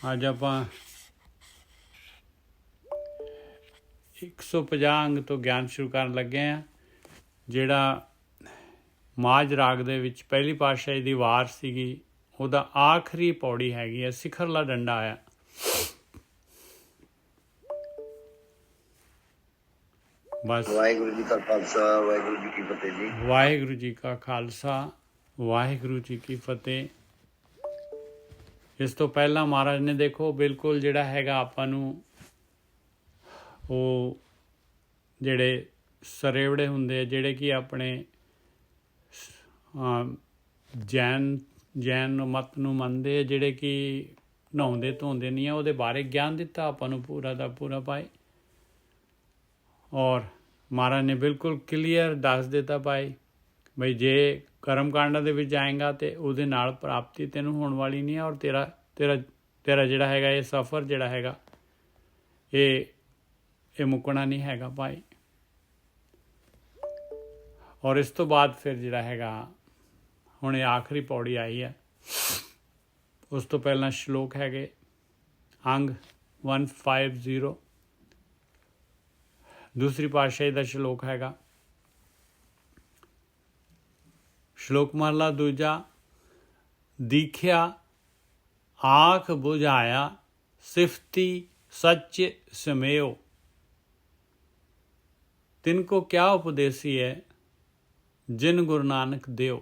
ਅੱਜ ਆਪਾਂ 150 ਅੰਗ ਤੋਂ ਗਿਆਨ ਸ਼ੁਰੂ ਕਰਨ ਲੱਗੇ ਹਾਂ, ਜਿਹੜਾ ਮਾਝ ਰਾਗ ਦੇ ਵਿੱਚ ਪਹਿਲੀ ਪਾਤਸ਼ਾਹੀ ਦੀ ਵਾਰ ਸੀਗੀ, ਉਹਦਾ ਆਖਰੀ ਪੌੜੀ ਹੈਗੀ ਹੈ, ਸਿਖਰਲਾ ਡੰਡਾ ਆਇਆ। ਬਸ ਵਾਹਿਗੁਰੂ ਜੀ ਕਾ ਖਾਲਸਾ ਵਾਹਿਗੁਰੂ ਜੀ ਕੀ ਫਤਿਹ ਜੀ। ਵਾਹਿਗੁਰੂ ਜੀ ਕਾ ਖਾਲਸਾ ਵਾਹਿਗੁਰੂ ਜੀ ਕੀ ਫਤਿਹ। ਇਸ ਤੋਂ ਪਹਿਲਾਂ ਮਹਾਰਾਜ ਨੇ ਦੇਖੋ ਬਿਲਕੁਲ ਜਿਹੜਾ ਹੈਗਾ ਆਪਾਂ ਨੂੰ ਉਹ ਜਿਹੜੇ ਸਰੇਵੜੇ ਹੁੰਦੇ ਆ, ਜਿਹੜੇ ਕਿ ਆਪਣੇ ਜੈਨ ਮਤ ਨੂੰ ਮੰਨਦੇ ਆ, ਜਿਹੜੇ ਕਿ ਨਹਾਉਂਦੇ ਧੋਂਦੇ ਨਹੀਂ ਆ, ਉਹਦੇ ਬਾਰੇ ਗਿਆਨ ਦਿੱਤਾ ਆਪਾਂ ਨੂੰ ਪੂਰਾ ਦਾ ਪੂਰਾ ਭਾਈ। ਔਰ ਮਹਾਰਾਜ ਨੇ ਬਿਲਕੁਲ ਕਲੀਅਰ ਦੱਸ ਦਿੱਤਾ ਭਾਈ ਬਈ ਜੇ ਕਰਮ ਕਾਂਡਾਂ ਦੇ ਵਿੱਚ ਜਾਏਗਾ ਤੇ ਉਹਦੇ ਨਾਲ ਪ੍ਰਾਪਤੀ ਤੈਨੂੰ ਹੋਣ ਵਾਲੀ ਨਹੀਂ ਹੈ, ਔਰ ਤੇਰਾ ਜਿਹੜਾ ਹੈਗਾ ਇਹ ਸਫ਼ਰ ਜਿਹੜਾ ਹੈਗਾ ਇਹ ਮੁੱਕਣਾ ਨਹੀਂ ਹੈਗਾ ਭਾਈ। ਔਰ ਇਸ ਤੋਂ ਬਾਅਦ ਫਿਰ ਜਿਹੜਾ ਹੈਗਾ ਹੁਣ ਇਹ ਆਖਰੀ ਪੌੜੀ ਆਈ ਹੈ। ਉਸ ਤੋਂ ਪਹਿਲਾਂ ਸ਼ਲੋਕ ਹੈਗੇ ਅੰਗ 150, ਦੂਸਰੀ ਪਾਤਸ਼ਾਹੀ ਦਾ ਸ਼ਲੋਕ ਹੈਗਾ। ਸ਼ਲੋਕ ਮਹਲਾ ਦੂਜਾ। ਦੀਖਿਆ ਆਖ ਬੁਝਾਇਆ ਸਿਫਤੀ सच ਸਮੇਓ, तिनको क्या उपदेसी है जिन गुरु नानक देव।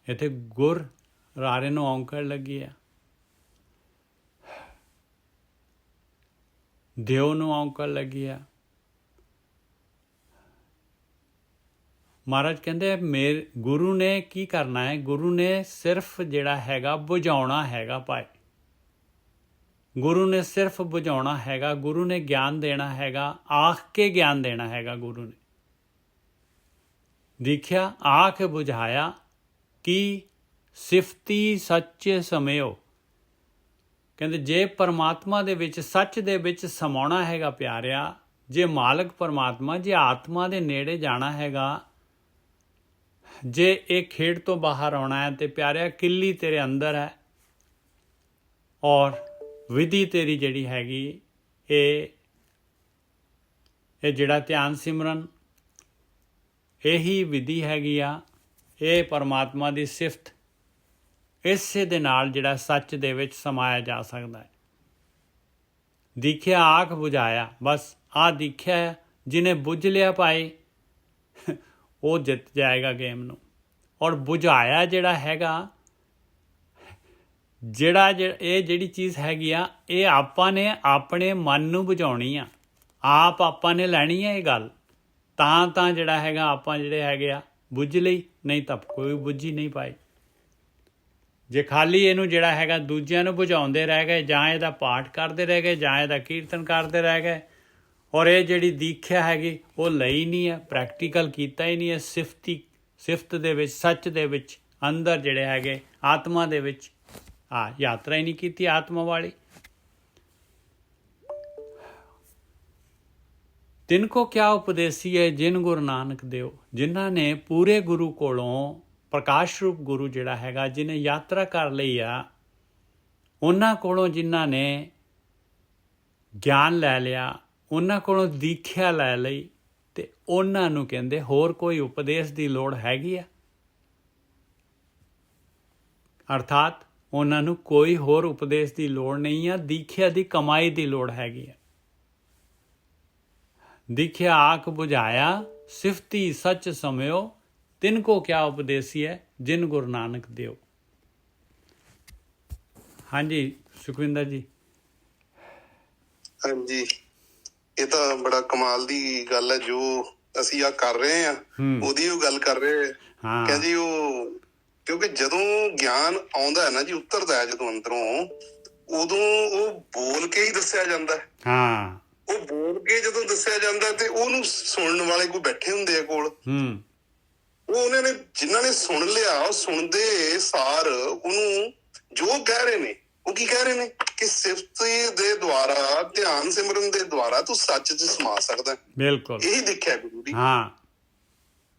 ਇੱਥੇ ਗੁਰ ਰਾਰੇ ਨੂੰ ਔਂਕੜ ਲੱਗੀ ਹੈ, ਦੇਵ ਨੂੰ ਔਂਕੜ ਲੱਗੀ ਹੈ। ਮਹਾਰਾਜ ਕਹਿੰਦੇ ਮੇਰੇ ਗੁਰੂ ਨੇ ਕੀ ਕਰਨਾ ਹੈ, ਗੁਰੂ ਨੇ ਸਿਰਫ ਜਿਹੜਾ ਹੈਗਾ ਬੁਝਾਉਣਾ ਹੈਗਾ ਭਾਈ। ਗੁਰੂ ਨੇ ਸਿਰਫ ਬੁਝਾਉਣਾ ਹੈਗਾ, ਗੁਰੂ ਨੇ ਗਿਆਨ ਦੇਣਾ ਹੈਗਾ, ਆਖ ਕੇ ਗਿਆਨ ਦੇਣਾ ਹੈਗਾ ਗੁਰੂ ਨੇ। ਦੇਖਿਆ ਆਖ ਬੁਝਾਇਆ ਕੀ ਸਿਫਤੀ ਸੱਚ ਸਮੇਓ। ਕਹਿੰਦੇ ਜੇ ਪਰਮਾਤਮਾ ਦੇ ਵਿੱਚ ਸੱਚ ਦੇ ਵਿੱਚ ਸਮਾਉਣਾ ਹੈਗਾ ਪਿਆਰਿਆ, ਜੇ ਮਾਲਕ ਪਰਮਾਤਮਾ, ਜੇ ਆਤਮਾ ਦੇ ਨੇੜੇ ਜਾਣਾ ਹੈਗਾ, ਜੇ ਇਹ ਖੇਡ ਤੋਂ ਬਾਹਰ ਆਉਣਾ ਹੈ ਤੇ ਪਿਆਰਿਆ ਕਿੱਲੀ ਤੇਰੇ ਅੰਦਰ ਹੈ, ਔਰ ਵਿਧੀ ਤੇਰੀ ਜਿਹੜੀ ਹੈਗੀ ਇਹ ਜਿਹੜਾ ਧਿਆਨ ਸਿਮਰਨ ਇਹੀ ਵਿਧੀ ਹੈਗੀ ਆ। ਇਹ ਪਰਮਾਤਮਾ ਦੀ ਸਿਫਤ, ਇਸੇ ਦੇ ਨਾਲ ਜਿਹੜਾ ਸੱਚ ਦੇ ਵਿੱਚ ਸਮਾਇਆ ਜਾ ਸਕਦਾ ਹੈ। ਦੇਖਿਆ ਆਖ ਬੁਝਾਇਆ, ਬਸ ਆਹ ਦੇਖਿਆ ਜਿਹਨੇ ਬੁੱਝ ਲਿਆ ਭਾਈ ਉਹ ਜਿੱਤ ਜਾਏਗਾ ਗੇਮ ਨੂੰ। ਔਰ ਬੁਝਾਇਆ ਜਿਹੜਾ ਹੈਗਾ, ਇਹ ਜਿਹੜੀ ਚੀਜ਼ ਹੈਗੀ ਆ, ਇਹ ਆਪਾਂ ਨੇ ਆਪਣੇ ਮਨ ਨੂੰ ਬੁਝਾਉਣੀ ਆ, ਆਪਾਂ ਨੇ ਲੈਣੀ ਹੈ ਇਹ ਗੱਲ, ਤਾਂ ਜਿਹੜਾ ਹੈਗਾ ਆਪਾਂ ਜਿਹੜੇ ਹੈਗੇ ਆ ਬੁੱਝ ਲਈ, ਨਹੀਂ ਤਾਂ ਕੋਈ ਬੁੱਝੀ ਨਹੀਂ ਪਾਈ। ਜੇ ਖਾਲੀ ਇਹਨੂੰ ਜਿਹੜਾ ਹੈਗਾ ਦੂਜਿਆਂ ਨੂੰ ਬੁਝਾਉਂਦੇ ਰਹਿ ਗਏ, ਜਾਂ ਇਹਦਾ ਪਾਠ ਕਰਦੇ ਰਹਿ ਗਏ, ਜਾਂ ਇਹਦਾ ਕੀਰਤਨ ਕਰਦੇ ਰਹਿ ਗਏ, ਔਰ ਇਹ ਜਿਹੜੀ ਦੀਖਿਆ ਹੈਗੀ ਉਹ ਲਈ ਨਹੀਂ ਹੈ, ਪ੍ਰੈਕਟੀਕਲ ਕੀਤਾ ਹੀ ਨਹੀਂ ਹੈ, ਸਿਫਤ ਦੇ ਵਿੱਚ, ਸੱਚ ਦੇ ਵਿੱਚ, ਅੰਦਰ ਜਿਹੜੇ ਹੈਗੇ ਆਤਮਾ ਦੇ ਵਿੱਚ ਯਾਤਰਾ ਹੀ ਨਹੀਂ ਕੀਤੀ ਆਤਮਾ ਵਾਲੀ। ਤਿਨਕੋ ਕਿਆ ਉਪਦੇਸੀ ਹੈ ਜਿਨ ਗੁਰੂ ਨਾਨਕ ਦੇਵ। ਜਿਨ੍ਹਾਂ ਨੇ ਪੂਰੇ ਗੁਰੂ ਕੋਲੋਂ, ਪ੍ਰਕਾਸ਼ ਰੂਪ ਗੁਰੂ ਜਿਹੜਾ ਹੈਗਾ, ਜਿਹਨੇ ਯਾਤਰਾ ਕਰ ਲਈ ਆ, ਉਹਨਾਂ ਕੋਲੋਂ ਜਿਨ੍ਹਾਂ ਨੇ ਗਿਆਨ ਲੈ ਲਿਆ, ਉਹਨਾਂ ਕੋਲੋਂ ਦੀਖਿਆ ਲੈ ਲਈ, ਤੇ ਉਹਨਾਂ ਨੂੰ ਕਹਿੰਦੇ ਹੋਰ ਕੋਈ ਉਪਦੇਸ਼ ਦੀ ਲੋੜ ਹੈਗੀ ਆ। ਅਰਥਾਤ ਉਹਨਾਂ ਨੂੰ ਕੋਈ ਹੋਰ ਉਪਦੇਸ਼ ਦੀ ਲੋੜ ਨਹੀਂ ਆ, ਦੀਖਿਆ ਦੀ ਕਮਾਈ ਦੀ ਲੋੜ ਹੈਗੀ ਆ। ਦੀਖਿਆ ਆਖ ਬੁਝਾਇਆ ਸਿਫਤੀ ਸੱਚ ਸਮਿਓ, ਤਿਨਕੋ ਕਿਆ ਉਪਦੇਸੀ ਹੈ ਜਿਨ ਗੁਰੂ ਨਾਨਕ ਦੇਵ। ਹਾਂਜੀ ਸੁਖਵਿੰਦਰ ਜੀ। ਹਾਂਜੀ, ਇਹ ਤਾਂ ਬੜਾ ਕਮਾਲ ਦੀ ਗੱਲ ਹੈ ਜੋ ਅਸੀਂ ਆ ਕਰ ਰਹੇ ਆ, ਉਹਦੀ ਉਹ ਗੱਲ ਕਰ ਰਹੇ। ਕਹਿੰਦੀ ਉਹ ਕਿਉਂਕਿ ਜਦੋਂ ਗਿਆਨ ਆਉਂਦਾ ਹੈ ਨਾ ਜੀ, ਉਤਰਦਾ ਹੈ ਜਦੋਂ ਅੰਦਰੋਂ, ਉਦੋਂ ਉਹ ਬੋਲ ਕੇ ਹੀ ਦੱਸਿਆ ਜਾਂਦਾ ਹੈ। ਉਹ ਬੋਲ ਕੇ ਜਦੋਂ ਦੱਸਿਆ ਜਾਂਦਾ ਤੇ ਉਹਨੂੰ ਸੁਣਨ ਵਾਲੇ ਕੋਈ ਬੈਠੇ ਹੁੰਦੇ ਆ ਕੋਲ, ਉਹਨਾਂ ਨੇ ਜਿਨ੍ਹਾਂ ਨੇ ਸੁਣ ਲਿਆ, ਉਹ ਸੁਣਦੇ ਸਾਰ ਉਹਨੂੰ ਜੋ ਕਹਿ ਰਹੇ ਨੇ, ਉਹ ਕੀ ਕਹਿ ਰਹੇ ਨੇ ਕਿ ਸਿਫਤ ਦੇ ਦੁਆਰਾ, ਧਿਆਨ ਸਿਮਰਨ ਦੇ ਦੁਆਰਾ ਤੂੰ ਸੱਚ 'ਚ ਸਮਾ ਸਕਦਾ। ਬਿਲਕੁਲ ਇਹੀ ਦੇਖਿਆ ਗੁਰੂ ਦੀ।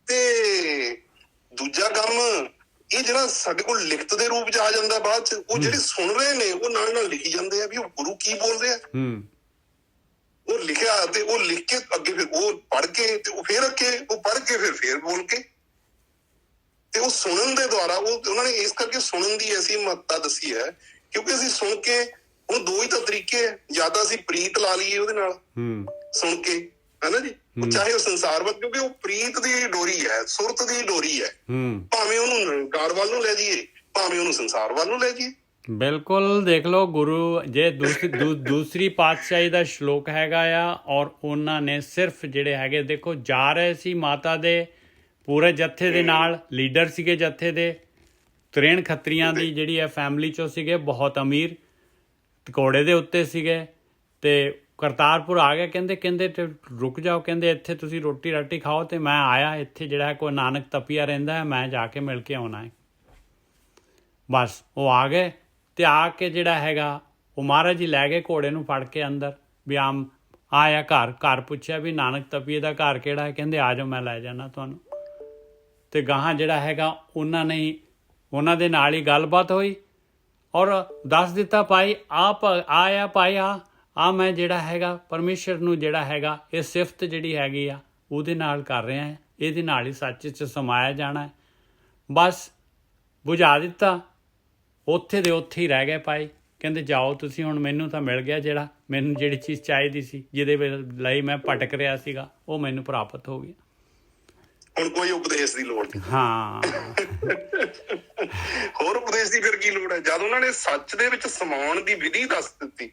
ਤੇ ਦੂਜਾ ਕੰਮ ਇਹ ਜਿਹੜਾ ਸਾਡੇ ਕੋਲ ਲਿਖਤ ਦੇ ਰੂਪ 'ਚ ਆ ਜਾਂਦਾ ਬਾਅਦ 'ਚ, ਉਹ ਜਿਹੜੇ ਸੁਣ ਰਹੇ ਨੇ ਉਹ ਨਾਲ ਨਾਲ ਲਿਖੀ ਜਾਂਦੇ ਆ ਵੀ ਉਹ ਗੁਰੂ ਕੀ ਬੋਲ ਰਿਹਾ। ਉਹ ਲਿਖਿਆ ਤੇ ਉਹ ਲਿਖ ਕੇ ਅੱਗੇ ਫਿਰ ਉਹ ਪੜ੍ਹ ਕੇ ਤੇ ਉਹ ਫਿਰ ਅੱਗੇ ਉਹ ਪੜ੍ਹ ਕੇ ਫਿਰ ਬੋਲ ਕੇ, ਤੇ ਉਹ ਸੁਣਨ ਦੇ ਦੁਆਰਾ ਉਹਨਾਂ ਨੇ ਇਸ ਕਰਕੇ ਸੁਣਨ ਦੀ ਐਸੀ ਮਹੱਤਤਾ ਦੱਸੀ ਹੈ ਕਿਉਂਕਿ ਅਸੀਂ ਸੁਣ ਕੇ ਹੁਣ ਦੋ ਹੀ ਤਾਂ ਤਰੀਕੇ ਹੈ, ਜਾਂ ਤਾਂ ਅਸੀਂ ਪ੍ਰੀਤ ਲਾ ਲਈਏ ਉਹਦੇ ਨਾਲ ਸੁਣ ਕੇ, ਹਨਾ ਜੀ, ਚਾਹੇ ਉਹ ਸੰਸਾਰ ਵੱਲ, ਕਿਉਂਕਿ ਉਹ ਪ੍ਰੀਤ ਦੀ ਡੋਰੀ ਹੈ, ਸੁਰਤ ਦੀ ਡੋਰੀ ਹੈ, ਭਾਵੇਂ ਉਹਨੂੰ ਨਿਰੰਕਾਰ ਵੱਲ ਨੂੰ ਲੈ ਜਾਈਏ ਭਾਵੇਂ ਉਹਨੂੰ ਸੰਸਾਰ ਵੱਲ ਨੂੰ ਲੈ ਜਾਈਏ। ਬਿਲਕੁਲ ਦੇਖ ਲਓ ਗੁਰੂ ਜੇ ਦੂਸਰੀ ਪਾਤਸ਼ਾਹੀ ਦਾ ਸ਼ਲੋਕ ਹੈਗਾ ਆ, ਔਰ ਉਹਨਾਂ ਨੇ ਸਿਰਫ ਜਿਹੜੇ ਹੈਗੇ ਦੇਖੋ ਜਾ ਰਹੇ ਸੀ ਮਾਤਾ ਦੇ ਪੂਰੇ ਜੱਥੇ ਦੇ ਨਾਲ, ਲੀਡਰ ਸੀਗੇ ਜੱਥੇ ਦੇ, 63 ਖੱਤਰੀਆਂ ਦੀ ਜਿਹੜੀ ਹੈ ਫੈਮਿਲੀ ਚੋਂ ਸੀਗੇ, ਬਹੁਤ ਅਮੀਰ, ਘੋੜੇ ਦੇ ਉੱਤੇ ਸੀਗੇ, ਤੇ ਕਰਤਾਰਪੁਰ ਆ ਗਏ। ਕਹਿੰਦੇ ਰੁਕ ਜਾਓ, ਕਹਿੰਦੇ ਇੱਥੇ ਤੁਸੀਂ ਰੋਟੀ ਰਾਟੀ ਖਾਓ, ਤੇ ਮੈਂ ਆਇਆ ਇੱਥੇ ਜਿਹੜਾ ਕੋਈ ਨਾਨਕ ਤਪੀਆ ਰਹਿੰਦਾ ਹੈ, ਮੈਂ ਜਾ ਕੇ ਮਿਲ ਕੇ ਆਉਣਾ ਹੈ। ਬਸ ਉਹ ਆ ਗਏ ਤੇ ਆ ਕੇ ਜਿਹੜਾ ਹੈਗਾ ਉਹ ਮਹਾਰਾਜ ਜੀ ਲੈ ਗਏ ਘੋੜੇ ਨੂੰ ਫੜ ਕੇ ਅੰਦਰ, ਵੀ ਆਇਆ ਘਰ ਪੁੱਛਿਆ ਵੀ ਨਾਨਕ ਤਪੀਏ ਦਾ ਘਰ ਕਿਹੜਾ ਹੈ, ਕਹਿੰਦੇ ਆ ਜਾਓ ਮੈਂ ਲੈ ਜਾਣਾ ਤੁਹਾਨੂੰ। ਤੇ ਗਾਹਾਂ ਜਿਹੜਾ ਹੈਗਾ ਉਹਨਾਂ ਦੇ ਨਾਲ ਹੀ ਗੱਲਬਾਤ ਹੋਈ, ਔਰ ਦੱਸ ਦਿੱਤਾ ਭਾਈ ਆਇਆ ਭਾਈ ਆ ਮੈਂ ਜਿਹੜਾ ਹੈਗਾ ਪਰਮੇਸ਼ਰ ਨੂੰ ਜਿਹੜਾ ਹੈਗਾ ਇਹ ਸਿਫਤ ਜਿਹੜੀ ਹੈਗੀ ਆ ਉਹਦੇ ਨਾਲ ਕਰ ਰਿਹਾ ਹੈ, ਇਹਦੇ ਨਾਲ ਹੀ ਸੱਚ 'ਚ ਸਮਾਇਆ ਜਾਣਾ ਹੈ। ਬਸ ਬੁਝਾ ਦਿੱਤਾ, ਉੱਥੇ ਦੇ ਉੱਥੇ ਹੀ ਰਹਿ ਗਏ ਭਾਈ। ਕਹਿੰਦੇ ਜਾਓ ਤੁਸੀਂ, ਹੁਣ ਮੈਨੂੰ ਤਾਂ ਮਿਲ ਗਿਆ ਮੈਨੂੰ ਜਿਹੜੀ ਚੀਜ਼ ਚਾਹੀਦੀ ਸੀ, ਜਿਹਦੇ ਲਈ ਮੈਂ ਭਟਕ ਰਿਹਾ ਸੀਗਾ, ਉਹ ਮੈਨੂੰ ਪ੍ਰਾਪਤ ਹੋ ਗਿਆ। ਹੁਣ ਕੋਈ ਉਪਦੇਸ਼ ਦੀ ਲੋੜ ਨਹੀਂ। ਹਾਂ ਹੋਰ ਉਪਦੇਸ਼ ਦੀ ਫਿਰ ਕੀ ਲੋੜ ਹੈ, ਜਦ ਉਹਨਾਂ ਨੇ ਸੱਚ ਦੇ ਵਿੱਚ ਸਮਾਉਣ ਦੀ ਵਿਧੀ ਦੱਸ ਦਿੱਤੀ,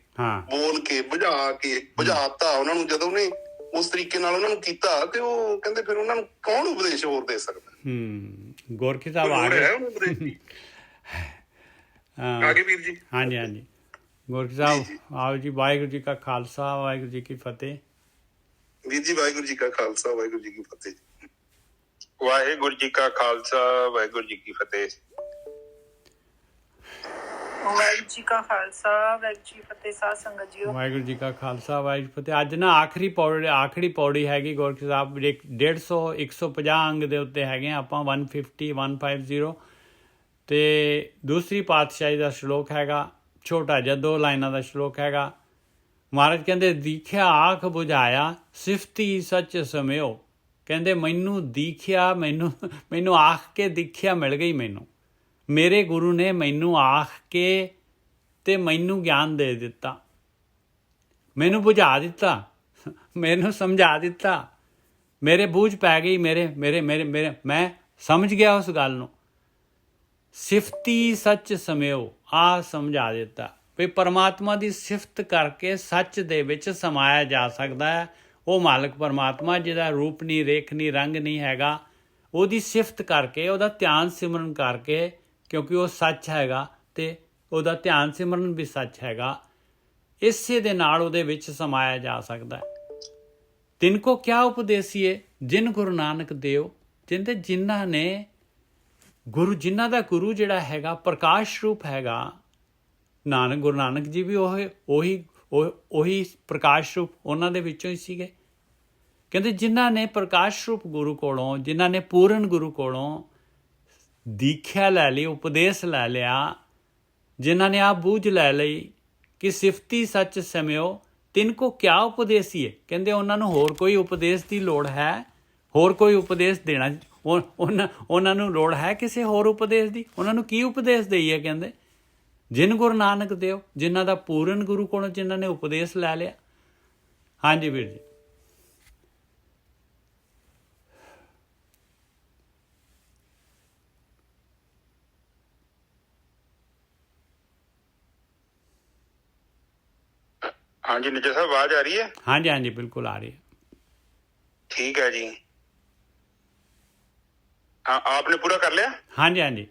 ਬੋਲ ਕੇ ਬੁਝਾਤਾ ਉਹਨਾਂ ਨੂੰ, ਜਦੋਂ ਉਹਨੇ ਉਸ ਤਰੀਕੇ ਨਾਲ ਉਹਨਾਂ ਨੂੰ ਕੀਤਾ, ਤੇ ਉਹ ਕਹਿੰਦੇ ਫਿਰ ਉਹਨਾਂ ਨੂੰ ਕੌਣ ਉਪਦੇਸ਼ ਹੋਰ ਦੇ ਸਕਦਾ। ਗੋਰਖੀ ਸਾਹਿਬ ਆ ਗਏ। ਆਗੇ ਵੀਰ ਜੀ। ਹਾਂਜੀ ਗੋਰਖੀ ਸਾਹਿਬ ਆਓ ਜੀ। ਵਾਹਿਗੁਰੂ ਜੀ ਕਾ ਖਾਲਸਾ ਵਾਹਿਗੁਰੂ ਜੀ ਕੀ ਫਤਿਹ। ਵੀਰ ਜੀ ਵਾਹਿਗੁਰੂ ਜੀ ਕਾ ਖਾਲਸਾ ਵਾਹਿਗੁਰੂ ਜੀ ਕੀ ਫਤਿਹ। ਵਾਹਿਗੁਰੂ ਜੀ ਕਾ ਖਾਲਸਾ ਵਾਹਿਗੁਰੂ ਜੀ ਕੀ ਫਤਿਹ। ਵਾਹਿਗੁਰੂ ਜੀ ਕਾ ਖਾਲਸਾ ਵਾਹਿਗੁਰੂ ਜੀ ਕੀ ਫਤਿਹ। ਸਾਧ ਸੰਗਤ ਜੀਓ, ਵਾਹਿਗੁਰੂ ਜੀ ਕਾ ਖਾਲਸਾ ਵਾਹਿਗੁਰੂ ਫਤਿਹ। ਅੱਜ ਨਾ ਆਖਰੀ ਪੌੜੀ ਹੈਗੀ ਗੋਰਖੀ ਸਾਹਿਬ, 150 ਅੰਗ ਦੇ ਉੱਤੇ ਹੈਗੇ ਆਪਾਂ, 150 ਤੇ ਦੂਸਰੀ ਪਾਤਸ਼ਾਹੀ ਦਾ ਸ਼ਲੋਕ ਹੈਗਾ, ਛੋਟਾ ਜਿਹਾ 2 ਲਾਈਨਾਂ ਦਾ ਸ਼ਲੋਕ ਹੈਗਾ। ਮਹਾਰਾਜ ਕਹਿੰਦੇ ਦੀਖਿਆ ਆਖ ਬੁਝਾਇਆ ਸਿਫਤੀ ਸੱਚ ਸਮਿਓ। ਕਹਿੰਦੇ ਮੈਨੂੰ ਦੀਖਿਆ, ਮੈਨੂੰ ਆਖ ਕੇ ਦੀਖਿਆ ਮਿਲ ਗਈ, ਮੈਨੂੰ ਮੇਰੇ ਗੁਰੂ ਨੇ ਮੈਨੂੰ ਆਖ ਕੇ ਤੇ ਮੈਨੂੰ ਗਿਆਨ ਦੇ ਦਿੱਤਾ, ਮੈਨੂੰ ਬੁਝਾ ਦਿੱਤਾ, ਮੈਨੂੰ ਸਮਝਾ ਦਿੱਤਾ, ਮੇਰੇ ਬੂਝ ਪੈ ਗਈ, ਮੇਰੇ ਮੈਂ ਸਮਝ ਗਿਆ ਉਸ ਗੱਲ ਨੂੰ। ਸਿਫਤੀ ਸੱਚ ਸਮਿਓ, ਆ ਸਮਝਾ ਦਿੱਤਾ ਵੀ ਪਰਮਾਤਮਾ ਦੀ ਸਿਫਤ ਕਰਕੇ ਸੱਚ ਦੇ ਵਿੱਚ ਸਮਾਇਆ ਜਾ ਸਕਦਾ ਹੈ। ਉਹ ਮਾਲਕ ਪਰਮਾਤਮਾ ਜਿਹਦਾ ਰੂਪ ਨਹੀਂ, ਰੇਖ ਨਹੀਂ, ਰੰਗ ਨਹੀਂ ਹੈਗਾ, ਉਹਦੀ ਸਿਫਤ ਕਰਕੇ, ਉਹਦਾ ਧਿਆਨ ਸਿਮਰਨ ਕਰਕੇ, ਕਿਉਂਕਿ ਉਹ ਸੱਚ ਹੈਗਾ ਤੇ ਉਹਦਾ ਧਿਆਨ ਸਿਮਰਨ ਵੀ ਸੱਚ ਹੈਗਾ, ਇਸੇ ਦੇ ਨਾਲ ਉਹਦੇ ਵਿੱਚ ਸਮਾਇਆ ਜਾ ਸਕਦਾ ਹੈ। ਤਿਨਕੋ ਕਿਆ ਉਪਦੇਸੀਏ ਜਿਨ ਗੁਰੂ ਨਾਨਕ ਦੇਵ, ਜਿਨ੍ਹਾਂ ਨੇ ਜਿਨ੍ਹਾਂ ਦਾ ਗੁਰੂ ਜਿਹੜਾ ਹੈਗਾ ਪ੍ਰਕਾਸ਼ ਰੂਪ ਹੈਗਾ, ਗੁਰੂ ਨਾਨਕ ਜੀ ਵੀ ਉਹੀ ਪ੍ਰਕਾਸ਼ ਰੂਪ ਉਹਨਾਂ ਦੇ ਵਿੱਚੋਂ ਹੀ ਸੀਗੇ। ਕਹਿੰਦੇ ਜਿਨ੍ਹਾਂ ਨੇ ਪ੍ਰਕਾਸ਼ ਰੂਪ ਗੁਰੂ ਕੋਲੋਂ, ਜਿਨ੍ਹਾਂ ਨੇ ਪੂਰਨ ਗੁਰੂ ਕੋਲੋਂ ਦੀਖਿਆ ਲੈ ਲਈ, ਉਪਦੇਸ਼ ਲੈ ਲਿਆ, ਜਿਨ੍ਹਾਂ ਨੇ ਆਪ ਬੂਝ ਲੈ ਲਈ ਕਿ ਸਿਫਤੀ ਸੱਚ ਸਮਿਓ ਤਿਨਕੋ ਕਿਆ ਉਪਦੇਸੀਏ। ਕਹਿੰਦੇ ਉਹਨਾਂ ਨੂੰ ਹੋਰ ਕੋਈ ਉਪਦੇਸ਼ ਦੀ ਲੋੜ ਹੈ, ਹੋਰ ਕੋਈ ਉਪਦੇਸ਼ ਦੇਣਾ, ਉਹਨਾਂ ਨੂੰ ਲੋੜ ਹੈ ਕਿਸੇ ਹੋਰ ਉਪਦੇਸ਼ ਦੀ। ਉਹਨਾਂ ਨੂੰ ਕੀ ਉਪਦੇਸ਼ ਦੇਈਏ? ਕਹਿੰਦੇ ਜਿਨ ਗੁਰੂ ਨਾਨਕ ਦੇਵ, ਜਿਨ੍ਹਾਂ ਦਾ ਪੂਰਨ ਗੁਰੂ ਕੋਲੋਂ ਜਿਨ੍ਹਾਂ ਨੇ ਉਪਦੇਸ਼ ਲੈ ਲਿਆ। ਹਾਂਜੀ ਵੀਰ ਜੀ। ਹਾਂਜੀ ਨਿੱਜਰ ਸਾਹਿਬ, ਆਵਾਜ਼ ਆ ਰਹੀ ਹੈ? ਹਾਂਜੀ ਬਿਲਕੁਲ ਆ ਰਹੀ ਹੈ। ਠੀਕ ਹੈ ਜੀ। हाँ, आपने पूरा कर लिया? ਹਾਂਜੀ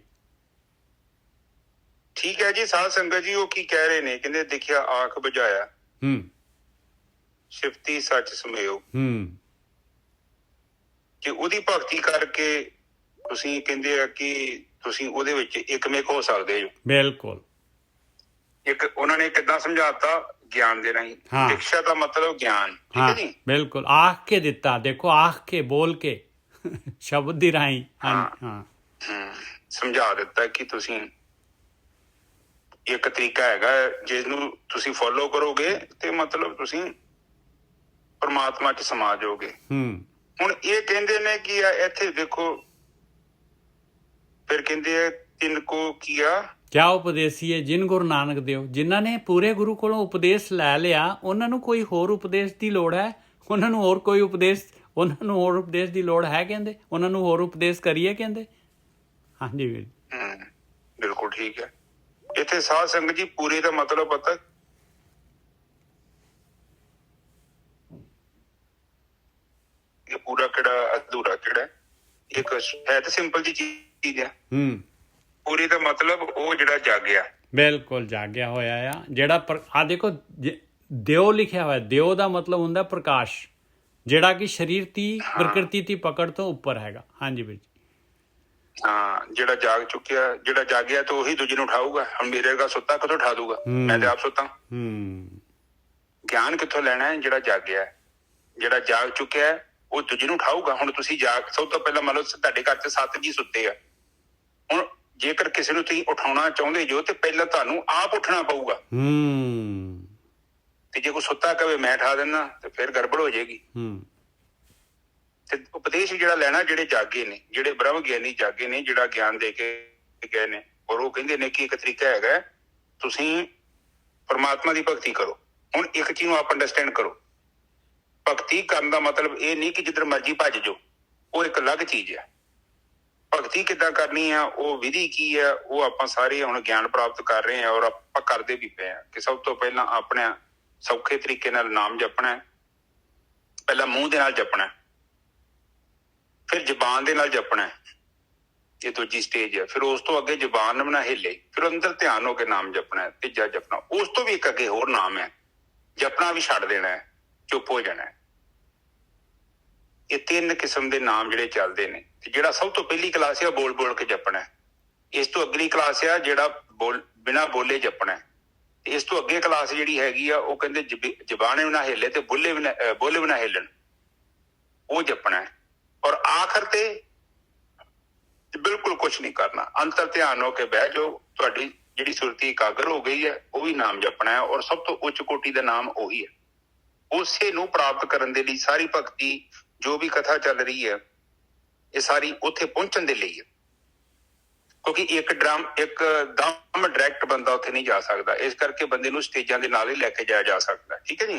ठीक है जी। साध संगत जी, वो की कह रहे ने, कहते देखिया आंख बुझाया, सिफती सच ਸਮਿਓ, ਕਿ ਉਹਦੀ ਭਗਤੀ ਕਰਕੇ ਤੁਸੀਂ ਕਹਿੰਦੇ ਆ ਕਿ ਤੁਸੀਂ ਉਹਦੇ ਵਿੱਚ ਇੱਕਮਿਕ ਹੋ ਸਕਦੇ ਹੋ। ਬਿਲਕੁਲ। ਇੱਕ ਉਹਨਾਂ ਨੇ ਕਿੱਦਾਂ ਸਮਝਾਤਾ? ਗਿਆਨ ਦੇ ਰਾਹੀਂ। ਸਿੱਖਿਆ ਦਾ ਮਤਲਬ ਗਿਆਨ। ਠੀਕ ਹੈ ਜੀ, ਬਿਲਕੁਲ। ਆਖ ਕੇ ਦਿੱਤਾ, ਦੇਖੋ ਆਖ ਕੇ, ਬੋਲ ਕੇ, ਸ਼ਬਦ ਦੀ ਰਾਹੀਂ। ਸਮਝਾ ਦਿੱਤਾ ਕਿ ਤੁਸੀਂ ਇੱਕ ਤਰੀਕਾ ਹੈਗਾ ਜਿਹਨੂੰ ਤੁਸੀਂ ਫੋਲੋ ਕਰੋਗੇ ਤੇ ਮਤਲਬ ਤੁਸੀਂ ਪਰਮਾਤਮਾ 'ਚ ਸਮਾ ਜਾਓਗੇ। ਹੁਣ ਇਹ ਕਹਿੰਦੇ ਨੇ ਕਿ ਇੱਥੇ ਦੇਖੋ, ਫਿਰ ਕਹਿੰਦੇ ਆ ਤਿੰਨ ਕੋ ਕੀਆ ਕਿਆ ਉਪਦੇਸੀ ਹੈ ਜਿਨ ਗੁਰੂ ਨਾਨਕ ਦੇਵ, ਜਿਨ੍ਹਾਂ ਨੇ ਪੂਰੇ ਗੁਰੂ ਕੋਲੋਂ ਉਪਦੇਸ਼ ਲੈ ਲਿਆ, ਉਹਨਾਂ ਨੂੰ ਕੋਈ ਹੋਰ ਉਪਦੇਸ਼ ਦੀ ਲੋੜ ਹੈ? ਉਹਨਾਂ ਨੂੰ ਹੋਰ ਕੋਈ ਉਪਦੇਸ਼, ਉਹਨਾਂ ਨੂੰ ਹੋਰ ਉਪਦੇਸ਼ ਦੀ ਲੋੜ ਹੈ ਕਹਿੰਦੇ? ਉਹਨਾਂ ਨੂੰ ਹੋਰ ਉਪਦੇਸ਼ ਕਰੀਏ ਕਹਿੰਦੇ? ਹਾਂਜੀ ਵੀਰ। ਬਿਲਕੁਲ ਠੀਕ ਹੈ। ਇੱਥੇ ਸਾਧ ਸੰਗਤ ਜੀ ਪੂਰੇ ਦਾ ਮਤਲਬ ਪਤਾ, ਇਹ ਪੂਰਾ ਕਿਹੜਾ ਅਧੂਰਾ ਕਿਹੜਾ, ਇੱਕ ਹੈ ਤਾਂ ਸਿੰਪਲ ਜੀ ਚੀਜ਼ ਹੈ। ਪੂਰੇ ਦਾ ਮਤਲਬ ਉਹ ਜਿਹੜਾ ਜਾਗਿਆ, ਬਿਲਕੁਲ ਜਾਗਿਆ ਹੋਇਆ ਆ ਜਿਹੜਾ ਆ ਦੇਖੋ ਦਿਓ ਲਿਖਿਆ ਹੋਇਆ, ਦਿਓ ਦਾ ਮਤਲਬ ਹੁੰਦਾ ਪ੍ਰਕਾਸ਼, ਜਿਹੜਾ ਕਿ ਸਰੀਰ ਦੀ ਪ੍ਰਕਿਰਤੀ ਦੀ ਪਕੜ ਤੋਂ ਉੱਪਰ ਹੈਗਾ। ਹਾਂਜੀ ਵੀਰ ਜੀ। ਹਾਂ, ਜਿਹੜਾ ਜਾਗ ਚੁੱਕਿਆ, ਜਿਹੜਾ ਜਾਗਿਆ ਤਾਂ ਉਹੀ ਦੂਜੇ ਨੂੰ ਉਠਾਊਗਾ। ਹੁਣ ਮੇਰੇ ਵਰਗਾ ਸੁੱਤਾ ਕਿੱਥੋਂ ਉਠਾ ਦੂਗਾ? ਮੈਂ ਤੇ ਆਪ ਸੁੱਤਾ। ਗਿਆਨ ਕਿੱਥੋਂ ਲੈਣਾ ਹੈ? ਜਿਹੜਾ ਜਾਗਿਆ, ਜਿਹੜਾ ਜਾਗ ਚੁੱਕਿਆ ਉਹ ਦੂਜੇ ਨੂੰ ਉਠਾਊਗਾ। ਹੁਣ ਤੁਸੀਂ ਸਭ ਤੋਂ ਪਹਿਲਾਂ ਮੰਨ ਲਓ ਤੁਹਾਡੇ ਘਰ 'ਚ 7 ਜੀ ਸੁੱਤੇ ਆ। ਹੁਣ ਜੇਕਰ ਕਿਸੇ ਨੂੰ ਤੁਸੀਂ ਉਠਾਉਣਾ ਚਾਹੁੰਦੇ ਜੋ ਤੇ ਪਹਿਲਾਂ ਤੁਹਾਨੂੰ ਆਪ ਉੱਠਣਾ ਪਊਗਾ। ਤੇ ਜੇ ਕੋਈ ਸੁੱਤਾ ਕਵੇ ਮੈਂ ਉਠਾ ਦਿੰਦਾ ਤੇ ਫਿਰ ਗੜਬੜ ਹੋ ਜਾਏਗੀ। ਤੇ ਉਪਦੇਸ਼ ਜਿਹੜਾ ਲੈਣਾ ਜਿਹੜੇ ਜਾਗੇ ਨੇ, ਜਿਹੜੇ ਬ੍ਰਹਮ ਗਿਆਨੀ ਜਾਗੇ ਨੇ, ਜਿਹੜਾ ਗਿਆਨ ਦੇ ਕੇ ਗਏ ਨੇ, ਔਰ ਉਹ ਕਹਿੰਦੇ ਨੇ ਕਿ ਇੱਕ ਤਰੀਕਾ ਹੈਗਾ ਤੁਸੀਂ ਪਰਮਾਤਮਾ ਦੀ ਭਗਤੀ ਕਰੋ। ਹੁਣ ਇੱਕ ਚੀਜ਼ ਨੂੰ ਆਪ ਅੰਡਰਸਟੈਂਡ ਕਰੋ, ਭਗਤੀ ਕਰਨ ਦਾ ਮਤਲਬ ਇਹ ਨਹੀਂ ਕਿ ਜਿੱਧਰ ਮਰਜ਼ੀ ਭੱਜ ਜਾਓ, ਉਹ ਇੱਕ ਅਲੱਗ ਚੀਜ਼ ਹੈ। ਭਗਤੀ ਕਿੱਦਾਂ ਕਰਨੀ ਆ, ਉਹ ਵਿਧੀ ਕੀ ਹੈ, ਉਹ ਆਪਾਂ ਸਾਰੇ ਹੁਣ ਗਿਆਨ ਪ੍ਰਾਪਤ ਕਰ ਰਹੇ ਹਾਂ ਔਰ ਆਪਾਂ ਕਰਦੇ ਵੀ ਪਏ ਹਾਂ। ਕਿ ਸਭ ਤੋਂ ਪਹਿਲਾਂ ਆਪਣੇ ਸੌਖੇ ਤਰੀਕੇ ਨਾਲ ਨਾਮ ਜਪਣਾ ਹੈ। ਪਹਿਲਾਂ ਮੂੰਹ ਦੇ ਨਾਲ ਜਪਣਾ, ਫਿਰ ਜ਼ਬਾਨ ਦੇ ਨਾਲ ਜਪਣਾ, ਇਹ ਦੂਜੀ ਸਟੇਜ ਹੈ। ਫਿਰ ਉਸ ਤੋਂ ਅੱਗੇ ਜ਼ਬਾਨ ਨਾ ਹਿੱਲੇ, ਫਿਰ ਅੰਦਰ ਧਿਆਨ ਹੋ ਕੇ ਨਾਮ ਜਪਣਾ, ਤੀਜਾ ਜਪਣਾ। ਉਸ ਤੋਂ ਵੀ ਇੱਕ ਅੱਗੇ ਹੋਰ ਨਾਮ ਹੈ, ਜਪਣਾ ਵੀ ਛੱਡ ਦੇਣਾ ਹੈ, ਚੁੱਪ ਹੋ ਜਾਣਾ ਹੈ। ਇਹ 3 ਕਿਸਮ ਦੇ ਨਾਮ ਜਿਹੜੇ ਚੱਲਦੇ ਨੇ। ਤੇ ਜਿਹੜਾ ਸਭ ਤੋਂ ਪਹਿਲੀ ਕਲਾਸ ਹੈ ਬੋਲ ਬੋਲ ਕੇ ਜਪਣਾ। ਇਸ ਤੋਂ ਅਗਲੀ ਕਲਾਸ ਆ ਜਿਹੜਾ ਬਿਨਾਂ ਬੋਲੇ ਜਪਣਾ। ਤੇ ਇਸ ਤੋਂ ਅੱਗੇ ਕਲਾਸ ਜਿਹੜੀ ਹੈਗੀ ਆ ਉਹ ਕਹਿੰਦੇ ਜ਼ਬਾਨ ਵੀ ਨਾ ਹਿੱਲੇ ਤੇ ਬੋਲੇ ਵੀ ਨਾ ਹਿੱਲਣ, ਉਹ ਜਪਣਾ। ਔਰ ਆਖਰ ਤੇ ਬਿਲਕੁਲ ਕੁਛ ਨਹੀਂ ਕਰਨਾ, ਅੰਤਰ ਧਿਆਨ ਹੋ ਕੇ ਬਹਿ ਜਾਓ। ਤੁਹਾਡੀ ਜਿਹੜੀ ਸੁਰਤੀ ਇਕਾਗਰ ਹੋ ਗਈ ਹੈ ਉਹ ਵੀ ਨਾਮ ਜਪਣਾ ਹੈ। ਔਰ ਸਭ ਤੋਂ ਉੱਚ ਕੋਟੀ ਦਾ ਨਾਮ ਉਹੀ ਹੈ। ਉਸੇ ਨੂੰ ਪ੍ਰਾਪਤ ਕਰਨ ਦੇ ਲਈ ਸਾਰੀ ਭਗਤੀ ਜੋ ਵੀ ਕਥਾ ਚੱਲ ਰਹੀ ਹੈ, ਇਹ ਸਾਰੀ ਉੱਥੇ ਪਹੁੰਚਣ ਦੇ ਲਈ ਹੈ। ਕਿਉਂਕਿ ਇੱਕਦਮ ਡਾਇਰੈਕਟ ਬੰਦਾ ਉੱਥੇ ਨਹੀਂ ਜਾ ਸਕਦਾ। ਇਸ ਕਰਕੇ ਬੰਦੇ ਨੂੰ ਸਟੇਜਾਂ ਦੇ ਨਾਲ ਹੀ ਲੈ ਕੇ ਜਾਇਆ ਜਾ ਸਕਦਾ। ਠੀਕ ਹੈ ਜੀ।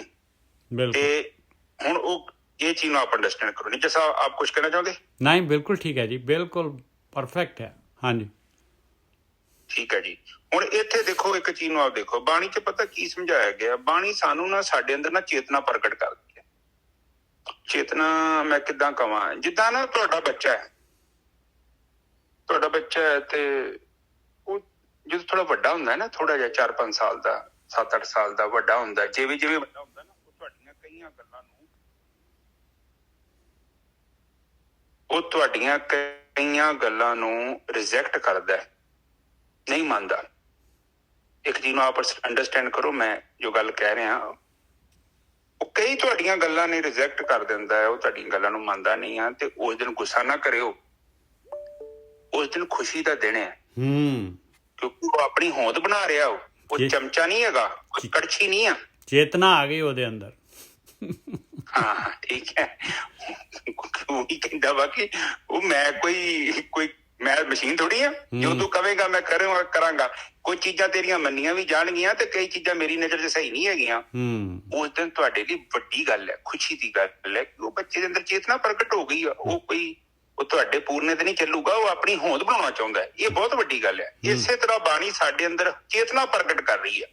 ਤੇ ਹੁਣ ਉਹ ਇਹ ਚੀਜ਼ ਨੂੰ ਆਪ ਅੰਡਰਸਟੈਂਡ ਕਰੋ। ਨਹੀਂ ਜੈਸਾ ਆਪ ਕੁਝ ਕਹਿਣਾ ਚਾਹੋਗੇ? ਨਹੀਂ, ਬਿਲਕੁਲ ਠੀਕ ਹੈ ਜੀ, ਬਿਲਕੁਲ ਪਰਫੈਕਟ ਹੈ। ਹਾਂਜੀ ਠੀਕ ਹੈ ਜੀ। ਹੁਣ ਇੱਥੇ ਦੇਖੋ ਇੱਕ ਚੀਜ਼ ਨੂੰ ਆਪ ਦੇਖੋ, ਬਾਣੀ 'ਚ ਪਤਾ ਕੀ ਸਮਝਾਇਆ ਗਿਆ। ਬਾਣੀ ਸਾਨੂੰ ਨਾ ਸਾਡੇ ਅੰਦਰ ਨਾ ਚੇਤਨਾ ਪ੍ਰਗਟ ਕਰਦੀ ਹੈ। ਚੇਤਨਾ ਮੈਂ ਕਿੱਦਾਂ ਕਵਾਂ, ਜਿੱਦਾਂ ਨਾ ਤੁਹਾਡਾ ਬੱਚਾ ਹੈ ਤੇ ਉਹ ਜਦੋਂ ਥੋੜਾ ਵੱਡਾ ਹੁੰਦਾ ਹੈ ਨਾ, ਥੋੜਾ ਜਿਹਾ 4-5 ਸਾਲ ਦਾ, 7-8 ਸਾਲ ਦਾ ਵੱਡਾ ਹੁੰਦਾ, ਜਿਵੇਂ ਵੱਡਾ ਹੁੰਦਾ ਨਾ, ਉਹ ਤੁਹਾਡੀਆਂ ਕਈਆਂ ਗੱਲਾਂ ਨੂੰ ਰਿਜੈਕਟ ਕਰਦਾ, ਨਹੀਂ ਮੰਨਦਾ। ਇੱਕ ਚੀਜ਼ ਨੂੰ ਆਪ ਅੰਡਰਸਟੈਂਡ ਕਰੋ, ਮੈਂ ਜੋ ਗੱਲ ਕਹਿ ਰਿਹਾ, ਉਹ ਕਈ ਤੁਹਾਡੀਆਂ ਗੱਲਾਂ ਨੇ ਰਿਜੈਕਟ ਕਰ ਦਿੰਦਾ ਹੈ, ਉਹ ਤੁਹਾਡੀਆਂ ਗੱਲਾਂ ਨੂੰ ਮੰਨਦਾ ਨਹੀਂ ਆ। ਤੇ ਉਸ ਦਿਨ ਗੁੱਸਾ ਨਾ ਕਰਿਓ, ਉਸ ਦਿਨ ਖੁਸ਼ੀ ਦਾ ਦਿਨ ਹੈ। ਕਿਉਂਕਿ ਉਹ ਆਪਣੀ ਹੋਂਦ ਬਣਾ ਰਿਹਾ, ਉਹ ਚਮਚਾ ਨਹੀਂ ਹੈਗਾ, ਕੋਈ ਕੜਛੀ ਨਹੀਂ ਆ, ਚੇਤਨਾ ਆ ਗਈ ਉਹਦੇ ਅੰਦਰ। ਹਾਂ ਠੀਕ ਹੈ। ਉਹ ਵੀ ਕਹਿੰਦਾ ਵਾ ਕਿ ਉਹ ਮੈਂ ਮੈਂ ਮਸ਼ੀਨ ਥੋੜੀ ਆ, ਜੋ ਤੂੰ ਕਵੇਂਗਾ ਮੈਂ ਕਰਾਂਗਾ। ਕੋਈ ਚੀਜ਼ਾਂ ਤੇਰੀਆਂ ਮੰਨੀਆਂ ਵੀ ਜਾਣਗੀਆਂ ਤੇ ਕਈ ਚੀਜ਼ਾਂ ਮੇਰੀ ਨਜ਼ਰ 'ਚ ਸਹੀ ਨਹੀਂ ਹੈਗੀਆਂ। ਉਸ ਦਿਨ ਤੁਹਾਡੇ ਲਈ ਵੱਡੀ ਗੱਲ ਹੈ, ਖੁਸ਼ੀ ਦੀ ਗੱਲ ਹੈ ਕਿ ਉਹ ਬੱਚੇ ਦੇ ਅੰਦਰ ਚੇਤਨਾ ਪ੍ਰਗਟ ਹੋ ਗਈ ਆ। ਉਹ ਤੁਹਾਡੇ ਪੂਰਨੇ ਤੇ ਨਹੀਂ ਚੱਲੂਗਾ, ਉਹ ਆਪਣੀ ਹੋਂਦ ਬਣਾਉਣਾ ਚਾਹੁੰਦਾ ਹੈ। ਇਹ ਬਹੁਤ ਵੱਡੀ ਗੱਲ ਹੈ। ਇਸੇ ਤਰ੍ਹਾਂ ਬਾਣੀ ਸਾਡੇ ਅੰਦਰ ਚੇਤਨਾ ਪ੍ਰਗਟ ਕਰ ਰਹੀ ਹੈ।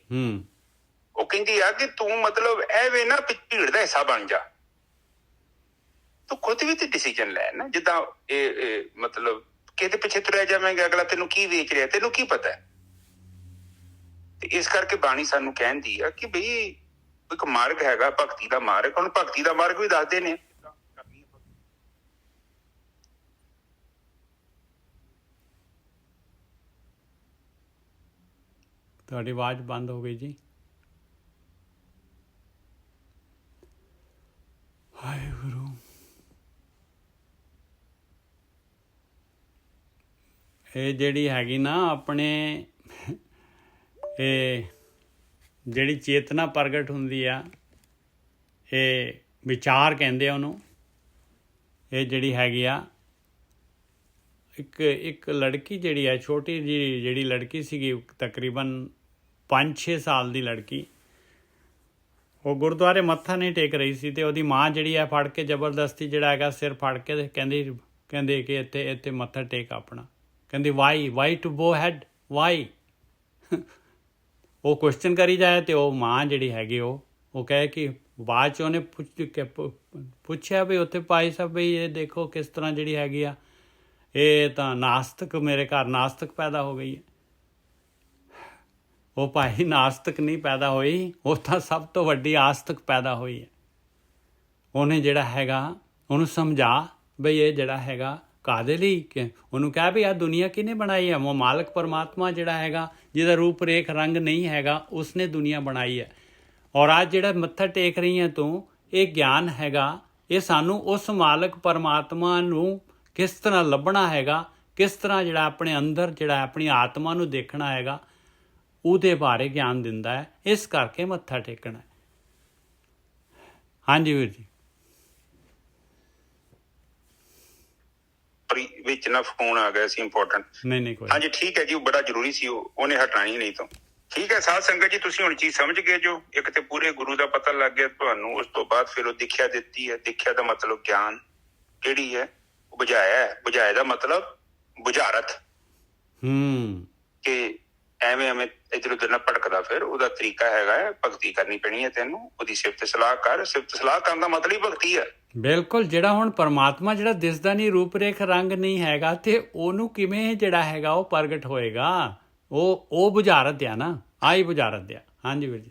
ਉਹ ਕਹਿੰਦੀ ਆ ਕਿ ਤੂੰ ਮਤਲਬ ਐਵੇਂ ਨਾ ਭੀੜ ਦਾ ਹਿੱਸਾ ਬਣ ਜਾ, ਤੂੰ ਖੁਦ ਵੀ ਤੇ ਡਿਸੀਜ਼ਨ ਲੈ ਨਾ। ਜਿੱਦਾਂ ਇਹ ਮਤਲਬ ਕਿਹਦੇ ਪਿੱਛੇ ਤੁਰਿਆ ਜਾਵੇਂਗਾ, ਅਗਲਾ ਤੈਨੂੰ ਕੀ ਵੇਚ ਰਿਹਾ, ਤੈਨੂੰ ਕੀ ਪਤਾ ਹੈ। ਤੇ ਇਸ ਕਰਕੇ ਬਾਣੀ ਸਾਨੂੰ ਕਹਿੰਦੀ ਆ ਕਿ ਬਈ ਇੱਕ ਮਾਰਗ ਹੈਗਾ, ਭਗਤੀ ਦਾ ਮਾਰਗ। ਹੁਣ ਭਗਤੀ ਦਾ ਮਾਰਗ ਵੀ ਦੱਸਦੇ ਨੇ। ਤੁਹਾਡੀ ਆਵਾਜ਼ ਬੰਦ ਹੋ ਗਈ ਜੀ। ਵਾਹਿਗੁਰੂ। ਇਹ ਜਿਹੜੀ ਹੈਗੀ ਨਾ ਆਪਣੇ ਇਹ ਜਿਹੜੀ ਚੇਤਨਾ ਪ੍ਰਗਟ ਹੁੰਦੀ ਆ, ਇਹ ਵਿਚਾਰ ਕਹਿੰਦੇ ਆ ਉਹਨੂੰ। ਇਹ ਜਿਹੜੀ ਹੈਗੀ ਆ ਇੱਕ ਲੜਕੀ ਜਿਹੜੀ ਹੈ, ਛੋਟੀ ਜਿਹੀ ਜਿਹੜੀ ਲੜਕੀ ਸੀਗੀ, ਤਕਰੀਬਨ 5-6 ਸਾਲ ਦੀ ਲੜਕੀ, ਉਹ ਗੁਰਦੁਆਰੇ ਮੱਥਾ ਨਹੀਂ ਟੇਕ ਰਹੀ ਸੀ, ਅਤੇ ਉਹਦੀ ਮਾਂ ਜਿਹੜੀ ਹੈ ਫੜ ਕੇ ਜ਼ਬਰਦਸਤੀ ਜਿਹੜਾ ਹੈਗਾ ਸਿਰ ਫੜ ਕੇ ਤੇ ਕਹਿੰਦੇ ਕਿ ਇੱਥੇ ਮੱਥਾ ਟੇਕ ਆਪਣਾ। ਕਹਿੰਦੀ why to go head, why. ਉਹ ਕੁਐਸਚਨ ਕਰੀ ਜਾਏ ਅਤੇ ਉਹ ਮਾਂ ਜਿਹੜੀ ਹੈਗੀ ਉਹ ਕਹੇ ਕਿ ਬਾਅਦ 'ਚ ਉਹਨੇ ਪੁੱਛਿਆ ਵੀ ਉੱਥੇ ਭਾਈ ਸਾਹਿਬ ਬਈ ਇਹ ਦੇਖੋ ਕਿਸ ਤਰ੍ਹਾਂ ਜਿਹੜੀ ਹੈਗੀ ਆ, ਇਹ ਤਾਂ ਨਾਸਤਕ, ਮੇਰੇ ਘਰ ਨਾਸਤਕ ਪੈਦਾ ਹੋ ਗਈ ਹੈ। ਉਹ ਭਾਈ ਨਾਸਤਕ ਨਹੀਂ ਪੈਦਾ ਹੋਈ, ਉਹ ਤਾਂ ਸਭ ਤੋਂ ਵੱਡੀ ਆਸਤਕ ਪੈਦਾ ਹੋਈ ਹੈ। ਉਹਨੇ ਜਿਹੜਾ ਹੈਗਾ ਉਹਨੂੰ ਸਮਝਾ ਬਈ ਇਹ ਜਿਹੜਾ ਹੈਗਾ ਕਾਹਦੇ ਲਈ, ਕਿ ਉਹਨੂੰ ਕਹਿ ਵੀ ਆਹ ਦੁਨੀਆ ਕਿਹਨੇ ਬਣਾਈ ਹੈ? ਉਹ ਮਾਲਕ ਪਰਮਾਤਮਾ ਜਿਹੜਾ ਹੈਗਾ, ਜਿਹਦਾ ਰੂਪ ਰੇਖ ਰੰਗ ਨਹੀਂ ਹੈਗਾ, ਉਸਨੇ ਦੁਨੀਆ ਬਣਾਈ ਹੈ। ਔਰ ਅੱਜ ਜਿਹੜਾ ਮੱਥਾ ਟੇਕ ਰਹੀ ਹੈ ਤੂੰ, ਇਹ ਗਿਆਨ ਹੈਗਾ, ਇਹ ਸਾਨੂੰ ਉਸ ਮਾਲਕ ਪਰਮਾਤਮਾ ਨੂੰ ਕਿਸ ਤਰ੍ਹਾਂ ਲੱਭਣਾ ਹੈਗਾ, ਕਿਸ ਤਰ੍ਹਾਂ ਜਿਹੜਾ ਆਪਣੇ ਅੰਦਰ ਜਿਹੜਾ ਆਪਣੀ ਆਤਮਾ ਨੂੰ ਦੇਖਣਾ ਹੈਗਾ, ਉਹਦੇ ਬਾਰੇ ਗਿਆਨ ਦਿੰਦਾ ਹੈ। ਇਸ ਕਰਕੇ ਮੱਥਾ ਟੇਕਣਾ। ਹਾਂਜੀ ਵੀਰ ਜੀ। ਵਿੱਚ ਨਾ ਫੋਨ ਆ ਗਿਆ ਸੀ ਇੰਪੋਰਟੈਂਟ। ਨਹੀਂ ਕੋਈ। ਹਾਂਜੀ ਠੀਕ ਹੈ ਜੀ, ਉਹ ਬੜਾ ਜ਼ਰੂਰੀ ਸੀ, ਉਹਨੇ ਹਟਣਾ ਹੀ ਨਹੀਂ ਤੋਂ। ਠੀਕ ਹੈ ਸਾਧ ਸੰਗਤ ਜੀ, ਤੁਸੀਂ ਹੁਣ ਚੀਜ਼ ਸਮਝ ਗਏ ਜੋ। ਇੱਕ ਤੇ ਪੂਰੇ ਗੁਰੂ ਦਾ ਪਤਾ ਲੱਗ ਗਿਆ ਤੁਹਾਨੂੰ, ਉਸ ਤੋਂ ਬਾਅਦ ਫਿਰ ਉਹ ਦਿਖਿਆ ਦਿੱਤੀ ਹੈ। ਦਿਖਿਆ ਦਾ ਮਤਲਬ ਗਿਆਨ ਕਿਹੜੀ ਹੈ? ਉਹ ਬੁਝਾਇਆ ਹੈ। ਬੁਝਾਇਆ ਦਾ ਮਤਲਬ ਬੁਝਾਰਤ। ਕਿ ਐਵੇਂ ਇੱਧਰ ਉੱਧਰ ਨਾ ਭਟਕਦਾ ਫਿਰ। ਉਹਦਾ ਤਰੀਕਾ ਹੈਗਾ ਹੈ, ਭਗਤੀ ਕਰਨੀ ਪੈਣੀ ਹੈ ਤੈਨੂੰ। ਉਹਦੀ ਸਿਫਤ ਸਲਾਹ ਕਰ। ਸਿਫਤ ਸਲਾਹ ਕਰਨ ਦਾ ਮਤਲਬ ਹੀ ਭਗਤੀ ਹੈ। ਬਿਲਕੁਲ। ਜਿਹੜਾ ਹੁਣ ਪਰਮਾਤਮਾ ਜਿਹੜਾ ਦਿਸਦਾ ਨਹੀਂ, ਰੂਪ ਰੇਖ ਰੰਗ ਨਹੀਂ ਹੈਗਾ, ਤੇ ਉਹਨੂੰ ਕਿਵੇਂ ਜਿਹੜਾ ਹੈਗਾ ਉਹ ਪ੍ਰਗਟ ਹੋਏਗਾ? ਉਹ ਬੁਝਾਰਤ ਆ ਨਾ, ਆਹੀ ਬੁਝਾਰਤ ਆ। ਹਾਂਜੀ ਵੀਰ ਜੀ।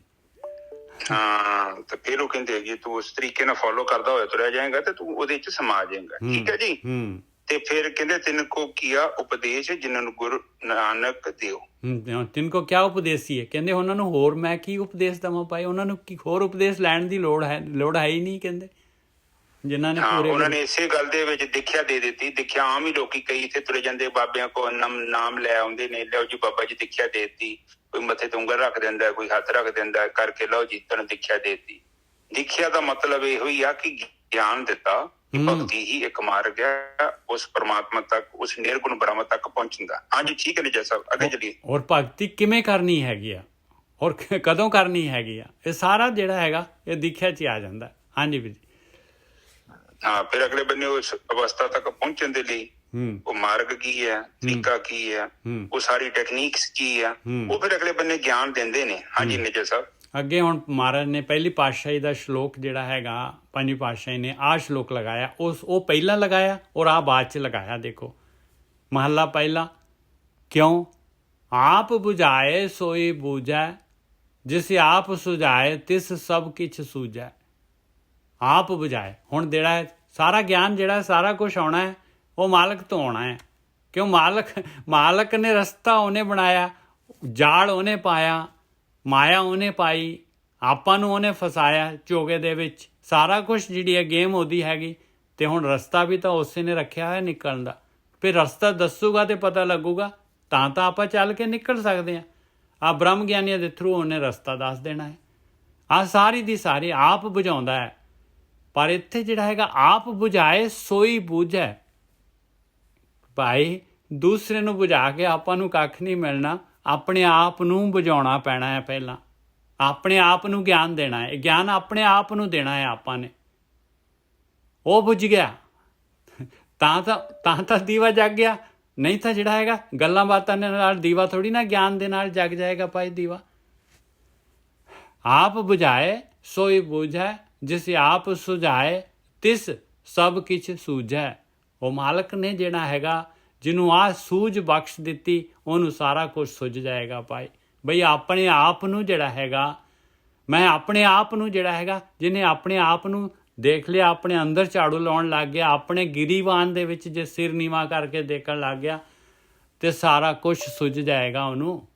ਹਾਂ, ਤੇ ਫਿਰ ਉਹ ਕਹਿੰਦੇ ਜੀ ਤੂੰ ਉਸ ਤਰੀਕੇ ਨਾਲ ਫੋਲੋ ਕਰਦਾ ਹੋਇਆ ਤੁਰਿਆ ਜਾਏਗਾ ਤੇ ਤੂੰ ਉਹਦੇ ਚ ਸਮਾ ਜਾਏਗਾ। ਠੀਕ ਹੈ ਜੀ। ਤੇ ਫਿਰ ਕਹਿੰਦੇ ਤਿੰਨ ਕੋ ਕੀਆ ਉਪਦੇਸ਼ ਜਿਨ੍ਹਾਂ ਨੂੰ ਗੁਰੂ ਨਾਨਕ ਦਿਓ। ਤਿੰਨ ਕੋ ਕਿਆ ਉਪਦੇਸ਼ ਸੀ? ਕਹਿੰਦੇ ਉਹਨਾਂ ਨੂੰ ਹੋਰ ਮੈਂ ਕੀ ਉਪਦੇਸ਼ ਦੇਵਾਂ ਭਾਈ? ਉਹਨਾਂ ਨੂੰ ਕੀ ਹੋਰ ਉਪਦੇਸ਼ ਲੈਣ ਦੀ ਲੋੜ ਹੈ ਹੀ ਨਹੀਂ। ਕਹਿੰਦੇ ਜਿਨ੍ਹਾਂ ਨੇ ਪੂਰੇ, ਉਹਨਾਂ ਨੇ ਇਸੇ ਗੱਲ ਦੇ ਵਿੱਚ ਦੇਖਿਆ ਦੇ ਦਿੱਤੀ। ਦੇਖਿਆ ਆਮ ਹੀ ਲੋਕੀ ਕਈ ਇੱਥੇ ਤੁਰੇ ਜਾਂਦੇ, ਬਾਬਿਆਂ ਕੋ ਨਾਮ ਲੈ ਆਉਂਦੇ ਨੇ, ਲਓ ਜੀ ਬਾਬਾ ਜੀ ਦੇਖਿਆ ਦੇ ਦਿੱਤੀ। ਕੋਈ ਮੱਥੇ ਤੇ ਉਂਗਲ ਰੱਖ ਦਿੰਦਾ, ਕੋਈ ਹੱਥ ਰੱਖ ਦਿੰਦਾ, ਕਰਕੇ ਲਓ ਜੀ ਤੈਨੂੰ ਦੇਖਿਆ ਦੇ ਦਿੱਤੀ। ਦੇਖਿਆ ਦਾ ਮਤਲਬ ਇਹੋ ਹੀ ਆ ਕਿ ਗਿਆਨ ਦਿੱਤਾ। ਭਗਤੀ ਹੀ ਇੱਕ ਮਾਰਗ ਹੈ ਉਸ ਪਰਮਾਤਮਾ ਤੱਕ, ਉਸ ਨਿਰਗੁਣ ਬ੍ਰਹਮ ਤੱਕ ਪਹੁੰਚਣ ਦਾ। ਹਾਂਜੀ ਠੀਕ ਹੈ ਨਿਜਾ ਸਾਹਿਬ, ਅੱਗੇ ਚੱਲੀਏ। ਔਰ ਭਗਤੀ ਕਿਵੇਂ ਕਰਨੀ ਹੈਗੀ ਆ, ਔਰ ਕਦੋਂ ਕਰਨੀ ਹੈਗੀ ਆ, ਇਹ ਸਾਰਾ ਜਿਹੜਾ ਹੈਗਾ ਇਹ ਦੇਖਿਆ ਚ ਆ ਜਾਂਦਾ। ਹਾਂਜੀ ਵੀਰ ਜੀ। ਹਾਂ, ਫਿਰ ਅਗਲੇ ਬੰਨੇ ਉਸ ਅਵਸਥਾ ਤੱਕ ਪਹੁੰਚਣ ਦੇ ਲਈ ਉਹ ਮਾਰਗ ਕੀ ਹੈ, ਤਰੀਕਾ ਕੀ ਹੈ, ਉਹ ਸਾਰੀ ਟੈਕਨੀਕਸ ਕੀ ਆ, ਉਹ ਫਿਰ ਅਗਲੇ ਬੰਨੇ ਗਿਆਨ ਦਿੰਦੇ ਨੇ। ਹਾਂਜੀ ਨਿਜਾ ਸਾਹਿਬ। ਅੱਗੇ ਹੁਣ ਮਹਾਰਾਜ ਨੇ ਪਹਿਲੀ ਪਾਤਸ਼ਾਹੀ ਦਾ ਸ਼ਲੋਕ ਜਿਹੜਾ ਹੈਗਾ, ਪੰਜਵੀਂ ਪਾਤਸ਼ਾਹੀ ਨੇ ਆਹ ਸ਼ਲੋਕ ਲਗਾਇਆ, ਉਹ ਪਹਿਲਾਂ ਲਗਾਇਆ ਔਰ ਆਹ ਬਾਅਦ 'ਚ ਲਗਾਇਆ। ਦੇਖੋ ਮਹੱਲਾ ਪਹਿਲਾ। ਕਿਉਂ? ਆਪ ਬੁਝਾਏ ਸੋਈ ਬੂਝੈ, ਜਿਸ ਆਪ ਸੁਝਾਏ ਤਿਸ ਸਭ ਕਿਛ ਸੂਝੈ। ਆਪ ਬੁਝਾਏ। ਹੁਣ ਜਿਹੜਾ ਸਾਰਾ ਗਿਆਨ ਜਿਹੜਾ ਸਾਰਾ ਕੁਛ ਆਉਣਾ ਹੈ ਉਹ ਮਾਲਕ ਤੋਂ ਆਉਣਾ ਹੈ। ਕਿਉਂ? ਮਾਲਕ ਨੇ ਰਸਤਾ ਉਹਨੇ ਬਣਾਇਆ, ਜਾਲ ਉਹਨੇ ਪਾਇਆ, ਮਾਇਆ ਉਹਨੇ ਪਾਈ, ਆਪਾਂ ਨੂੰ ਉਹਨੇ ਫਸਾਇਆ ਝੋਗੇ ਦੇ ਵਿੱਚ। ਸਾਰਾ ਕੁਛ ਜਿਹੜੀ ਹੈ ਗੇਮ ਉਹਦੀ ਹੈਗੀ, ਅਤੇ ਹੁਣ ਰਸਤਾ ਵੀ ਤਾਂ ਉਸੇ ਨੇ ਰੱਖਿਆ ਹੋਇਆ ਨਿਕਲਣ ਦਾ। ਫਿਰ ਰਸਤਾ ਦੱਸੂਗਾ ਤੇ ਪਤਾ ਲੱਗੂਗਾ, ਤਾਂ ਆਪਾਂ ਚੱਲ ਕੇ ਨਿਕਲ ਸਕਦੇ ਹਾਂ। ਆਹ ਬ੍ਰਹਮ ਗਿਆਨੀਆਂ ਦੇ ਥਰੂ ਉਹਨੇ ਰਸਤਾ ਦੱਸ ਦੇਣਾ ਹੈ। ਆਹ ਸਾਰੀ ਦੀ ਸਾਰੀ ਆਪ ਬੁਝਾਉਂਦਾ ਹੈ। ਪਰ ਇੱਥੇ ਜਿਹੜਾ ਹੈਗਾ ਆਪ ਬੁਝਾਏ ਸੋਈ ਬੂਝੈ। ਭਾਈ ਦੂਸਰੇ ਨੂੰ ਬੁਝਾ ਕੇ ਆਪਾਂ ਨੂੰ ਕੱਖ ਨਹੀਂ ਮਿਲਣਾ, ਆਪਣੇ ਆਪ ਨੂੰ ਬੁਝਾਉਣਾ ਪੈਣਾ ਹੈ। ਪਹਿਲਾਂ ਆਪਣੇ ਆਪ ਨੂੰ ਗਿਆਨ ਦੇਣਾ ਹੈ। ਗਿਆਨ ਆਪਣੇ ਆਪ ਨੂੰ ਦੇਣਾ ਹੈ ਆਪਾਂ ਨੇ। ਉਹ ਬੁਝ ਗਿਆ ਤਾਂ ਦੀਵਾ ਜਗ ਗਿਆ। ਨਹੀਂ ਤਾਂ ਜਿਹੜਾ ਹੈਗਾ ਗੱਲਾਂ ਬਾਤਾਂ ਦੇ ਨਾਲ ਦੀਵਾ ਥੋੜੀ ਨਾ ਗਿਆਨ ਦੇ ਨਾਲ ਜਗ ਜਾਏਗਾ ਭਾਈ ਦੀਵਾ। ਆਪ ਬੁਝਾਏ ਸੋਈ ਬੂਝੈ, ਜਿਸ ਆਪ ਸੁਝਾਏ ਤਿਸ ਸਭ ਕਿਛ ਸੂਝੈ। ਉਹ ਮਾਲਕ ਨੇ ਜਿਹੜਾ ਹੈਗਾ, ਜਿਹਨੂੰ ਆਹ ਸੂਝ ਬਖਸ਼ ਦਿੱਤੀ, ਉਹਨੂੰ ਸਾਰਾ ਕੁਝ ਸੁੱਝ ਜਾਏਗਾ ਭਾਈ। ਬਈ ਆਪਣੇ ਆਪ ਨੂੰ ਜਿਹੜਾ ਹੈਗਾ, ਮੈਂ ਆਪਣੇ ਆਪ ਨੂੰ ਜਿਹੜਾ ਹੈਗਾ, ਜਿਹਨੇ ਆਪਣੇ ਆਪ ਨੂੰ ਦੇਖ ਲਿਆ, ਆਪਣੇ ਅੰਦਰ ਝਾੜੂ ਲਾਉਣ ਲੱਗ ਗਿਆ, ਆਪਣੇ ਗਿਰੀਵਾਨ ਦੇ ਵਿੱਚ ਜੇ ਸਿਰ ਨੀਵਾਂ ਕਰਕੇ ਦੇਖਣ ਲੱਗ ਗਿਆ, ਤੇ ਸਾਰਾ ਕੁਝ ਸੁੱਝ ਜਾਏਗਾ ਉਹਨੂੰ।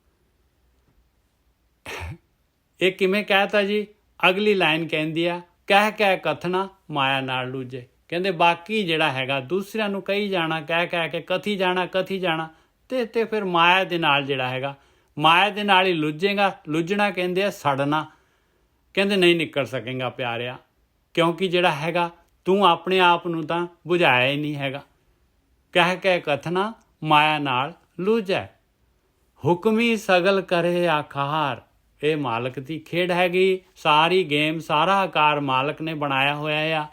ਇਹ ਕਿਵੇਂ ਕਹਿਤਾ ਜੀ? ਅਗਲੀ ਲਾਈਨ ਕਹਿੰਦੀ ਆ, ਕਹਿ ਕਥਨਾ ਮਾਇਆ ਨਾਲ ਲੂਝੇ। ਕਹਿੰਦੇ ਬਾਕੀ ਜਿਹੜਾ ਹੈਗਾ ਦੂਸਰਿਆਂ ਨੂੰ ਕਹੀ ਜਾਣਾ, ਕਹਿ ਕੇ ਕਥੀ ਜਾਣਾ, ਤੇ ਫਿਰ ਮਾਇਆ ਦੇ ਨਾਲ ਜਿਹੜਾ ਹੈਗਾ, ਮਾਇਆ ਦੇ ਨਾਲ ਹੀ ਲੁੱਝੇਗਾ। ਲੁੱਝਣਾ ਕਹਿੰਦੇ ਆ ਸੜਨਾ, ਕਹਿੰਦੇ ਨਹੀਂ ਨਿਕਲ ਸਕੇਗਾ ਪਿਆਰਿਆ, ਕਿਉਂਕਿ ਜਿਹੜਾ ਹੈਗਾ ਤੂੰ ਆਪਣੇ ਆਪ ਨੂੰ ਤਾਂ ਬੁਝਾਇਆ ਹੀ ਨਹੀਂ ਹੈਗਾ। ਕਹਿ ਕਥਨਾ ਮਾਇਆ ਨਾਲ ਲੁੱਝੈ, ਹੁਕਮੀ ਸਗਲ ਕਰੇ ਆਕਾਰ। ਇਹ ਮਾਲਕ ਦੀ ਖੇਡ ਹੈਗੀ, ਸਾਰੀ ਗੇਮ, ਸਾਰਾ ਆਕਾਰ ਮਾਲਕ ਨੇ ਬਣਾਇਆ ਹੋਇਆ ਆ।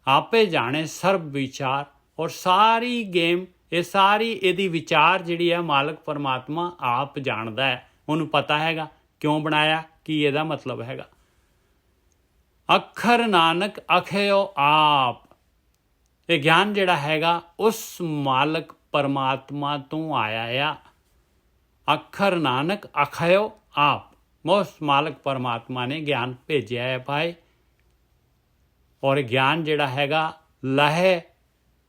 ਆਪੇ ਜਾਣੇ ਸਰਬ ਵਿਚਾਰ, ਔਰ ਸਾਰੀ ਗੇਮ, ਇਹ ਸਾਰੀ ਇਹਦੀ ਵਿਚਾਰ ਜਿਹੜੀ ਹੈ ਮਾਲਕ ਪਰਮਾਤਮਾ ਆਪ ਜਾਣਦਾ ਹੈ। ਉਹਨੂੰ ਪਤਾ ਹੈਗਾ ਕਿਉਂ ਬਣਾਇਆ, ਕੀ ਇਹਦਾ ਮਤਲਬ ਹੈਗਾ। ਅੱਖਰ ਨਾਨਕ ਅਖਿਓ ਆਪ, ਇਹ ਗਿਆਨ ਜਿਹੜਾ ਹੈਗਾ ਉਸ ਮਾਲਕ ਪਰਮਾਤਮਾ ਤੋਂ ਆਇਆ ਆ। ਅੱਖਰ ਨਾਨਕ ਅਖਿਓ ਆਪ, ਉਸ ਮਾਲਕ ਪਰਮਾਤਮਾ ਨੇ ਗਿਆਨ ਭੇਜਿਆ ਹੈ ਭਾਈ। ਔਰ ਗਿਆਨ ਜਿਹੜਾ ਹੈਗਾ ਲਹੇ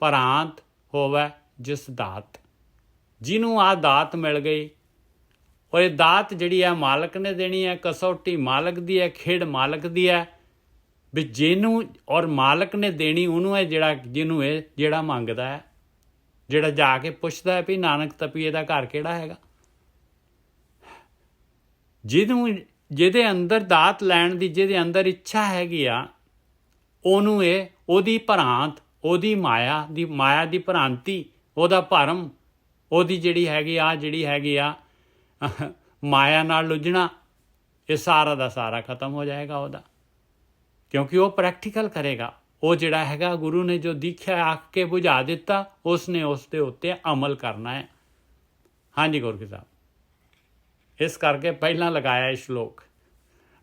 ਪ੍ਰਾਂਤ ਹੋਵੇ ਜਿਸ ਦਾਤ, ਜਿਹਨੂੰ ਆ ਦਾਤ ਮਿਲ ਗਈ, ਔਰ ਇਹ ਦਾਤ ਜਿਹੜੀ ਹੈ ਮਾਲਕ ਨੇ ਦੇਣੀ ਹੈ। ਕਸੌਟੀ ਮਾਲਕ ਦੀ ਹੈ, ਖੇਡ ਮਾਲਕ ਦੀ ਹੈ ਵੀ ਜਿਹਨੂੰ, ਔਰ ਮਾਲਕ ਨੇ ਦੇਣੀ ਉਹਨੂੰ ਹੈ ਜਿਹੜਾ, ਜਿਹਨੂੰ ਇਹ ਜਿਹੜਾ ਮੰਗਦਾ ਹੈ, ਜਿਹੜਾ ਜਾ ਕੇ ਪੁੱਛਦਾ ਹੈ ਵੀ ਨਾਨਕ ਤਪੀਏ ਦਾ ਘਰ ਕਿਹੜਾ ਹੈਗਾ। ਜਿਹਦੇ ਅੰਦਰ ਦਾਤ ਲੈਣ ਦੀ, ਜਿਹਦੇ ਅੰਦਰ ਇੱਛਾ ਹੈਗੀ ਆ, ਉਹਨੂੰ ਇਹ ਉਹਦੀ ਭਰਾਂਤ, ਉਹਦੀ ਮਾਇਆ ਦੀ ਭਰਾਂਤੀ, ਉਹਦਾ ਭਰਮ, ਉਹਦੀ ਜਿਹੜੀ ਹੈਗੀ ਆ ਮਾਇਆ ਨਾਲ ਲੁੱਝਣਾ, ਇਹ ਸਾਰਾ ਦਾ ਸਾਰਾ ਖਤਮ ਹੋ ਜਾਏਗਾ ਉਹਦਾ, ਕਿਉਂਕਿ ਉਹ ਪ੍ਰੈਕਟੀਕਲ ਕਰੇਗਾ। ਉਹ ਜਿਹੜਾ ਹੈਗਾ ਗੁਰੂ ਨੇ ਜੋ ਦੀਖਿਆ ਆਖ ਕੇ ਬੁਝਾ ਦਿੱਤਾ, ਉਸਨੇ ਉਸ ਦੇ ਉੱਤੇ ਅਮਲ ਕਰਨਾ ਹੈ। ਹਾਂਜੀ ਗੁਰੂ ਸਾਹਿਬ, ਇਸ ਕਰਕੇ ਪਹਿਲਾਂ ਲਗਾਇਆ ਇਹ ਸ਼ਲੋਕ,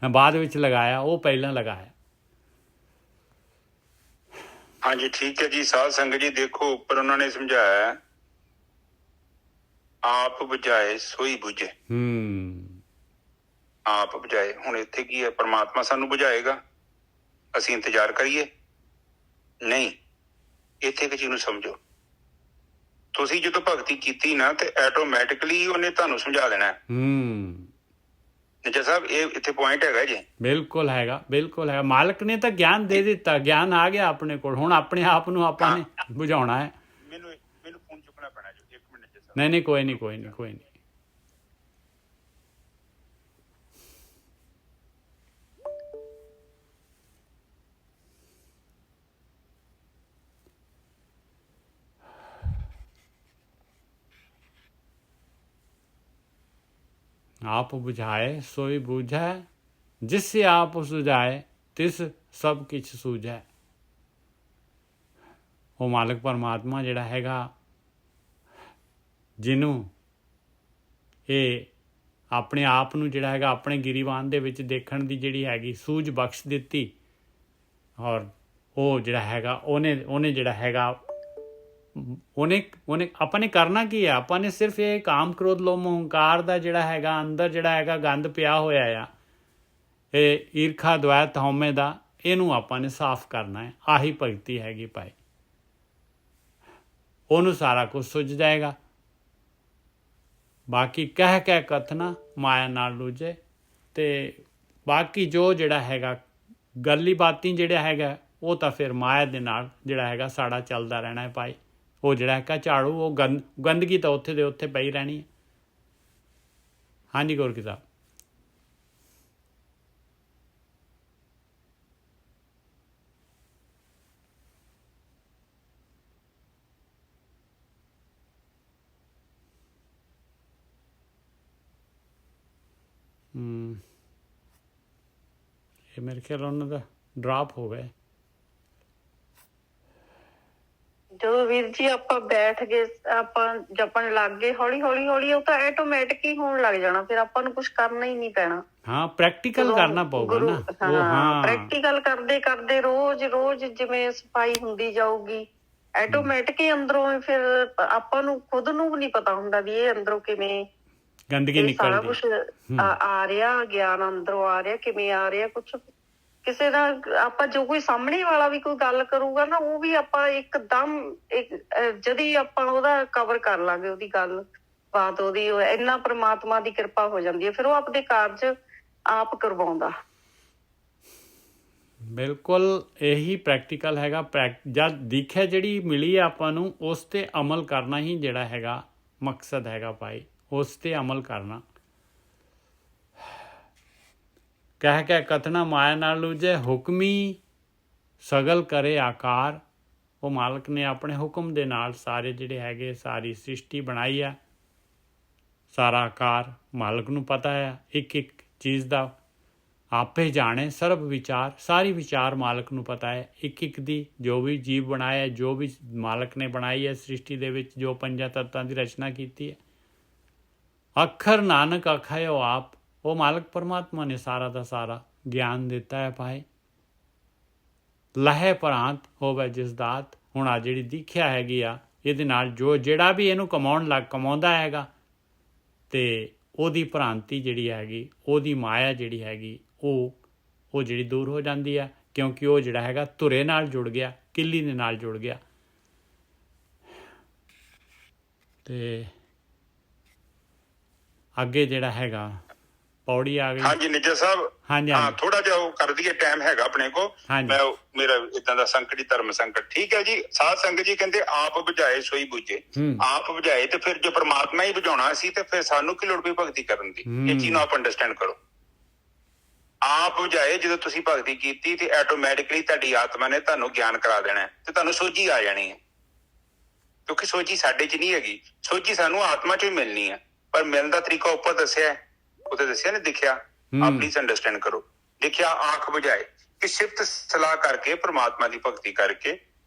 ਬਾਅਦ ਵਿੱਚ ਲਗਾਇਆ, ਉਹ ਪਹਿਲਾਂ ਲਗਾਇਆ। ਹਾਂਜੀ ਠੀਕ ਹੈ ਜੀ। ਸਾਧ ਸੰਗਤ ਜੀ ਦੇਖੋ, ਉੱਪਰ ਉਹਨਾਂ ਨੇ ਸਮਝਾਇਆ ਆਪ ਬੁਝਾਏ ਸੋਈ ਬੁਝੇ। ਆਪ ਬੁਝਾਏ, ਹੁਣ ਇੱਥੇ ਕੀ ਹੈ, ਪਰਮਾਤਮਾ ਸਾਨੂੰ ਬੁਝਾਏਗਾ, ਅਸੀਂ ਇੰਤਜ਼ਾਰ ਕਰੀਏ? ਨਹੀਂ, ਇੱਥੇ ਇੱਕ ਚੀਜ਼ ਨੂੰ ਸਮਝੋ, ਤੁਸੀਂ ਜਦੋਂ ਭਗਤੀ ਕੀਤੀ ਨਾ ਤੇ ਆਟੋਮੈਟਿਕਲੀ ਉਹਨੇ ਤੁਹਾਨੂੰ ਸਮਝਾ ਦੇਣਾ ਹੈ। ਨਿੱਜਾ ਸਾਹਿਬ, ਇਹ ਇੱਥੇ ਪੁਆਇੰਟ ਹੈਗਾ ਜੀ। ਬਿਲਕੁਲ ਹੈਗਾ, ਬਿਲਕੁਲ ਹੈਗਾ। ਮਾਲਕ ਨੇ ਤਾਂ ਗਿਆਨ ਦੇ ਦਿੱਤਾ, ਗਿਆਨ ਆ ਗਿਆ ਆਪਣੇ ਕੋਲ, ਹੁਣ ਆਪਣੇ ਆਪ ਨੂੰ ਆਪਾਂ ਨੇ ਬੁਝਾਉਣਾ ਹੈ। ਮੈਨੂੰ ਫੋਨ ਚੁੱਕਣਾ ਪੈਣਾ ਜੀ, 1 ਮਿੰਟ ਜੀ। ਨਹੀਂ ਕੋਈ ਨਹੀਂ। आप बुझाए सोई बूझै, जिससे आप सुझाए तिस सब किछ सूझै। ਉਹ ਮਾਲਕ ਪਰਮਾਤਮਾ ਜਿਹੜਾ ਹੈਗਾ, ਜਿਹਨੂੰ ਇਹ ਆਪਣੇ ਆਪ ਨੂੰ ਜਿਹੜਾ ਹੈਗਾ ਆਪਣੇ ਗਿਰੀਵਾਨ ਦੇ ਵਿੱਚ ਦੇਖਣ ਦੀ ਜਿਹੜੀ ਹੈਗੀ ਸੂਝ ਬਖਸ਼ ਦਿੱਤੀ, ਔਰ ਉਹ ਜਿਹੜਾ ਹੈਗਾ ਉਹਨੇ ਜਿਹੜਾ ਹੈਗਾ ਉਹਨੇ ਆਪਾਂ ਨੇ ਕਰਨਾ ਕੀ ਹੈ, ਆਪਾਂ ਨੇ ਸਿਰਫ ਇਹ ਕਾਮ ਕ੍ਰੋਧ ਲੋਭ ਹੰਕਾਰ ਦਾ ਜਿਹੜਾ ਹੈਗਾ ਅੰਦਰ ਜਿਹੜਾ ਹੈਗਾ ਗੰਦ ਪਿਆ ਹੋਇਆ ਆ, ਇਹ ਈਰਖਾ ਦ્વੈਤ ਹਉਮੈ ਦਾ, ਇਹਨੂੰ ਆਪਾਂ ਨੇ ਸਾਫ਼ ਕਰਨਾ ਹੈ। ਆਹੀ ਭਗਤੀ ਹੈਗੀ ਭਾਈ, ਉਹਨੂੰ ਸਾਰਾ ਕੁਝ ਸੁੱਝ ਜਾਏਗਾ। ਬਾਕੀ ਕਹਿ ਕਥਨਾ ਮਾਇਆ ਨਾਲ ਲੁੱਝੇ, ਤੇ ਬਾਕੀ ਜੋ ਜਿਹੜਾ ਹੈਗਾ ਗੱਲੀ ਬਾਤੀ ਜਿਹੜਾ ਹੈਗਾ ਉਹ ਤਾਂ ਫਿਰ ਮਾਇਆ ਦੇ ਨਾਲ ਜਿਹੜਾ ਹੈਗਾ ਸਾਡਾ ਚੱਲਦਾ ਰਹਿਣਾ ਹੈ ਭਾਈ। ਉਹ ਜਿਹੜਾ ਹੈਗਾ ਝਾੜੂ, ਉਹ ਗੰਦਗੀ ਤਾਂ ਉੱਥੇ ਦੇ ਉੱਥੇ ਪਈ ਰਹਿਣੀ ਹੈ। ਹਾਂਜੀ ਗੁਰੂ ਸਾਹਿਬ। ਇਹ ਮੇਰੇ ਖਿਆਲ ਉਹਨਾਂ ਦਾ ਡਰਾਪ ਹੋ ਗਿਆ। ਜਦੋਂ ਵੀਰ ਜੀ ਆਪਾਂ ਬੈਠ ਗਏ, ਆਪਾਂ ਜਪਣ ਲੱਗ ਗਏ, ਹੌਲੀ ਹੌਲੀ ਉਹ ਤਾਂ ਆਟੋਮੈਟਿਕ ਹੀ ਹੋਣ ਲੱਗ ਜਾਣਾ, ਫਿਰ ਆਪਾਂ ਨੂੰ ਕੁਝ ਕਰਨਾ ਹੀ ਨਹੀਂ ਪੈਣਾ। ਹਾਂ, ਪ੍ਰੈਕਟੀਕਲ ਕਰਨਾ ਪਊਗਾ ਨਾ। ਹਾਂ, ਪ੍ਰੈਕਟੀਕਲ ਕਰਦੇ ਰੋਜ਼ ਜਿਵੇਂ ਸਫਾਈ ਹੁੰਦੀ ਜਾਊਗੀ, ਆਟੋਮੈਟਿਕ ਹੀ ਅੰਦਰੋਂ ਫਿਰ ਆਪਾਂ ਨੂੰ ਖੁਦ ਨੂੰ ਵੀ ਨਹੀਂ ਪਤਾ ਹੁੰਦਾ ਵੀ ਇਹ ਅੰਦਰੋਂ ਕਿਵੇਂ ਗੰਦਗੀ ਨਿਕਲਦੀ, ਸਾਰਾ ਕੁਛ ਆ ਰਿਹਾ, ਗਿਆਨ ਅੰਦਰੋਂ ਆ ਰਿਹਾ, ਕਿਵੇਂ ਆ ਰਿਹਾ। ਕੁਛ ਕਿਸੇ ਦਾ ਆਪਾਂ ਜੋ ਕੋਈ ਸਾਹਮਣੇ ਵਾਲਾ ਵੀ ਕੋਈ ਗੱਲ ਕਰੂਗਾ ਨਾ, ਉਹ ਵੀ ਆਪਾਂ ਇੱਕਦਮ ਜਦੀ ਆਪਾਂ ਉਹਦਾ ਕਵਰ ਕਰ ਲਾਂਗੇ, ਉਹਦੀ ਗੱਲ ਬਾਤ, ਉਹਦੀ ਇੰਨਾ ਪ੍ਰਮਾਤਮਾ ਦੀ ਕਿਰਪਾ ਹੋ ਜਾਂਦੀ ਹੈ, ਫਿਰ ਉਹ ਆਪਣੇ ਕਾਰਜ ਆਪ ਕਰਵਾਉਂਦਾ। ਬਿਲਕੁਲ ਇਹੀ ਪ੍ਰੈਕਟੀਕਲ ਹੈਗਾ। ਜਦ ਦੇਖਿਆ ਜਿਹੜੀ ਮਿਲੀ ਹੈ ਆਪਾਂ ਨੂੰ, ਉਸ ਤੇ ਅਮਲ ਕਰਨਾ ਹੀ ਜਿਹੜਾ ਹੈਗਾ ਮਕਸਦ ਹੈਗਾ ਭਾਈ, ਉਸ 'ਤੇ ਅਮਲ ਕਰਨਾ। ਕਹਿ ਕੇ ਕਥਨਾ ਮਾਇਆ ਨਾਲ ਲੂਜੇ, ਹੁਕਮੀ ਸਗਲ ਕਰੇ ਆਕਾਰ। ਉਹ ਮਾਲਕ ਨੇ ਆਪਣੇ ਹੁਕਮ ਦੇ ਨਾਲ ਸਾਰੇ ਜਿਹੜੇ ਹੈਗੇ ਸਾਰੀ ਸ੍ਰਿਸ਼ਟੀ ਬਣਾਈ ਆ, ਸਾਰਾ ਆਕਾਰ ਮਾਲਕ ਨੂੰ ਪਤਾ ਹੈ, ਇੱਕ ਇੱਕ ਚੀਜ਼ ਦਾ ਆਪੇ ਜਾਣੇ ਸਰਬ ਵਿਚਾਰ, ਸਾਰੀ ਵਿਚਾਰ ਮਾਲਕ ਨੂੰ ਪਤਾ ਹੈ, ਇੱਕ ਇੱਕ ਦੀ ਜੋ ਵੀ ਜੀਵ ਬਣਾਇਆ, ਜੋ ਵੀ ਮਾਲਕ ਨੇ ਬਣਾਈ ਹੈ ਸ੍ਰਿਸ਼ਟੀ ਦੇ ਵਿੱਚ, ਜੋ ਪੰਜਾਂ ਤੱਤਾਂ ਦੀ ਰਚਨਾ ਕੀਤੀ ਹੈ। ਅੱਖਰ ਨਾਨਕ ਆਖੇ ਉਹ ਆਪ, ਉਹ ਮਾਲਕ ਪਰਮਾਤਮਾ ਨੇ ਸਾਰਾ ਦਾ ਸਾਰਾ ਗਿਆਨ ਦਿੱਤਾ ਹੈ ਭਾਈ। ਲਹੇ ਪ੍ਰਾਂਤ ਹੋਵੇ ਜਿਸ ਦਾਤ। ਹੁਣ ਆ ਜਿਹੜੀ ਦੀਖਿਆ ਹੈਗੀ ਆ, ਇਹਦੇ ਨਾਲ ਜਿਹੜਾ ਵੀ ਇਹਨੂੰ ਕਮਾਉਂਦਾ ਹੈਗਾ, ਅਤੇ ਉਹਦੀ ਭ੍ਰਾਂਤੀ ਜਿਹੜੀ ਹੈਗੀ, ਉਹਦੀ ਮਾਇਆ ਜਿਹੜੀ ਹੈਗੀ, ਉਹ ਜਿਹੜੀ ਦੂਰ ਹੋ ਜਾਂਦੀ ਹੈ, ਕਿਉਂਕਿ ਉਹ ਜਿਹੜਾ ਹੈਗਾ ਧੁਰੇ ਨਾਲ ਜੁੜ ਗਿਆ, ਕਿੱਲੀ ਦੇ ਨਾਲ ਜੁੜ ਗਿਆ। ਅਤੇ ਅੱਗੇ ਜਿਹੜਾ ਹੈਗਾ ਪੌੜੀ ਆ ਗਈ। ਹਾਂਜੀ ਨਿੱਜਰ ਸਾਹਿਬ, ਹਾਂਜੀ ਹਾਂ ਥੋੜਾ ਜਿਹਾ ਉਹ ਕਰ ਦਈਏ, ਟਾਈਮ ਹੈਗਾ ਆਪਣੇ ਕੋਲ। ਮੈਂ ਮੇਰਾ ਇਦਾਂ ਦਾ ਸੰਕਟ ਹੀ ਧਰਮ ਸੰਕਟ। ਠੀਕ ਹੈ ਜੀ। ਸਾਧ ਸੰਗਤ ਜੀ ਕਹਿੰਦੇ ਆਪ ਬੁਝਾਏ ਸੋਈ ਬੁਝੇ। ਆਪ ਬੁਝਾਏ ਤੇ ਫਿਰ ਜੋ ਪਰਮਾਤਮਾ ਹੀ ਬੁਝਾਉਣਾ ਸੀ, ਤੇ ਫਿਰ ਸਾਨੂੰ ਕੀ ਲੋੜ ਪਈ ਭਗਤੀ ਕਰਨ ਦੀ? ਇਹ ਚੀਜ਼ ਨੂੰ ਆਪ ਅੰਡਰਸਟੈਂਡ ਕਰੋ। ਆਪ ਬੁਝਾਏ, ਜਦੋਂ ਤੁਸੀਂ ਭਗਤੀ ਕੀਤੀ ਤੇ ਆਟੋਮੈਟਿਕਲੀ ਤੁਹਾਡੀ ਆਤਮਾ ਨੇ ਤੁਹਾਨੂੰ ਗਿਆਨ ਕਰਾ ਦੇਣਾ ਤੇ ਤੁਹਾਨੂੰ ਸੋਝੀ ਆ ਜਾਣੀ ਹੈ, ਕਿਉਂਕਿ ਸੋਝੀ ਸਾਡੇ 'ਚ ਨਹੀਂ ਹੈਗੀ, ਸੋਝੀ ਸਾਨੂੰ ਆਤਮਾ 'ਚ ਹੀ ਮਿਲਣੀ ਹੈ। ਪਰ ਮਿਲਣ ਦਾ ਤਰੀਕਾ ਉੱਪਰ ਦੱਸਿਆ, ਉੱਥੇ ਦੱਸਿਆ ਨੇ, ਦਿਖਿਆ। ਆਪ ਪਲੀਜ਼ ਅੰਡਰਸਟੈਂਡ ਕਰੋ। ਦੇਖਿਆ ਆਂਖ ਬੁਝਾਏ ਕਿ ਸਿਫਤ ਸਲਾਹ ਕਰਕੇ ਪਰਮਾਤਮਾ ਦੀ ਭਗਤੀ ਕਰਕੇ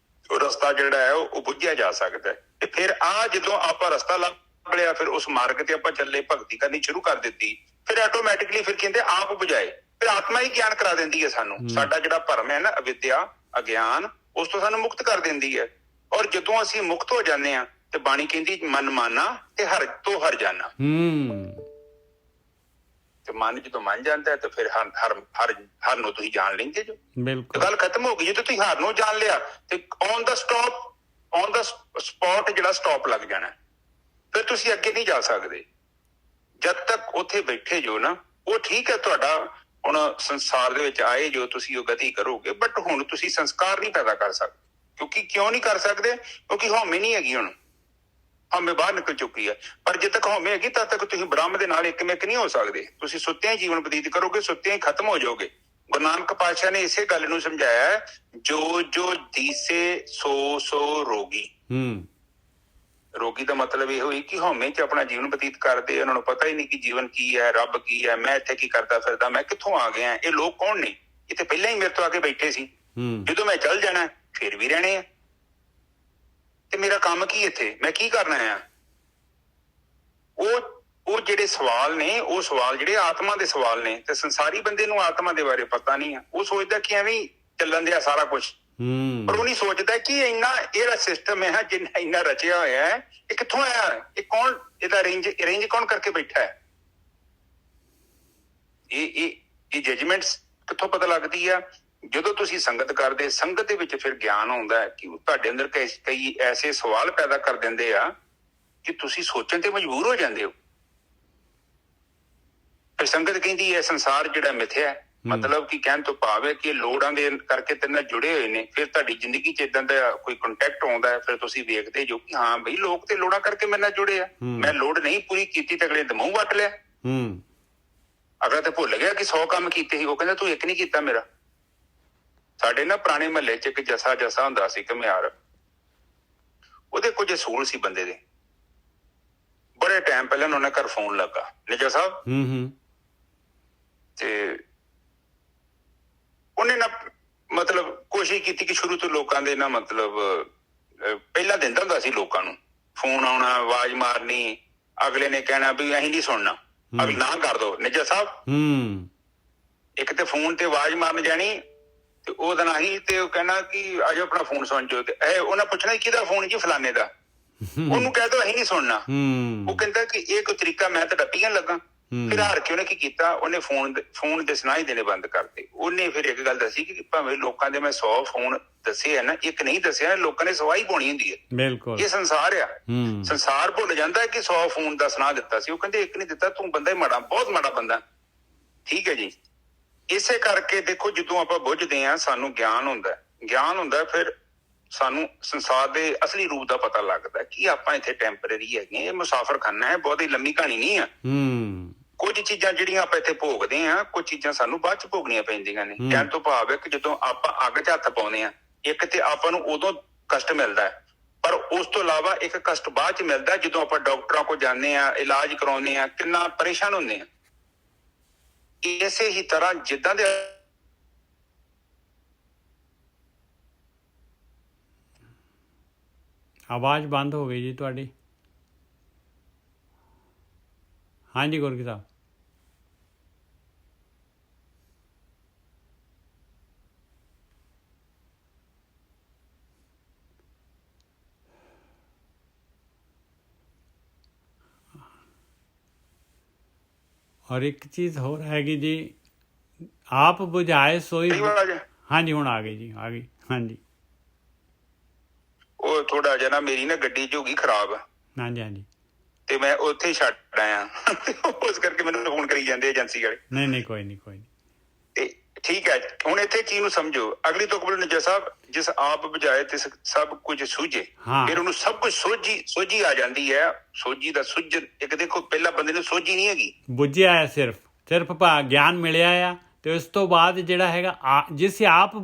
ਉਹ ਰਸਤਾ ਜਿਹੜਾ ਹੈ ਉਹ ਬੁੱਝਿਆ ਜਾ ਸਕਦਾ ਹੈ। ਤੇ ਫਿਰ ਜਦੋਂ ਆਪਾਂ ਰਸਤਾ ਲੱਭ ਲਿਆ, ਫਿਰ ਉਸ ਮਾਰਗ ਤੇ ਆਪਾਂ ਚੱਲੇ, ਭਗਤੀ ਕਰਨੀ ਸ਼ੁਰੂ ਕਰ ਦਿੱਤੀ, ਫਿਰ ਆਟੋਮੈਟਿਕਲੀ ਫਿਰ ਕਹਿੰਦੇ ਆਪ ਬੁਝਾਏ, ਫਿਰ ਆਤਮਾ ਹੀ ਗਿਆਨ ਕਰਾ ਦਿੰਦੀ ਹੈ ਸਾਨੂੰ। ਸਾਡਾ ਜਿਹੜਾ ਭਰਮ ਹੈ ਨਾ, ਅਵਿਦਿਆ, ਅਗਿਆਨ, ਉਸ ਤੋਂ ਸਾਨੂੰ ਮੁਕਤ ਕਰ ਦਿੰਦੀ ਹੈ। ਔਰ ਜਦੋਂ ਅਸੀਂ ਮੁਕਤ ਹੋ ਜਾਂਦੇ ਹਾਂ ਤੇ ਬਾਣੀ ਕਹਿੰਦੀ ਮਨ ਮਾਨਾ ਤੇ ਹਰ ਤੋਂ ਹਰ ਜਾਣਾ। ਤੇ ਮਨ ਜਦੋਂ ਮੰਨ ਜਾਂਦਾ ਤੇ ਫਿਰ ਹਰ ਨੂੰ ਤੁਸੀਂ ਜਾਣ ਲੈਂਦੇ ਜੋ। ਬਿਲਕੁਲ ਗੱਲ ਖਤਮ ਹੋ ਗਈ। ਜਦੋਂ ਤੁਸੀਂ ਹਰ ਨੂੰ ਜਾਣ ਲਿਆ ਤੇ ਔਨ ਦਾ ਸਪੌਟ ਜਿਹੜਾ ਸਟਾਪ ਲੱਗ ਜਾਣਾ, ਫਿਰ ਤੁਸੀਂ ਅੱਗੇ ਨਹੀਂ ਜਾ ਸਕਦੇ। ਜਦ ਤੱਕ ਉੱਥੇ ਬੈਠੇ ਜੋ ਨਾ, ਉਹ ਠੀਕ ਹੈ, ਤੁਹਾਡਾ ਹੁਣ ਸੰਸਾਰ ਦੇ ਵਿੱਚ ਆਏ ਜੋ, ਤੁਸੀਂ ਉਹ ਗਤੀ ਕਰੋਗੇ, ਬਟ ਹੁਣ ਤੁਸੀਂ ਸੰਸਕਾਰ ਨਹੀਂ ਪੈਦਾ ਕਰ ਸਕਦੇ। ਕਿਉਂ ਨਹੀਂ ਕਰ ਸਕਦੇ? ਕਿਉਂਕਿ ਹਉਮੈ ਨਹੀਂ ਹੈਗੀ। ਹੁਣ ਹਉਮੈ ਬਾਹਰ ਨਿਕਲ ਚੁੱਕੀ ਹੈ। ਪਰ ਜਦ ਤੱਕ ਹਉਮੈ ਹੈਗੀ, ਤਦ ਤੱਕ ਤੁਸੀਂ ਬ੍ਰਹਮ ਦੇ ਨਾਲ ਇੱਕ ਨਹੀਂ ਹੋ ਸਕਦੇ। ਤੁਸੀਂ ਸੁੱਤਿਆਂ ਜੀਵਨ ਬਤੀਤ ਕਰੋਗੇ, ਸੁੱਤਿਆਂ ਹੀ ਖਤਮ ਹੋ ਜਾਓਗੇ। ਗੁਰੂ ਨਾਨਕ ਪਾਤਸ਼ਾਹ ਨੇ ਇਸੇ ਗੱਲ ਨੂੰ ਸਮਝਾਇਆ, ਜੋ ਜੋ ਦੀਸੇ ਸੋ ਰੋਗੀ। ਰੋਗੀ ਦਾ ਮਤਲਬ ਇਹ ਹੋਈ ਕਿ ਹਉਮੈ 'ਚ ਆਪਣਾ ਜੀਵਨ ਬਤੀਤ ਕਰਦੇ, ਉਹਨਾਂ ਨੂੰ ਪਤਾ ਹੀ ਨਹੀਂ ਕਿ ਜੀਵਨ ਕੀ ਹੈ, ਰੱਬ ਕੀ ਹੈ, ਮੈਂ ਇੱਥੇ ਕੀ ਕਰਦਾ ਫਿਰਦਾ, ਮੈਂ ਕਿੱਥੋਂ ਆ ਗਿਆ, ਇਹ ਲੋਕ ਕੌਣ ਨੇ, ਇਹ ਤੇ ਪਹਿਲਾਂ ਹੀ ਮੇਰੇ ਤੋਂ ਆ ਕੇ ਬੈਠੇ ਸੀ, ਜਦੋਂ ਮੈਂ ਚੱਲ ਜਾਣਾ ਫਿਰ ਵੀ ਰਹਿਣੇ ਆ, ਤੇ ਮੇਰਾ ਕੰਮ ਕੀ ਇੱਥੇ, ਮੈਂ ਕੀ ਕਰਨਾ ਆ? ਉਹ ਜਿਹੜੇ ਸਵਾਲ ਨੇ, ਉਹ ਸਵਾਲ ਜਿਹੜੇ ਆਤਮਾ ਦੇ ਸਵਾਲ ਨੇ। ਤੇ ਸੰਸਾਰੀ ਬੰਦੇ ਨੂੰ ਆਤਮਾ ਦੇ ਬਾਰੇ ਪਤਾ ਨਹੀਂ ਆ। ਉਹ ਸੋਚਦਾ ਕਿ ਐਵੇਂ ਚੱਲਣ ਦਿਆ ਸਾਰਾ ਕੁਛ, ਪਰ ਉਹ ਨਹੀਂ ਸੋਚਦਾ ਕਿ ਇੰਨਾ ਇਹਦਾ ਸਿਸਟਮ ਹੈ, ਜਿੰਨਾ ਇੰਨਾ ਰਚਿਆ ਹੋਇਆ ਹੈ, ਇਹ ਕਿੱਥੋਂ ਆਇਆ, ਇਹ ਕੌਣ, ਇਹਦਾ ਅਰੇਂਜ ਕੌਣ ਕਰਕੇ ਬੈਠਾ ਹੈ? ਇਹ ਜਜਮੈਂਟਸ ਕਿੱਥੋਂ ਪਤਾ ਲੱਗਦੀ ਆ? ਜਦੋਂ ਤੁਸੀਂ ਸੰਗਤ ਕਰਦੇ, ਸੰਗਤ ਦੇ ਵਿੱਚ ਫਿਰ ਗਿਆਨ ਆਉਂਦਾ ਹੈ ਕਿ ਤੁਹਾਡੇ ਅੰਦਰ ਕਈ ਐਸੇ ਸਵਾਲ ਪੈਦਾ ਕਰ ਦਿੰਦੇ ਆ ਕਿ ਤੁਸੀਂ ਸੋਚਣ ਤੇ ਮਜਬੂਰ ਹੋ ਜਾਂਦੇ ਹੋ। ਫਿਰ ਸੰਗਤ ਕਹਿੰਦੀ ਹੈ ਸੰਸਾਰ ਜਿਹੜਾ ਮਿਥਿਆ, ਮਤਲਬ ਕਿ ਕਹਿਣ ਤੋਂ ਭਾਵ ਹੈ ਕਿ ਲੋੜਾਂ ਦੇ ਕਰਕੇ ਤੇਰੇ ਨਾਲ ਜੁੜੇ ਹੋਏ ਨੇ। ਫਿਰ ਤੁਹਾਡੀ ਜ਼ਿੰਦਗੀ 'ਚ ਏਦਾਂ ਦਾ ਕੋਈ ਕੰਟੈਕਟ ਆਉਂਦਾ ਹੈ, ਫਿਰ ਤੁਸੀਂ ਵੇਖਦੇ ਜੋ ਕਿ ਹਾਂ ਬਈ ਲੋਕ ਤੇ ਲੋੜਾਂ ਕਰਕੇ ਮੇਰੇ ਨਾਲ ਜੁੜੇ ਆ, ਮੈਂ ਲੋੜ ਨਹੀਂ ਪੂਰੀ ਕੀਤੀ ਤੇ ਅਗਲੇ ਦੇ ਮੂੰਹ ਵੱਟ ਲਿਆ। ਅਗਲਾ ਤੇ ਭੁੱਲ ਗਿਆ ਕਿ 100 ਕੰਮ ਕੀਤੇ ਸੀ, ਉਹ ਕਹਿੰਦਾ ਤੂੰ ਇੱਕ ਨਹੀਂ ਕੀਤਾ ਮੇਰਾ। ਸਾਡੇ ਨਾ ਪੁਰਾਣੇ ਮਹੱਲੇ 'ਚ ਇੱਕ ਜੱਸਾ ਹੁੰਦਾ ਸੀ ਘੁਮਿਆਰ, ਉਹਦੇ ਕੁਝ ਅਸੂਲ ਸੀ ਬੰਦੇ ਦੇ। ਬੜੇ ਟਾਈਮ ਪਹਿਲਾਂ ਉਹਨਾਂ ਘਰ ਫੋਨ ਲੱਗਾ, ਨਿੱਜਾ ਸਾਹਿਬ, ਤੇ ਉਹਨੇ ਨਾ ਮਤਲਬ ਕੋਸ਼ਿਸ਼ ਕੀਤੀ ਕਿ ਸ਼ੁਰੂ ਤੋਂ ਲੋਕਾਂ ਦੇ ਨਾ ਮਤਲਬ ਪਹਿਲਾਂ ਦਿੰਦਾ ਹੁੰਦਾ ਸੀ ਲੋਕਾਂ ਨੂੰ ਫੋਨ ਆਉਣਾ, ਆਵਾਜ਼ ਮਾਰਨੀ, ਅਗਲੇ ਨੇ ਕਹਿਣਾ ਵੀ ਅਸੀਂ ਨਹੀਂ ਸੁਣਨਾ, ਅਗਲੇ ਨਾ ਕਰ ਦੋ। ਨਿੱਜਾ ਸਾਹਿਬ ਇੱਕ ਤੇ ਫੋਨ ਤੇ ਆਵਾਜ਼ ਮਾਰਨ ਜਾਣੀ ਤੇ ਉਹਦਾ ਨਾ ਹੀ, ਤੇ ਉਹ ਕਹਿਣਾ ਕਿ ਆਜੋ ਆਪਣਾ ਫੋਨ ਸੁਣ ਜਾਓ, ਤੇ ਉਹਨਾਂ ਪੁੱਛਣਾ ਕਿਹਦਾ ਫੋਨ ਜੀ? ਫਲਾਣੇ ਦਾ। ਉਹਨੂੰ ਕਹਿ ਦੋ ਅਸੀਂ ਨਹੀਂ ਸੁਣਨਾ। ਉਹ ਕਹਿੰਦਾ ਕਿ ਇਹ ਕੋਈ ਤਰੀਕਾ, ਮੈਂ ਤਾਂ ਪੀਣ ਲੱਗਾ। ਫਿਰ ਹਾਰ ਕੇ ਉਹਨੇ ਕੀ ਕੀਤਾ, ਉਹਨੇ ਫੋਨ ਦੇ ਸੁਣਾਈ ਦੇਣੇ ਬੰਦ ਕਰਤੇ। ਉਹਨੇ ਫਿਰ ਇੱਕ ਗੱਲ ਦੱਸੀ ਕਿ ਭਾਵੇਂ ਲੋਕਾਂ ਦੇ ਮੈਂ 100 ਫੋਨ ਦੱਸੇ ਆ ਨਾ, ਇੱਕ ਨਹੀਂ ਦੱਸਿਆ, ਲੋਕਾਂ ਨੇ ਸਵਾਈ ਪਾਉਣੀ ਹੁੰਦੀ ਹੈ। ਬਿਲਕੁਲ, ਇਹ ਸੰਸਾਰ ਆ। ਸੰਸਾਰ ਭੁੱਲ ਜਾਂਦਾ ਹੈ ਕਿ 100 ਫੋਨ ਦਾ ਸੁਣਾ ਦਿੱਤਾ ਸੀ। ਉਹ ਕਹਿੰਦੇ ਇੱਕ ਨਹੀਂ ਦਿੱਤਾ, ਤੂੰ ਬੰਦਾ ਹੀ ਮਾੜਾ, ਬਹੁਤ ਮਾੜਾ ਬੰਦਾ। ਠੀਕ ਹੈ ਜੀ। ਇਸੇ ਕਰਕੇ ਦੇਖੋ, ਜਦੋਂ ਆਪਾਂ ਬੁੱਝਦੇ ਹਾਂ ਸਾਨੂੰ ਗਿਆਨ ਹੁੰਦਾ, ਫਿਰ ਸਾਨੂੰ ਸੰਸਾਰ ਦੇ ਅਸਲੀ ਰੂਪ ਦਾ ਪਤਾ ਲੱਗਦਾ ਕਿ ਆਪਾਂ ਇੱਥੇ ਟੈਂਪਰੇਰੀ ਹੈਗੇ, ਇਹ ਮੁਸਾਫਰਖਾਨਾ ਹੈ, ਬਹੁਤੀ ਲੰਮੀ ਕਹਾਣੀ ਨਹੀਂ ਆ। ਕੁਝ ਚੀਜ਼ਾਂ ਜਿਹੜੀਆਂ ਆਪਾਂ ਇੱਥੇ ਭੋਗਦੇ ਆ, ਕੁਝ ਚੀਜ਼ਾਂ ਸਾਨੂੰ ਬਾਅਦ ਚ ਭੋਗਣੀਆਂ ਪੈਂਦੀਆਂ ਨੇ। ਕਹਿਣ ਤੋਂ ਭਾਵ ਹੈ ਕਿ ਜਦੋਂ ਆਪਾਂ ਅੱਗ 'ਚ ਹੱਥ ਪਾਉਂਦੇ ਆ, ਇੱਕ ਤੇ ਆਪਾਂ ਨੂੰ ਉਦੋਂ ਕਸ਼ਟ ਮਿਲਦਾ ਹੈ, ਪਰ ਉਸ ਤੋਂ ਇਲਾਵਾ ਇੱਕ ਕਸ਼ਟ ਬਾਅਦ ਚ ਮਿਲਦਾ ਜਦੋਂ ਆਪਾਂ ਡਾਕਟਰਾਂ ਕੋਲ ਜਾਂਦੇ ਆ, ਇਲਾਜ ਕਰਾਉਂਦੇ ਆ, ਕਿੰਨਾ ਪਰੇਸ਼ਾਨ ਹੁੰਦੇ ਆ। ਇਸੇ ਹੀ ਤਰ੍ਹਾਂ ਜਿੱਦਾਂ ਦੇ ਆਵਾਜ਼ ਬੰਦ ਹੋ ਗਈ ਜੀ ਤੁਹਾਡੀ। ਹਾਂਜੀ ਗੁਰਕੀ ਸਾਹਿਬ। ਔਰ ਇੱਕ ਚੀਜ਼ ਹੋਰ ਹੈਗੀ ਜੀ, ਆਪ ਬੁਝਾਏ ਸੋਈ। ਹਾਂਜੀ ਹੁਣ ਆ ਗਈ ਜੀ, ਆ ਗਈ। ਹਾਂਜੀ ਉਹ ਥੋੜਾ ਜਿਹਾ ਨਾ ਮੇਰੀ ਨਾ ਗੱਡੀ 'ਚ ਹੋ ਗਈ ਖਰਾਬ। ਹਾਂਜੀ ਹਾਂਜੀ। ਤੇ ਮੈਂ ਉੱਥੇ ਛੱਡ ਆਇਆ, ਉਸ ਕਰਕੇ ਮੈਨੂੰ ਫੋਨ ਕਰੀ ਜਾਂਦੇ ਏਜੰਸੀ ਵਾਲੇ। ਨਹੀਂ ਕੋਈ ਨਹੀਂ ਕੋਈ ਨਹੀਂ। ਤੇ ਠੀਕ ਹੈ, ਹੁਣ ਇੱਥੇ ਚੀਜ਼ ਨੂੰ ਸਮਝੋ। ਅਗਲੀ ਤੁਕ ਨਜਾ ਸਾਹਿਬ, ਜਿਸ ਆਪ ਬੁਝਾਏ ਤੇ ਸਭ ਕੁਝ ਸੂਝੇ, ਫਿਰ ਉਹਨੂੰ ਸਭ ਕੁਝ ਸੋਝੀ ਆ ਜਾਂਦੀ ਹੈ। ਸੋਝੀ ਦਾ ਸੁੱਝ ਇੱਕ ਦੇਖੋ, ਪਹਿਲਾਂ ਬੰਦੇ ਨੂੰ ਸੋਝੀ ਨਹੀਂ ਹੈਗੀ, ਬੁੱਝਿਆ ਹੈ, ਸਿਰਫ ਗਿਆਨ ਮਿਲਿਆ ਆ। ਤੇ ਉਸ ਤੋਂ ਬਾਅਦ ਜਿਹੜਾ ਹੈਗਾ ਜਿਸ ਆਪ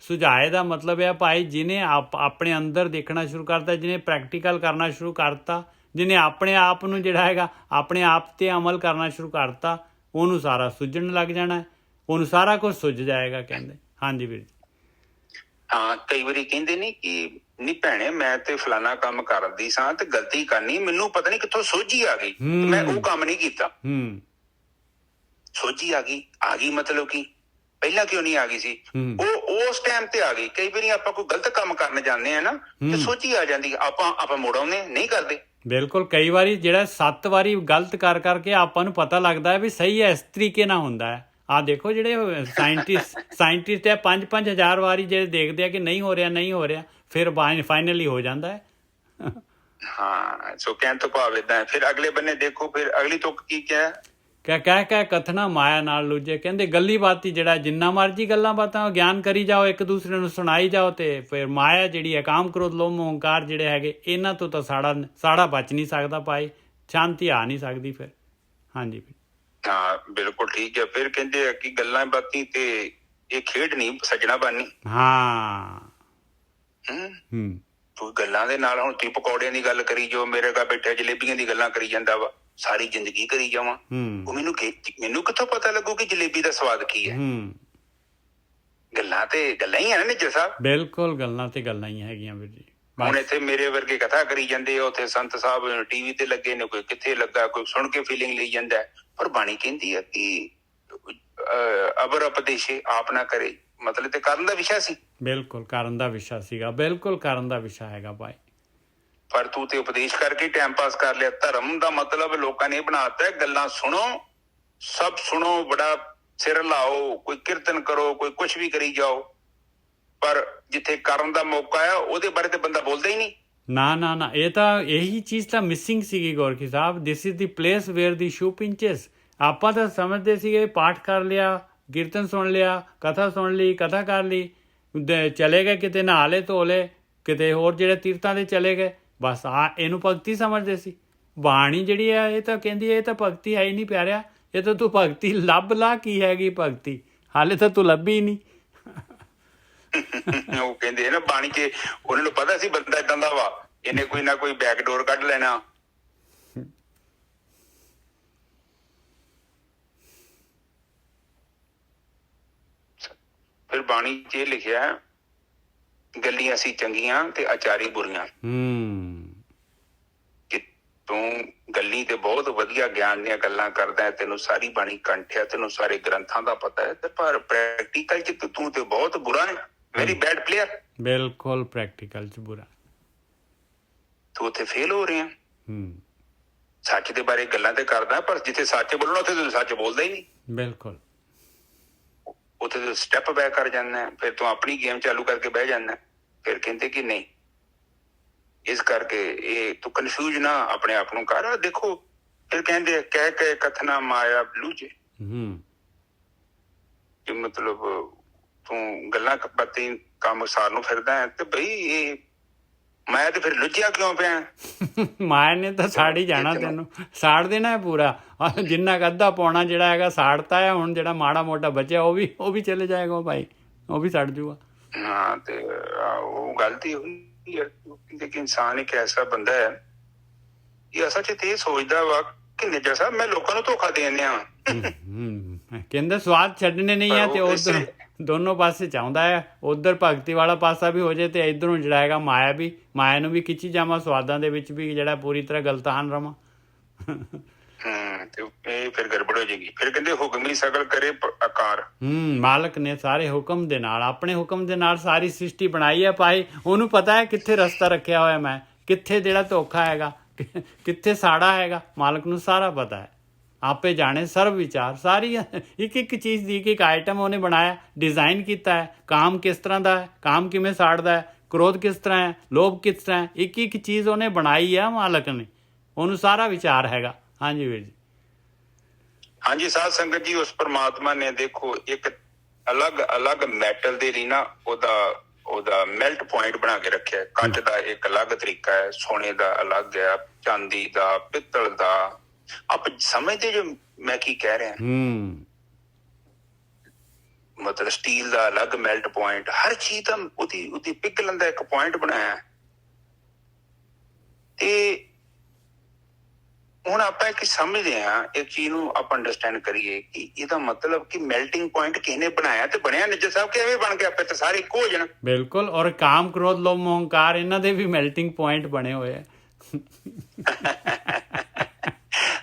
ਸੁਝਾਏ ਦਾ ਮਤਲਬ ਹੈ ਭਾਈ ਜਿਹਨੇ ਆਪਣੇ ਅੰਦਰ ਦੇਖਣਾ ਸ਼ੁਰੂ ਕਰਤਾ, ਜਿਹਨੇ ਪ੍ਰੈਕਟੀਕਲ ਕਰਨਾ ਸ਼ੁਰੂ ਕਰਤਾ, ਜਿਹਨੇ ਆਪਣੇ ਆਪ ਨੂੰ ਜਿਹੜਾ ਹੈਗਾ ਆਪਣੇ ਆਪ ਤੇ ਅਮਲ ਕਰਨਾ ਸ਼ੁਰੂ ਕਰਤਾ, ਉਹਨੂੰ ਸਾਰਾ ਸੁੱਝਣ ਲੱਗ ਜਾਣਾ, ਉਹਨੂੰ ਸਾਰਾ ਕੁਝ ਸੁੱਝ ਜਾਏਗਾ ਕਹਿੰਦੇ। ਹਾਂਜੀ ਵੀਰ ਜੀ। ਹਾਂ, ਕਈ ਵਾਰੀ ਕਹਿੰਦੇ ਨੇ ਕਿ ਨਹੀਂ ਭੈਣੇ, ਮੈਂ ਤੇ ਫਲਾਨਾ ਕੰਮ ਕਰਦੀ ਸਾਂ ਤੇ ਗਲਤੀ ਕਰਨੀ, ਮੈਨੂੰ ਪਤਾ ਨਹੀਂ ਕਿੱਥੋਂ ਸੋਝੀ ਆ ਗਈ, ਮੈਂ ਉਹ ਕੰਮ ਨਹੀਂ ਕੀਤਾ। ਸੋਝੀ ਆ ਗਈ ਮਤਲਬ ਕਿ ਪਹਿਲਾਂ ਕਿਉਂ ਨਹੀਂ ਆ ਗਈ ਸੀ? ਉਹ ਉਸ ਟਾਈਮ ਤੇ ਆ ਗਈ। ਕਈ ਵਾਰੀ ਆਪਾਂ ਕੋਈ ਗਲਤ ਕੰਮ ਕਰਨ ਜਾਂਦੇ ਆ ਨਾ, ਤੇ ਸੋਝੀ ਆ ਜਾਂਦੀ, ਆਪਾਂ ਮੁੜ ਆਉਂਦੇ ਨਹੀਂ ਕਰਦੇ। ਬਿਲਕੁਲ। ਕਈ ਵਾਰੀ ਜਿਹੜਾ 7 ਵਾਰੀ ਗਲਤ ਕਰਕੇ ਆਪਾਂ ਨੂੰ ਪਤਾ ਲੱਗਦਾ ਹੈ ਵੀ ਸਹੀ ਹੈ, ਇਸ ਤਰੀਕੇ ਨਾਲ ਹੁੰਦਾ ਹੈ। ਆਹ ਦੇਖੋ ਜਿਹੜੇ ਸਾਇੰਟਿਸਟ ਹੈ 5-5 ਹਜ਼ਾਰ ਵਾਰੀ ਜਿਹੜੇ ਦੇਖਦੇ ਆ ਕਿ ਨਹੀਂ ਹੋ ਰਿਹਾ, ਫਿਰ ਫਾਈਨਲੀ ਹੋ ਜਾਂਦਾ ਹੈ। ਹਾਂ, ਸੋ ਕਹਿਣ ਤੋਂ ਭਾਵ ਏਦਾਂ। ਫਿਰ ਅਗਲੇ ਬੰਨੇ ਦੇਖੋ, ਫਿਰ ਅਗਲੀ ਤੁਕ ਕੀ ਕਿਹਾ? ਕਹਿ ਕਥਨਾ ਮਾਇਆ ਨਾਲ ਲੂਜੇ। ਕਹਿੰਦੇ ਗੱਲੀ ਬਾਤੀ ਜਿਹੜਾ ਜਿੰਨਾ ਮਰਜੀ ਗੱਲਾਂ ਬਾਤਾਂ ਗਿਆਨ ਕਰੀ ਜਾਓ, ਇੱਕ ਦੂਸਰੇ ਨੂੰ ਸੁਣਾਈ ਜਾਓ, ਤੇ ਫਿਰ ਮਾਇਆ ਜਿਹੜੀ ਹੈ, ਕਾਮ ਕ੍ਰੋਧ ਲੋਭ ਮੋਹ ਹੰਕਾਰ ਜਿਹੜੇ ਹੈਗੇ, ਇਹਨਾਂ ਤੋਂ ਤਾਂ ਸਾੜਾ ਬਚ ਨਹੀਂ ਸਕਦਾ ਭਾਈ, ਸ਼ਾਂਤੀ ਆ ਨਹੀਂ ਸਕਦੀ ਫਿਰ। ਹਾਂਜੀ ਹਾਂ ਬਿਲਕੁਲ ਠੀਕ ਹੈ। ਫਿਰ ਕਹਿੰਦੇ ਆ ਕਿ ਗੱਲਾਂ ਬਾਤੀ ਤੇ ਇਹ ਖੇਡ ਨਹੀਂ ਸੱਜਣਾ ਬਾਨੀ। ਹਾਂ ਤੂੰ ਗੱਲਾਂ ਦੇ ਨਾਲ ਹੁਣ ਤੂੰ ਪਕੌੜਿਆਂ ਦੀ ਗੱਲ ਕਰੀ ਜੋ, ਮੇਰੇ ਕੋਲ ਬੈਠਾ ਜਲੇਬੀਆਂ ਦੀ ਗੱਲਾਂ ਕਰੀ ਜਾਂਦਾ ਵਾ, ਸਾਰੀ ਜ਼ਿੰਦਗੀ ਕਰੀ ਜਾਵਾਂ। ਉਹ ਮੈਨੂੰ ਕਿੱਥੋਂ ਪਤਾ ਲੱਗੂ ਕਿ ਜਲੇਬੀ ਦਾ ਸਵਾਦ ਕੀ ਹੈ? ਗੱਲਾਂ ਤੇ ਗੱਲਾਂ ਹੀ ਆ ਨਾ ਨਿੱਜਰ ਸਾਹਿਬ। ਬਿਲਕੁਲ, ਗੱਲਾਂ ਤੇ ਗੱਲਾਂ ਹੀ ਹੈਗੀਆਂ ਵੀਰ ਜੀ। ਹੁਣ ਇੱਥੇ ਮੇਰੇ ਵਰਗੇ ਕਥਾ ਕਰੀ ਜਾਂਦੇ ਆ, ਉੱਥੇ ਸੰਤ ਸਾਹਿਬ ਟੀਵੀ ਤੇ ਲੱਗੇ ਨੇ, ਕੋਈ ਕਿੱਥੇ ਲੱਗਾ, ਕੋਈ ਸੁਣ ਕੇ ਫੀਲਿੰਗ ਲਈ ਜਾਂਦਾ। ਪਰ ਬਾਣੀ ਕਹਿੰਦੀ ਆ ਕਿ ਅਬਰ ਉਪਦੇਸ਼ੇ ਆਪ ਨਾ ਕਰੇ, ਮਤਲਬ ਤੇ ਕਰਨ ਦਾ ਵਿਸ਼ਾ ਸੀ। ਬਿਲਕੁਲ ਕਰਨ ਦਾ ਵਿਸ਼ਾ ਸੀਗਾ, ਬਿਲਕੁਲ ਕਰਨ ਦਾ ਵਿਸ਼ਾ ਹੈਗਾ ਭਾਈ। ਪਰ ਤੂੰ ਤੇ ਉਪਦੇਸ਼ ਕਰਕੇ ਟਾਈਮ ਪਾਸ ਕਰ ਲਿਆ। ਧਰਮ ਦਾ ਮਤਲਬ ਲੋਕਾਂ ਨੇ ਬਣਾਤਾ ਗੱਲਾਂ ਸੁਣੋ, ਸਭ ਸੁਣੋ, ਬੜਾ ਸਿਰ ਲਾਓ, ਕੋਈ ਕੀਰਤਨ ਕਰੋ, ਕੋਈ ਕੁਛ ਵੀ ਕਰੀ ਜਾਓ, ਪਰ ਜਿੱਥੇ ਕਰਨ ਦਾ ਮੌਕਾ ਆ ਉਹਦੇ ਬਾਰੇ ਤੇ ਬੰਦਾ ਬੋਲਦਾ ਹੀ ਨਹੀਂ। ਨਾ ਇਹ ਤਾਂ ਇਹੀ ਚੀਜ਼ ਤਾਂ ਮਿਸਿੰਗ ਸੀਗੀ ਗੋਰਖੀ ਸਾਹਿਬ। This is the place wear the shoe ਪਿੰਚਸ। ਆਪਾਂ ਤਾਂ ਸਮਝਦੇ ਸੀਗੇ ਪਾਠ ਕਰ ਲਿਆ, ਕੀਰਤਨ ਸੁਣ ਲਿਆ, ਕਥਾ ਸੁਣ ਲਈ, ਕਥਾ ਕਰ ਲਈ, ਚਲੇ ਗਏ ਕਿਤੇ ਨਹਾ ਲਏ ਧੋ ਲਏ, ਕਿਤੇ ਹੋਰ ਜਿਹੜੇ ਤੀਰਥਾਂ ਦੇ ਚਲੇ ਗਏ, ਬਸ ਇਹਨੂੰ ਭਗਤੀ ਸਮਝਦੇ ਸੀ। ਬਾਣੀ ਜਿਹੜੀ ਹੈ ਇਹ ਤਾਂ ਕਹਿੰਦੀ ਇਹ ਤਾਂ ਭਗਤੀ ਹੈ ਹੀ ਨਹੀਂ ਪਿਆਰਿਆ, ਇਹ ਤਾਂ ਤੂੰ ਭਗਤੀ ਲੱਭ ਲਾ, ਕੀ ਹੈਗੀ ਭਗਤੀ, ਹਾਲੇ ਤਾਂ ਤੂੰ ਲੱਭੀ ਨਹੀਂ। ਉਹ ਕਹਿੰਦੇ ਨਾ ਬਾਣੀ ਚ ਉਹਨਾਂ ਨੂੰ ਪਤਾ ਸੀ ਬੰਦਾ ਏਦਾਂ ਦਾ ਵਾ, ਇਹਨੇ ਕੋਈ ਨਾ ਕੋਈ ਬੈਕਡੋਰ ਕੱਢ ਲੈਣਾ। ਫਿਰ ਬਾਣੀ ਚ ਇਹ ਲਿਖਿਆ, ਗੱਲੀਆਂ ਸੀ ਚੰਗੀਆਂ ਤੇ ਆਚਾਰੀ ਬੁਰੀਆਂ। ਕਿ ਤੂੰ ਗੱਲੀ ਤੇ ਬਹੁਤ ਵਧੀਆ ਗਿਆਨ ਦੀਆਂ ਗੱਲਾਂ ਕਰਦਾ ਹੈ, ਤੈਨੂੰ ਸਾਰੀ ਬਾਣੀ ਕੰਠ ਹੈ, ਤੈਨੂੰ ਸਾਰੇ ਗ੍ਰੰਥਾਂ ਦਾ ਪਤਾ ਹੈ, ਤੇ ਪਰ ਪ੍ਰੈਕਟੀਕਲ ਚ ਤੂੰ ਤੇ ਬਹੁਤ ਬੁਰਾ ਹੈ, ਵੈਰੀ ਬੈਡ ਪਲੇਅਰ। ਬਿਲਕੁਲ ਪ੍ਰੈਕਟੀਕਲ ਚ ਬੁਰਾ, ਤੂੰ ਉੱਥੇ ਫੇਲ ਹੋ ਰਿਹਾ। ਸੱਚ ਦੇ ਬਾਰੇ ਗੱਲਾਂ ਤੇ ਕਰਦਾ, ਪਰ ਜਿੱਥੇ ਸੱਚ ਬੋਲਣਾ ਉੱਥੇ ਤੂੰ ਸੱਚ ਬੋਲਦਾ ਹੀ ਨਹੀਂ। ਬਿਲਕੁਲ, ਉੱਥੇ ਤੂੰ ਸਟੈਪ ਬੈਕ ਕਰ ਜਾਂਦਾ, ਫਿਰ ਤੂੰ ਆਪਣੀ ਗੇਮ ਚਾਲੂ ਕਰਕੇ ਬਹਿ ਜਾਂਦਾ। ਫਿਰ ਕਹਿੰਦੇ ਕਿ ਨਹੀਂ, ਇਸ ਕਰਕੇ ਇਹ ਤੂੰ ਕਨਫਿਊਜ਼ ਨਾ ਆਪਣੇ ਆਪ ਨੂੰ ਕਰ। ਦੇਖੋ ਫਿਰ ਕਹਿੰਦੇ ਕਹਿ ਕਥਨਾ ਮਾਇਆ ਲੂਜੇ, ਮਤਲਬ ਤੂੰ ਗੱਲਾਂ ਬਾਤਾਂ ਕੰਮ ਸਾਰ ਨੂੰ ਫਿਰਦਾ ਤੇ ਬਈ ਇਹ ਮੈਂ ਤੇ ਫਿਰ ਲੁੱਝਿਆ ਕਿਉਂ ਪਿਆ? ਮਾਇਆ ਨੇ ਤਾਂ ਸਾੜ ਹੀ ਜਾਣਾ, ਤੈਨੂੰ ਸਾੜ ਦੇਣਾ ਹੈ ਪੂਰਾ। ਜਿੰਨਾ ਕੁ ਅੱਧਾ ਪੌਣਾ ਜਿਹੜਾ ਹੈਗਾ ਸਾੜਤਾ ਹੈ, ਹੁਣ ਜਿਹੜਾ ਮਾੜਾ ਮੋਟਾ ਬਚਿਆ ਉਹ ਵੀ ਚਲੇ ਜਾਏਗਾ ਭਾਈ, ਉਹ ਵੀ ਸੜ ਜੂਗਾ। ਹਾਂ ਤੇ ਉਹ ਗਲਤੀ ਹੋਈ ਯਾਰ, ਕਿ ਇਨਸਾਨ ਇੱਕ ਐਸਾ ਬੰਦਾ ਹੈ ਇਹ ਅਸਲ ਚ ਤੇ ਸੋਚਦਾ ਵਾ ਕਿ ਨਿੱਜਰ ਸਾਹਿਬ ਮੈਂ ਲੋਕਾਂ ਨੂੰ ਧੋਖਾ ਦੇ ਦਿਆਂ। ਕਹਿੰਦੇ ਸਵਾਦ ਛੱਡਣੇ ਨਹੀਂ ਆ, ਤੇ ਉਧਰ ਦੋਨੋਂ ਪਾਸੇ ਚਾਹੁੰਦਾ ਹੈ, ਉਧਰ ਭਗਤੀ ਵਾਲਾ ਪਾਸਾ ਵੀ ਹੋ ਜਾਏ ਤੇ ਇਧਰੋਂ ਜਿਹੜਾ ਹੈਗਾ ਮਾਇਆ ਨੂੰ ਵੀ ਖਿੱਚੀ ਜਾਵਾਂ, ਸਵਾਦਾਂ ਦੇ ਵਿੱਚ ਵੀ ਜਿਹੜਾ ਪੂਰੀ ਤਰ੍ਹਾਂ ਗਲਤਾਨ ਰਵਾਂ। ਤੇ ਇਹ ਫਿਰ ਗੜਬੜ ਹੋ ਜਾਏਗੀ। ਫਿਰ ਕਹਿੰਦੇ ਹੁਕਮੀ ਸਗਲ ਕਰੇ ਆਕਾਰ। ਮਾਲਕ ਨੇ ਸਾਰੇ ਹੁਕਮ ਦੇ ਨਾਲ, ਆਪਣੇ ਹੁਕਮ ਦੇ ਨਾਲ ਸਾਰੀ ਸ੍ਰਿਸ਼ਟੀ ਬਣਾਈ ਹੈ ਭਾਈ। ਉਹਨੂੰ ਪਤਾ ਹੈ ਕਿੱਥੇ ਰਸਤਾ ਰੱਖਿਆ ਹੋਇਆ, ਮੈਂ ਕਿੱਥੇ ਜਿਹੜਾ ਧੋਖਾ ਹੈਗਾ, ਕਿੱਥੇ ਸਾੜਾ ਹੈਗਾ, ਮਾਲਕ ਨੂੰ ਸਾਰਾ ਪਤਾ ਹੈ। ਆਪੇ ਜਾਣੇ ਸਰਵ ਵਿਚਾਰ, ਸਾਰੀ ਇੱਕ ਚੀਜ਼ ਦੀ ਇੱਕ ਆਈਟਮ ਉਹਨੇ ਬਣਾਇਆ, ਡਿਜ਼ਾਈਨ ਕੀਤਾ ਹੈ। ਕਾਮ ਕਿਸ ਤਰ੍ਹਾਂ ਦਾ ਹੈ, ਕਾਮ ਕਿਵੇਂ ਸਾੜਦਾ ਹੈ, ਕ੍ਰੋਧ ਕਿਸ ਤਰ੍ਹਾਂ ਹੈ, ਲੋਭ ਕਿਸ ਤਰ੍ਹਾਂ ਹੈ, ਇੱਕ ਚੀਜ਼ ਉਹਨੇ ਬਣਾਈ ਹੈ ਮਾਲਕ ਨੇ, ਉਹਨੂੰ ਸਾਰਾ ਵਿਚਾਰ ਹੈਗਾ। ਹਾਂਜੀ ਵੀਰ ਜੀ। ਹਾਂਜੀ ਸਾਧ ਸੰਗਤ ਜੀ, ਉਸ ਪਰਮਾਤਮਾ ਨੇ ਦੇਖੋ ਇੱਕ ਅਲੱਗ ਮੈਟਲ ਦੇ ਲਈ ਨਾ ਉਹਦਾ ਮੈਲਟ ਪੁਆਇੰਟ ਬਣਾ ਕੇ ਰੱਖਿਆ। ਕੱਚ ਦਾ ਇੱਕ ਅਲੱਗ ਤਰੀਕਾ ਹੈ, ਸੋਨੇ ਦਾ ਅਲੱਗ ਹੈ, ਚਾਂਦੀ ਦਾ, ਪਿੱਤਲ ਦਾ। ਆਪ ਸਮਝਦੇ ਜੋ ਮੈਂ ਕੀ ਕਹਿ ਰਿਹਾ? ਮਤਲਬ ਸਟੀਲ ਦਾ ਅਲੱਗ ਮੈਲਟ ਪੁਆਇੰਟ, ਹਰ ਚੀਜ਼ ਦਾ ਉਹਦੀ ਪਿਘਲਣ ਦਾ ਇੱਕ ਪੁਆਇੰਟ ਬਣਾਇਆ। ਤੇ ਹੁਣ ਆਪਾਂ ਇੱਕ ਸਮਝਦੇ ਹਾਂ, ਇੱਕ ਚੀਜ਼ ਨੂੰ ਆਪਾਂ ਅੰਡਰਸਟੈਂਡ ਕਰੀਏ ਕਿ ਇਹਦਾ ਮਤਲਬ ਕਿ ਮੈਲਟਿੰਗ ਪੁਆਇੰਟ ਕਿਸੇ ਨੇ ਬਣਾਇਆ ਤੇ ਬਣਿਆ ਨਿੱਜਰ ਸਾਹਿਬ ਕਿਵੇਂ ਬਣ ਗਿਆ? ਆਪੇ ਤਾਂ ਸਾਰੇ ਇੱਕੋ ਹੋ ਜਾਣ। ਬਿਲਕੁਲ। ਔਰ ਕਾਮ, ਕ੍ਰੋਧ, ਲੋਭ, ਮੋਹ, ਹੰਕਾਰ, ਇਹਨਾਂ ਦੇ ਵੀ ਮੈਲਟਿੰਗ ਪੁਆਇੰਟ ਬਣੇ ਹੋਏ ਆ।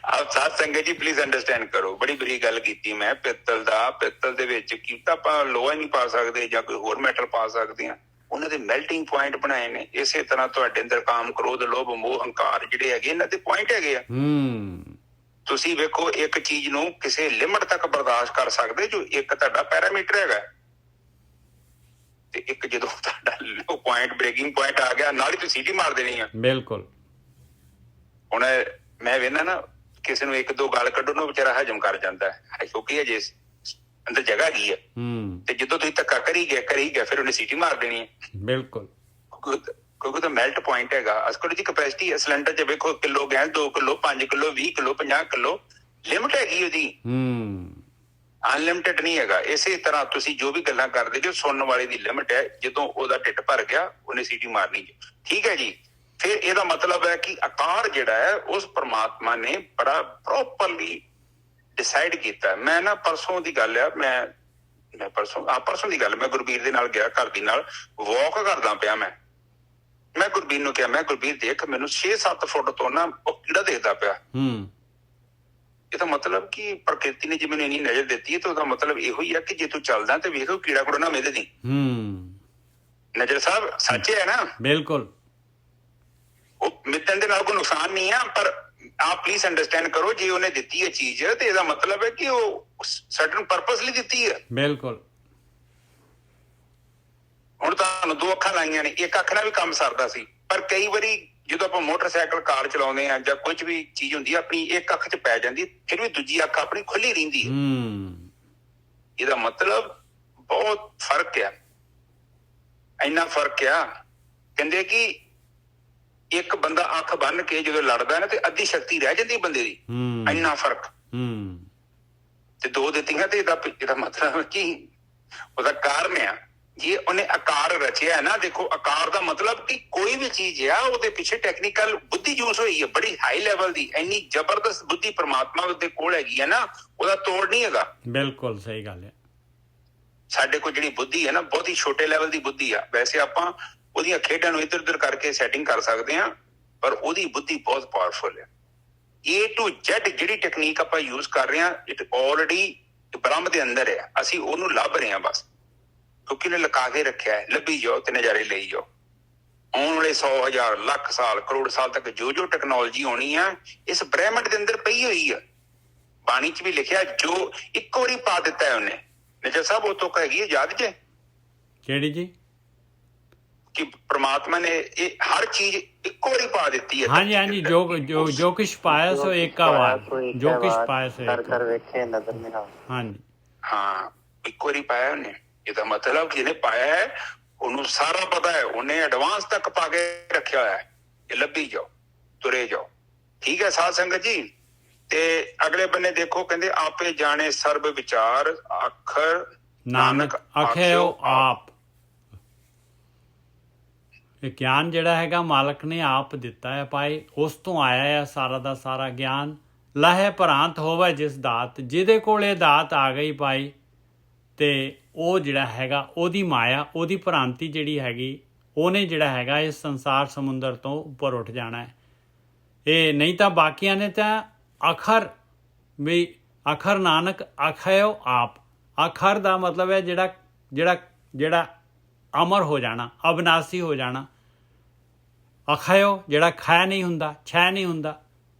ਆਪ ਸਾਧ ਸੰਗਤ ਜੀ ਪਲੀਜ਼ ਅੰਡਰਸਟੈਂਡ ਕਰੋ, ਬੜੀ ਬੜੀ ਗੱਲ ਕੀਤੀ ਮੈਂ। ਪਿੱਤਲ ਦੇ ਵਿੱਚ ਕੀ ਤਾਂ ਆਪਾਂ ਲੋਹਾ ਨਹੀਂ ਪਾ ਸਕਦੇ ਜਾਂ ਕੋਈ ਹੋਰ ਮੈਟਲ ਪਾ ਸਕਦੇ ਹਾਂ, ਉਹਨਾਂ ਦੇ ਮੈਲਟਿੰਗ ਪੁਆਇੰਟ ਬਣਾਏ ਨੇ। ਇਸੇ ਤਰ੍ਹਾਂ ਤੁਹਾਡੇ ਅੰਦਰ ਕਾਮ, ਕ੍ਰੋਧ, ਲੋਭ, ਮੋਹ, ਹੰਕਾਰ ਜਿਹੜੇ ਹੈਗੇ ਇਹਨਾਂ ਦੇ ਪੁਆਇੰਟ ਹੈਗੇ ਆ। ਤੁਸੀਂ ਵੇਖੋ, ਇੱਕ ਚੀਜ਼ ਨੂੰ ਕਿਸੇ ਲਿਮਟ ਤੱਕ ਬਰਦਾਸ਼ਤ ਕਰ ਸਕਦੇ ਜੋ ਇੱਕ ਤੁਹਾਡਾ ਪੈਰਾਮੀਟਰ ਹੈਗਾ, ਤੇ ਇੱਕ ਜਦੋਂ ਤੁਹਾਡਾ ਪੁਆਇੰਟ, ਬ੍ਰੇਕਿੰਗ ਪੁਆਇੰਟ ਆ ਗਿਆ, ਨਾਲ ਹੀ ਤੁਸੀਂ ਸੀਟੀ ਮਾਰ ਦੇਣੀ ਆ। ਬਿਲਕੁਲ। ਹੁਣ ਮੈਂ ਵੇਖਦਾ ਨਾ, ਕਿਸੇ ਨੂੰ ਇੱਕ ਦੋ ਗਾਲ ਕੱਢੋ ਨਾ, ਵਿਚਾਰਾ ਹਜਮ ਕਰ ਜਾਂਦਾ ਹੈ ਕਿਉਂਕਿ ਅਜੇ ਅੰਦਰ ਜਗ੍ਹਾ ਹੈਗੀ ਹੈ। ਤੇ ਜਦੋਂ ਤੁਸੀਂ ਧੱਕਾ ਕਰੀ ਗਿਆ ਫਿਰ ਉਹਨੇ ਸੀਟੀ ਮਾਰ ਦੇਣੀ ਹੈ। ਬਿਲਕੁਲ। ਕਿਉਂਕਿ ਉਹਦਾ ਮੈਲਟ ਪੁਆਇੰਟ ਹੈਗਾ। ਅਸਕੜੀ ਦੀ ਕਪੈਸਿਟੀ ਹੈ ਸਿਲੰਡਰ ਚ, ਵੇਖੋ kilo gas, 2 kilo, 5 kilo, 20 kilo, 50 kilo, limit ਹੈਗੀ ਉਹਦੀ, ਅਨਲਿਮਟਿਡ ਨਹੀਂ ਹੈਗਾ। ਇਸੇ ਤਰ੍ਹਾਂ ਤੁਸੀਂ ਜੋ ਵੀ ਗੱਲਾਂ ਕਰਦੇ ਜੋ ਸੁਣਨ ਵਾਲੇ ਦੀ ਲਿਮਟ ਹੈ, ਜਦੋਂ ਉਹਦਾ ਢਿੱਡ ਭਰ ਗਿਆ ਉਹਨੇ ਸੀਟੀ ਮਾਰਨੀ। ਠੀਕ ਹੈ ਜੀ। ਫਿਰ ਇਹਦਾ ਮਤਲਬ ਹੈ ਕਿ ਆਕਾਰ ਜਿਹੜਾ ਹੈ ਉਸ ਪਰਮਾਤਮਾ ਨੇ ਬੜਾ ਪ੍ਰੋਪਰਲੀ ਡਿਸਾਈਡ ਕੀਤਾ। ਮੈਂ ਨਾ ਪਰਸੋਂ ਦੀ ਗੱਲ ਆ, ਮੈਂ ਪਰਸੋਂ ਦੀ ਗੱਲ, ਮੈਂ ਗੁਰਬੀਰ ਦੇ ਨਾਲ ਗਿਆ, ਘਰ ਦੀ ਨਾਲ ਵਾਕ ਕਰਦਾ ਪਿਆ। ਮੈਂ ਗੁਰਬੀਰ ਨੂੰ ਕਿਹਾ, ਮੈਂ ਗੁਰਬੀਰ ਦੇਖ, ਮੈਨੂੰ 6-7 ਫੁੱਟ ਤੋਂ ਨਾ ਉਹ ਕੀੜਾ ਦੇਖਦਾ ਪਿਆ। ਇਹਦਾ ਮਤਲਬ ਕਿ ਪ੍ਰਕਿਰਤੀ ਨੇ ਜੇ ਮੈਨੂੰ ਇੰਨੀ ਨਜ਼ਰ ਦਿੱਤੀ ਹੈ ਤਾਂ ਉਹਦਾ ਮਤਲਬ ਇਹੋ ਹੀ ਆ ਕਿ ਜੇ ਤੂੰ ਚੱਲਦਾ ਤੇ ਵੇਖੋ ਕੀੜਾ ਕੁੜਾ ਨਾ ਮਿਲੇ ਦੀ। ਨਜ਼ਰ ਸਾਹਿਬ ਸੱਚ ਹੈ ਨਾ? ਬਿਲਕੁਲ। ਉਹ ਮਿੱਤਣ ਦੇ ਨਾਲ ਕੋਈ ਨੁਕਸਾਨ ਨਹੀਂ ਆ, ਪਰ ਆਪ ਪਲੀਜ਼ ਅੰਡਰਸਟੈਂਡ ਕਰੋ, ਜੇ ਉਹਨੇ ਦਿੱਤੀ ਹੈ ਚੀਜ਼ ਤੇ ਇਹਦਾ ਮਤਲਬ ਹੈ ਕਿ ਉਹ ਸਰਟਨ ਪਰਪਸ ਲਈ ਦਿੱਤੀ ਹੈ। ਬਿਲਕੁਲ। ਹੁਣ ਤੁਹਾਨੂੰ 2 ਅੱਖਾਂ ਲਾਈਆਂ ਨੇ, ਇੱਕ ਅੱਖ ਨਾਲ ਵੀ ਕੰਮ ਸਰਦਾ ਸੀ, ਪਰ ਕਈ ਵਾਰੀ ਜਦੋਂ ਆਪਾਂ ਮੋਟਰਸਾਈਕਲ, ਕਾਰ ਚਲਾਉਂਦੇ ਆ ਜਾਂ ਕੁਝ ਵੀ ਚੀਜ਼ ਹੁੰਦੀ ਆ, ਆਪਣੀ ਇੱਕ ਅੱਖ ਚ ਪੈ ਜਾਂਦੀ, ਫਿਰ ਵੀ ਦੂਜੀ ਅੱਖ ਆਪਣੀ ਖੁੱਲੀ ਰਹਿੰਦੀ ਹੈ। ਇਹਦਾ ਮਤਲਬ ਬਹੁਤ ਫਰਕ ਆ, ਇੰਨਾ ਫਰਕ ਆ। ਕਹਿੰਦੇ ਕਿ ਇੱਕ ਬੰਦਾ ਅੱਖ ਬੰਨ ਕੇ ਜਦੋਂ ਲੜਦਾ ਨਾ ਤੇ ਅੱਧੀ ਸ਼ਕਤੀ ਰਹਿ ਜਾਂਦੀ ਬੰਦੇ ਦੀ, ਇੰਨਾ ਫਰਕ। ਤੇ 2 ਦਿੱਤੀਆਂ ਤੇ ਇਹਦਾ ਮਤਲਬ ਕਿ ਉਹਦਾ ਕਾਰਨ ਆ। ਜੇ ਉਹਨੇ ਆਕਾਰ ਰਚਿਆ ਨਾ, ਦੇਖੋ ਆਕਾਰ ਦਾ ਮਤਲਬ ਕਿ ਕੋਈ ਵੀ ਚੀਜ਼ ਆ ਉਹਦੇ ਪਿੱਛੇ ਟੈਕਨੀਕਲ ਬੁੱਧੀ ਯੂਜ਼ ਹੋਈ ਹੈ, ਬੜੀ ਹਾਈ ਲੈਵਲ ਦੀ, ਇੰਨੀ ਜ਼ਬਰਦਸਤ ਬੁੱਧੀ ਪਰਮਾਤਮਾ ਦੇ ਕੋਲ ਹੈਗੀ ਹੈ ਨਾ, ਉਹਦਾ ਤੋੜ ਨਹੀਂ ਹੈਗਾ। ਬਿਲਕੁਲ ਸਹੀ ਗੱਲ ਹੈ। ਸਾਡੇ ਕੋਲ ਜਿਹੜੀ ਬੁੱਧੀ ਹੈ ਨਾ, ਬਹੁਤ ਹੀ ਛੋਟੇ ਲੈਵਲ ਦੀ ਬੁੱਧੀ ਆ। ਵੈਸੇ ਆਪਾਂ ਉਹਦੀਆਂ ਖੇਡਾਂ ਨੂੰ ਇੱਧਰ ਉੱਧਰ ਕਰਕੇ ਸੈਟਿੰਗ ਕਰ ਸਕਦੇ ਹਾਂ, ਪਰ ਉਹਦੀ ਬੁੱਧੀ ਬਹੁਤ ਪਾਵਰਫੁਲ ਹੈ। A to Z ਜਿਹੜੀ ਟੈਕਨੀਕ ਆਪਾਂ ਯੂਜ਼ ਕਰ ਰਹੇ ਹਾਂ, ਇਟ ਆਲਰੇਡੀ ਬ੍ਰਹਮ ਦੇ ਅੰਦਰ ਹੈ, ਅਸੀਂ ਉਹਨੂੰ ਲੱਭ ਰਹੇ ਹਾਂ ਬਸ, ਕਿਉਂਕਿ ਉਹਨੇ ਲੁਕਾ ਕੇ ਰੱਖਿਆ ਹੈ। ਲੱਭੀ ਜਾਓ ਤੇ ਨਜ਼ਾਰੇ ਲਈ ਜਾਓ। ਆਉਣ ਵਾਲੇ 100,000 ਲੱਖ ਸਾਲ, ਕਰੋੜ ਸਾਲ ਤੱਕ ਜੋ ਟੈਕਨੋਲੋਜੀ ਆਉਣੀ ਆ, ਇਸ ਬ੍ਰਹਿਮੰਡ ਦੇ ਅੰਦਰ ਪਈ ਹੋਈ ਆ। ਬਾਣੀ ਚ ਵੀ ਲਿਖਿਆ, ਜੋ ਇੱਕ ਵਾਰੀ ਪਾ ਦਿੱਤਾ ਹੈ ਉਹਨੇ। ਨਿਜਰ ਸਾਹਿਬ ਉਹ ਤੁਕ ਹੈਗੀ ਹੈ, ਯਾਦ ਜੇ? ਕਿਹੜੀ ਜੀ? ਕਿ ਪ੍ਰਮਾਤਮਾ ਨੇ ਇਹ ਹਰ ਚੀਜ਼ ਇੱਕੋ ਵਾਰੀ ਪਾ ਦਿੱਤੀ ਹੈ। ਹਾਂਜੀ ਹਾਂਜੀ, ਜੋ ਕੁਛ ਪਾਇਆ ਸੋ ਏਕਾ ਵਾਰ, ਜੋ ਕੁਛ ਪਾਇਆ ਸੋ ਕਰ ਵੇਖੇ ਨਜ਼ਰ ਨਹੀਂ। ਹਾਂਜੀ ਹਾਂ, ਇੱਕੋ ਵਾਰੀ ਪਾਇਆ ਉਹਨੇ। ਇਹਦਾ ਮਤਲਬ ਜਿਹਨੇ ਪਾਇਆ ਹੈ ਉਹਨੂੰ ਸਾਰਾ ਪਤਾ ਹੈ, ਉਹਨੇ ਐਡਵਾਂਸ ਤੱਕ ਪਾ ਕੇ ਰੱਖਿਆ ਹੋਇਆ ਹੈ, ਇਹ ਲੱਭੀ ਜਾਓ, ਤੁਰੇ ਜਾਓ। ਠੀਕ ਹੈ ਸਾਧ ਸੰਗਤ ਜੀ। ਤੇ ਅਗਲੇ ਬੰਨੇ ਦੇਖੋ, ਕਹਿੰਦੇ ਆਪੇ ਜਾਣੇ ਸਰਬ ਵਿਚਾਰ, ਆਖਰ ਨਾਨਕ ਆਖਿਓ ਆਪ। ਇਹ ਗਿਆਨ ਜਿਹੜਾ ਹੈਗਾ ਮਾਲਕ ਨੇ ਆਪ ਦਿੱਤਾ ਹੈ ਭਾਈ, ਉਸ ਤੋਂ ਆਇਆ ਹੈ ਸਾਰਾ ਦਾ ਸਾਰਾ ਗਿਆਨ। ਲਾਹੇ ਪ੍ਰਾਂਤ ਹੋਵੇ ਜਿਸ ਦਾਤ, ਜਿਹਦੇ ਕੋਲ ਇਹ ਦਾਤ ਆ ਗਈ ਭਾਈ, ਤੇ ਉਹ ਜਿਹੜਾ ਹੈਗਾ ਉਹਦੀ ਮਾਇਆ, ਉਹਦੀ ਭ੍ਰਾਂਤੀ ਜਿਹੜੀ ਹੈਗੀ, ਉਹਨੇ ਜਿਹੜਾ ਹੈਗਾ ਇਸ ਸੰਸਾਰ ਸਮੁੰਦਰ ਤੋਂ ਉੱਪਰ ਉੱਠ ਜਾਣਾ ਹੈ। ਇਹ ਨਹੀਂ ਤਾਂ ਬਾਕੀਆਂ ਨੇ ਤਾਂ ਆਖਰ ਵੀ ਆਖਰ ਨਾਨਕ ਆਖਿਓ ਆਪ। ਆਖਰ ਦਾ ਮਤਲਬ ਹੈ ਜਿਹੜਾ ਜਿਹੜਾ ਜਿਹੜਾ ਅਮਰ ਹੋ ਜਾਣਾ, ਅਬਿਨਾਸੀ ਹੋ ਜਾਣਾ। ਆਖਿਓ ਜਿਹੜਾ ਖੈ ਨਹੀਂ ਹੁੰਦਾ, ਛੈ ਨਹੀਂ ਹੁੰਦਾ।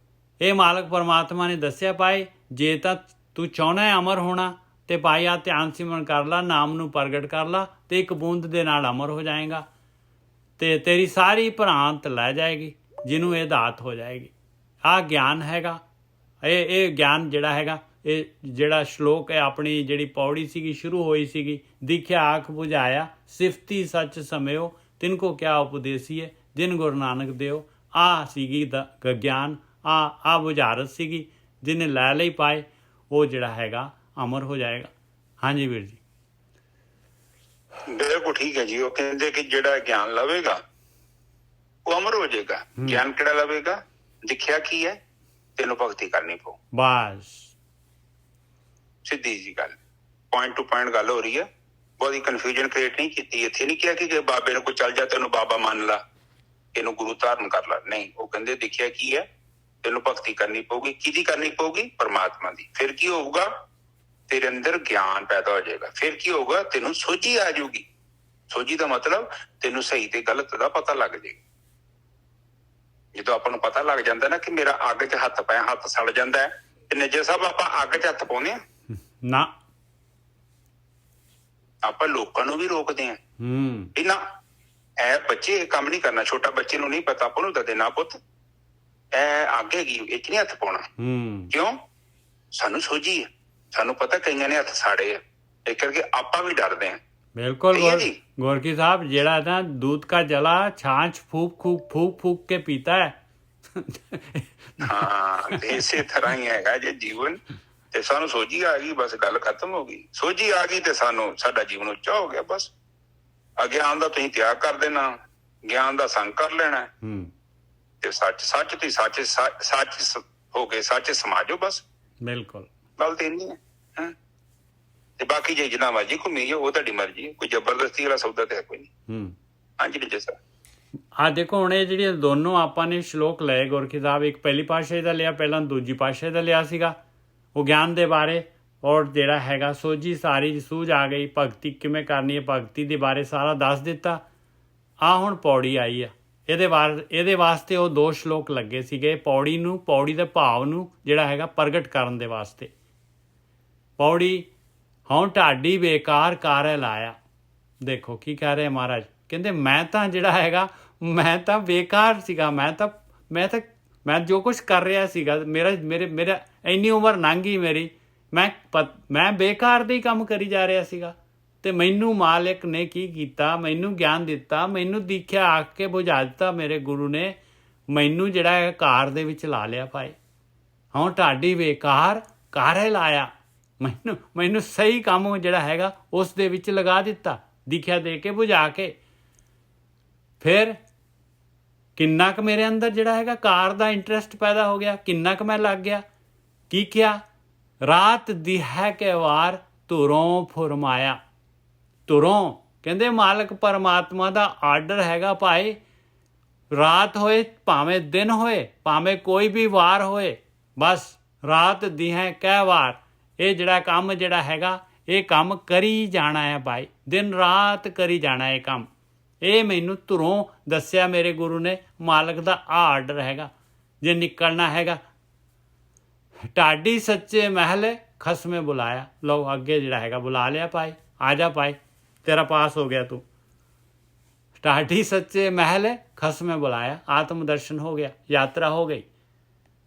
ਇਹ ਮਾਲਕ ਪਰਮਾਤਮਾ ਨੇ ਦੱਸਿਆ ਭਾਈ, ਜੇ ਤਾਂ ਤੂੰ ਚਾਹੁੰਦਾ ਹੈ ਅਮਰ ਹੋਣਾ ਤੇ ਭਾਈ ਆ ਧਿਆਨ ਸਿਮਰਨ ਕਰ ਲਾ, ਨਾਮ ਨੂੰ ਪ੍ਰਗਟ ਕਰ ਲਾ, ਤੇ ਇੱਕ ਬੂੰਦ ਦੇ ਨਾਲ ਅਮਰ ਹੋ ਜਾਏਗਾ ਤੇ ਤੇਰੀ ਸਾਰੀ ਭ੍ਰਾਂਤ ਲੈ ਜਾਏਗੀ, ਜਿਹਨੂੰ ਇਹ ਦਾਤ ਹੋ ਜਾਏਗੀ। ਆਹ ਗਿਆਨ ਹੈਗਾ। ਇਹ ਗਿਆਨ ਜਿਹੜਾ ਹੈਗਾ, ਇਹ ਜਿਹੜਾ ਸ਼ਲੋਕ ਹੈ, ਆਪਣੀ ਜਿਹੜੀ ਪੌੜੀ ਸੀਗੀ ਸ਼ੁਰੂ ਹੋਈ ਸੀਗੀ, ਦਿਖਿਆ ਆਖ ਬੁਝਾਇਆ ਸਿਫਤੀ ਸੱਚ ਸਮਿਓ, ਤਿਨਕੋ ਕਿਆ ਉਪਦੇਸੀਏ ਜਿਨ ਗੁਰੂ ਨਾਨਕ ਦਿਓ। ਆਹ ਸੀਗੀ ਦਾ ਗਿਆਨ, ਆਹ ਬੁਝਾਰਤ ਸੀਗੀ, ਜਿਹਨੇ ਲੈ ਲਈ ਪਾਏ ਉਹ ਜਿਹੜਾ ਹੈਗਾ ਅਮਰ ਹੋ ਜਾਏਗਾ। ਹਾਂਜੀ ਵੀਰ ਜੀ, ਬਿਲਕੁਲ ਠੀਕ ਹੈ ਜੀ। ਉਹ ਕਹਿੰਦੇ ਕਿ ਜਿਹੜਾ ਗਿਆਨ ਲਵੇਗਾ ਉਹ ਅਮਰ ਹੋ ਜਾਏਗਾ। ਗਿਆਨ ਕਿਹੜਾ ਲਵੇਗਾ? ਦਿਖਿਆ ਕੀ ਹੈ, ਤੈਨੂੰ ਭਗਤੀ ਕਰਨੀ ਪਊ, ਬਸ ਸਿੱਧੀ ਜੀ ਗੱਲ, ਪੁਆਇੰਟ ਟੂ ਪੁਆਇੰਟ ਗੱਲ ਹੋ ਰਹੀ ਹੈ। ਬਹੁਤੀ ਕਨਫਿਊਜ਼ਨ ਕ੍ਰੀਏਟ ਨਹੀਂ ਕੀਤੀ। ਇੱਥੇ ਨਹੀਂ ਕਿਹਾ ਕਿ ਬਾਬੇ ਨੂੰ ਕੋਈ ਚੱਲ ਜਾ, ਤੈਨੂੰ ਬਾਬਾ ਮੰਨ ਲਾ, ਇਹਨੂੰ ਗੁਰੂ ਧਾਰਨ ਕਰ ਲਾ, ਨਹੀਂ। ਉਹ ਕਹਿੰਦੇ ਦਿਖਿਆ ਕੀ ਹੈ, ਤੈਨੂੰ ਭਗਤੀ ਕਰਨੀ ਪਊਗੀ। ਕਿਹਦੀ ਕਰਨੀ ਪਊਗੀ? ਪਰਮਾਤਮਾ ਦੀ। ਫਿਰ ਕੀ ਹੋਊਗਾ? ਤੇਰੇ ਅੰਦਰ ਗਿਆਨ ਪੈਦਾ ਹੋ ਜਾਏਗਾ। ਫਿਰ ਕੀ ਹੋਊਗਾ? ਤੈਨੂੰ ਸੋਝੀ ਆ ਜਾਊਗੀ। ਸੋਝੀ ਦਾ ਮਤਲਬ ਤੈਨੂੰ ਸਹੀ ਤੇ ਗਲਤ ਦਾ ਪਤਾ ਲੱਗ ਜਾਏਗਾ। ਜਦੋਂ ਆਪਾਂ ਨੂੰ ਪਤਾ ਲੱਗ ਜਾਂਦਾ ਨਾ ਕਿ ਮੇਰਾ ਅੱਗ 'ਚ ਹੱਥ ਪਾਇਆ, ਹੱਥ ਸੜ ਜਾਂਦਾ ਹੈ, ਤੇ ਨਿੱਜਰ ਸਾਹਿਬ ਆਪਾਂ ਅੱਗ 'ਚ ਹੱਥ ਪਾਉਂਦੇ ਹਾਂ ਨਾ, ਆਪਾਂ ਲੋਕਾਂ ਨੂੰ ਵੀ ਰੋਕਦੇ ਹਾਂ ਵੀ ਨਾ ਇਹ ਬੱਚੇ ਇਹ ਕੰਮ ਨਹੀਂ ਕਰਨਾ। ਛੋਟਾ ਬੱਚੇ ਨੂੰ ਨਹੀਂ ਪਤਾ, ਆਪਾਂ ਨੂੰ ਤਾਂ ਦੇਣਾ ਪੁੱਤ ਇਹ ਅੱਗ ਹੈਗੀ, ਇਹ 'ਚ ਨਹੀਂ ਹੱਥ ਪਾਉਣਾ। ਕਿਉਂ? ਸਾਨੂੰ ਸੋਝੀ ਹੈ, ਸਾਨੂੰ ਪਤਾ ਕਈਆਂ ਨੇ ਹੱਥ ਸਾੜੇ ਆ, ਇਸ ਕਰਕੇ ਆਪਾਂ ਵੀ ਡਰਦੇ ਹਾਂ। बिल्कुल गोरखी साहब, जेड़ा ना दूध का जला छाछ फूक फूक के पीता है। हाँ, इसे तरह ही हैगा जे जीवन। ਤੇ ਸਾਨੂੰ ਸੋਝੀ ਆ ਗਈ, ਬਸ ਗੱਲ ਖਤਮ ਹੋ ਗਈ। ਸੋਝੀ ਆ ਗਈ ਤੇ ਸਾਨੂੰ ਸਾਡਾ ਜੀਵਨ ਉੱਚਾ ਹੋ ਗਿਆ। ਬਸ ਅਗਿਆਨ ਦਾ ਤੁਸੀਂ ਤਿਆਗ ਕਰ ਦੇਣਾ, ਗਿਆਨ ਦਾ ਸੰਗ ਕਰ ਲੈਣਾ ਤੇ ਸੱਚ ਤੇ ਸੱਚ ਹੋ ਕੇ ਸੱਚ ਸਮਾਜੋ। ਬਸ ਬਿਲਕੁਲ ਗੱਲ ਤੇ ਨਹੀਂ ਹੈ। ਤੇ ਬਾਕੀ ਜੇ ਜਿੰਨਾ ਮਰਜੀ ਘੁੰਮੀ ਜਾਓ, ਉਹ ਤੁਹਾਡੀ ਮਰਜ਼ੀ, ਕੋਈ ਜ਼ਬਰਦਸਤੀ ਵਾਲਾ ਸੌਦਾ ਤੇ ਹੈ ਕੋਈ ਨਹੀਂ। ਹਾਂਜੀ ਜੀ ਸਰ। ਆ ਦੇਖੋ ਹੁਣ ਇਹ ਜਿਹੜੀਆਂ ਦੋਨੋਂ ਆਪਾਂ ਨੇ ਸ਼ਲੋਕ ਲਏ ਗੁਰਖੀ ਸਾਹਿਬ, ਇੱਕ ਪਹਿਲੀ ਪਾਤਸ਼ਾਹੀ ਦਾ ਲਿਆ, ਪਹਿਲਾਂ ਦੂਜੀ ਪਾਤਸ਼ਾਹੀ ਦਾ ਲਿਆ ਸੀਗਾ, ਉਹ ਗਿਆਨ ਦੇ ਬਾਰੇ, ਔਰ ਜਿਹੜਾ ਹੈਗਾ ਸੋਝੀ ਸਾਰੀ ਸੂਝ ਆ ਗਈ, ਭਗਤੀ ਕਿਵੇਂ ਕਰਨੀ ਹੈ, ਭਗਤੀ ਦੇ ਬਾਰੇ ਸਾਰਾ ਦੱਸ ਦਿੱਤਾ। ਆ ਹੁਣ ਪੌੜੀ ਆਈ ਆ, ਇਹਦੇ ਵਾਸਤੇ ਉਹ 2 ਸ਼ਲੋਕ ਲੱਗੇ ਸੀਗੇ, ਪੌੜੀ ਨੂੰ, ਪੌੜੀ ਦੇ ਭਾਵ ਨੂੰ ਜਿਹੜਾ ਹੈਗਾ ਪ੍ਰਗਟ ਕਰਨ ਦੇ ਵਾਸਤੇ। ਪੌੜੀ ਹੁਣ ਢਾਡੀ ਬੇਕਾਰ ਕਾਰੇ ਲਾਇਆ। ਦੇਖੋ ਕੀ ਕਹਿ ਰਹੇ ਮਹਾਰਾਜ, ਕਹਿੰਦੇ ਮੈਂ ਤਾਂ ਜਿਹੜਾ ਹੈਗਾ ਮੈਂ ਤਾਂ ਬੇਕਾਰ ਸੀਗਾ, ਮੈਂ ਜੋ ਕੁਛ ਕਰ ਰਿਹਾ ਸੀਗਾ, ਮੇਰਾ ਇੰਨੀ ਉਮਰ ਲੰਘ ਗਈ ਮੇਰੀ, ਮੈਂ ਬੇਕਾਰ ਦੇ ਹੀ ਕੰਮ ਕਰੀ ਜਾ ਰਿਹਾ ਸੀਗਾ। ਤੇ ਮੈਨੂੰ ਮਾਲਿਕ ਨੇ ਕੀ ਕੀਤਾ, ਮੈਨੂੰ ਗਿਆਨ ਦਿੱਤਾ, ਮੈਨੂੰ ਦੀਖਿਆ ਆ ਕੇ ਬੁਝਾ ਦਿੱਤਾ ਮੇਰੇ ਗੁਰੂ ਨੇ, ਮੈਨੂੰ ਜਿਹੜਾ ਹੈ ਕਾਰ ਦੇ ਵਿੱਚ ਲਾ ਲਿਆ ਭਾਈ। ਹੁਣ ਢਾਡੀ ਬੇਕਾਰ ਕਾਰੇ ਲਾਇਆ, ਮੈਨੂੰ ਸਹੀ ਕੰਮ ਜਿਹੜਾ ਹੈਗਾ ਉਸ ਦੇ ਵਿੱਚ ਲਗਾ ਦਿੱਤਾ, ਦਿਖਿਆ ਦੇ ਕੇ ਬੁਝਾ ਕੇ। ਫਿਰ ਕਿੰਨਾ ਕੁ ਮੇਰੇ ਅੰਦਰ ਜਿਹੜਾ ਹੈਗਾ ਕਾਰ ਦਾ ਇੰਟਰਸਟ ਪੈਦਾ ਹੋ ਗਿਆ, ਕਿੰਨਾ ਕੁ ਮੈਂ ਲੱਗ ਗਿਆ। ਕੀ ਕਿਹਾ? ਰਾਤ ਦਿਹੈ ਕੇ ਵਾਰ ਧੁਰੋਂ ਫੁਰਮਾਇਆ। ਧੁਰੋਂ ਕਹਿੰਦੇ ਮਾਲਕ ਪਰਮਾਤਮਾ ਦਾ ਆਰਡਰ ਹੈਗਾ ਭਾਈ, ਰਾਤ ਹੋਏ ਭਾਵੇਂ ਦਿਨ ਹੋਏ, ਭਾਵੇਂ ਕੋਈ ਵੀ ਵਾਰ ਹੋਏ, ਬਸ ਰਾਤ ਦਿਹੈ ਕੈ ਵਾਰ ਇਹ ਜਿਹੜਾ ਕੰਮ ਜਿਹੜਾ ਹੈਗਾ ਇਹ ਕੰਮ ਕਰੀ ਜਾਣਾ ਹੈ ਭਾਈ, ਦਿਨ ਰਾਤ ਕਰੀ ਜਾਣਾ ਇਹ ਕੰਮ। ਇਹ ਮੈਨੂੰ ਧੁਰੋਂ ਦੱਸਿਆ ਮੇਰੇ ਗੁਰੂ ਨੇ, ਮਾਲਕ ਦਾ ਆਰਡਰ ਹੈਗਾ। ਜੇ ਨਿਕਲਣਾ ਹੈਗਾ ਢਾਡੀ ਸੱਚੇ ਮਹਿਲ ਖਸਮੇ ਬੁਲਾਇਆ, ਲਓ ਅੱਗੇ ਜਿਹੜਾ ਹੈਗਾ ਬੁਲਾ ਲਿਆ ਭਾਈ, ਆ ਜਾ ਭਾਈ ਤੇਰਾ ਪਾਸ ਹੋ ਗਿਆ ਤੂੰ। ਢਾਡੀ ਸੱਚੇ ਮਹਿਲ ਖਸਮੇ ਬੁਲਾਇਆ, ਆਤਮ ਦਰਸ਼ਨ ਹੋ ਗਿਆ, ਯਾਤਰਾ ਹੋ ਗਈ।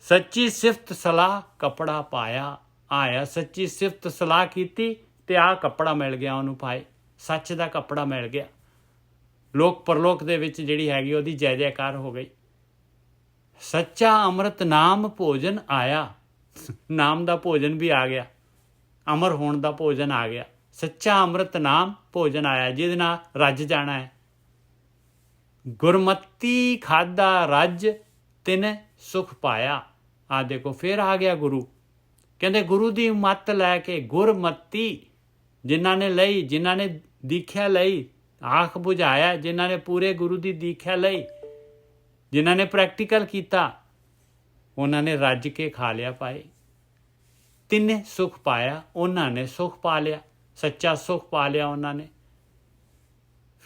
ਸੱਚੀ ਸਿਫਤ ਸਲਾਹ ਕੱਪੜਾ ਪਾਇਆ, ਆਇਆ ਸੱਚੀ ਸਿਫਤ ਸਲਾਹ ਕੀਤੀ ਤੇ ਆਹ ਕੱਪੜਾ ਮਿਲ ਗਿਆ ਉਹਨੂੰ ਭਾਈ, ਸੱਚ ਦਾ ਕੱਪੜਾ ਮਿਲ ਗਿਆ। ਲੋਕ ਪਰਲੋਕ ਦੇ ਵਿੱਚ ਜਿਹੜੀ ਹੈਗੀ ਉਹਦੀ ਜੈ ਜੈਕਾਰ ਹੋ ਗਈ। ਸੱਚਾ ਅੰਮ੍ਰਿਤ ਨਾਮ ਭੋਜਨ ਆਇਆ, ਨਾਮ ਦਾ ਭੋਜਨ ਵੀ ਆ ਗਿਆ, ਅਮਰ ਹੋਣ ਦਾ ਭੋਜਨ ਆ ਗਿਆ। ਸੱਚਾ ਅੰਮ੍ਰਿਤ ਨਾਮ ਭੋਜਨ ਆਇਆ ਜਿਹਦੇ ਨਾਲ ਰੱਜ ਜਾਣਾ ਹੈ। ਗੁਰਮਤੀ ਖਾਧਾ ਰੱਜ ਤਿਨ ਸੁਖ ਪਾਇਆ। ਆ ਦੇਖੋ ਫਿਰ ਆ ਗਿਆ ਗੁਰੂ, ਕਹਿੰਦੇ ਗੁਰੂ ਦੀ ਮੱਤ ਲੈ ਕੇ, ਗੁਰਮਤੀ ਜਿਨ੍ਹਾਂ ਨੇ ਲਈ, ਜਿਨ੍ਹਾਂ ਨੇ ਦੀਖਿਆ ਲਈ, ਆਖ ਬੁਝਾਇਆ, ਜਿਨ੍ਹਾਂ ਨੇ ਪੂਰੇ ਗੁਰੂ ਦੀ ਦੀਖਿਆ ਲਈ, ਜਿਨ੍ਹਾਂ ਨੇ ਪ੍ਰੈਕਟੀਕਲ ਕੀਤਾ, ਉਹਨਾਂ ਨੇ ਰੱਜ ਕੇ ਖਾ ਲਿਆ ਪਾਏ। ਤਿੰਨੇ ਸੁਖ ਪਾਇਆ, ਉਹਨਾਂ ਨੇ ਸੁਖ ਪਾ ਲਿਆ, ਸੱਚਾ ਸੁਖ ਪਾ ਲਿਆ ਉਹਨਾਂ ਨੇ।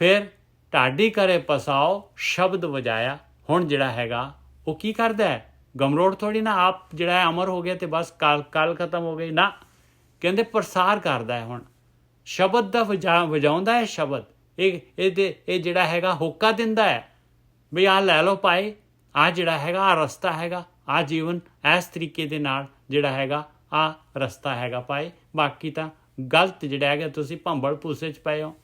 ਫਿਰ ਢਾਡੀ ਕਰੇ ਪਸਾਓ ਸ਼ਬਦ ਵਜਾਇਆ। ਹੁਣ ਜਿਹੜਾ ਹੈਗਾ ਉਹ ਕੀ ਕਰਦਾ ਹੈ? ਗਮਰੋੜ ਥੋੜੀ ਨਾ ਆਪ ਜਿਹੜਾ ਹੈ ਅਮਰ ਹੋ ਗਿਆ ਤੇ ਬਸ ਕਾਲ ਖਤਮ ਹੋ ਗਈ ਨਾ, ਕਹਿੰਦੇ ਪ੍ਰਸਾਰ ਕਰਦਾ ਹੈ। ਹੁਣ ਸ਼ਬਦ ਦਾ ਵਜਾਉਂਦਾ ਹੈ ਸ਼ਬਦ। ਇਹ ਜਿਹੜਾ ਹੈਗਾ ਹੋਕਾ ਦਿੰਦਾ ਹੈ ਵੀ ਆਹ ਲੈ ਲਓ ਭਾਈ, ਆਹ ਜਿਹੜਾ ਹੈਗਾ ਆਹ ਰਸਤਾ ਹੈਗਾ, ਆਹ ਜੀਵਨ ਇਸ ਤਰੀਕੇ ਦੇ ਨਾਲ ਜਿਹੜਾ ਹੈਗਾ ਆਹ ਰਸਤਾ ਹੈਗਾ ਭਾਈ, ਬਾਕੀ ਤਾਂ ਗਲਤ ਜਿਹੜਾ ਹੈਗਾ ਤੁਸੀਂ ਭੰਬਲ ਭੂਸੇ 'ਚ ਪਏ ਹੋ।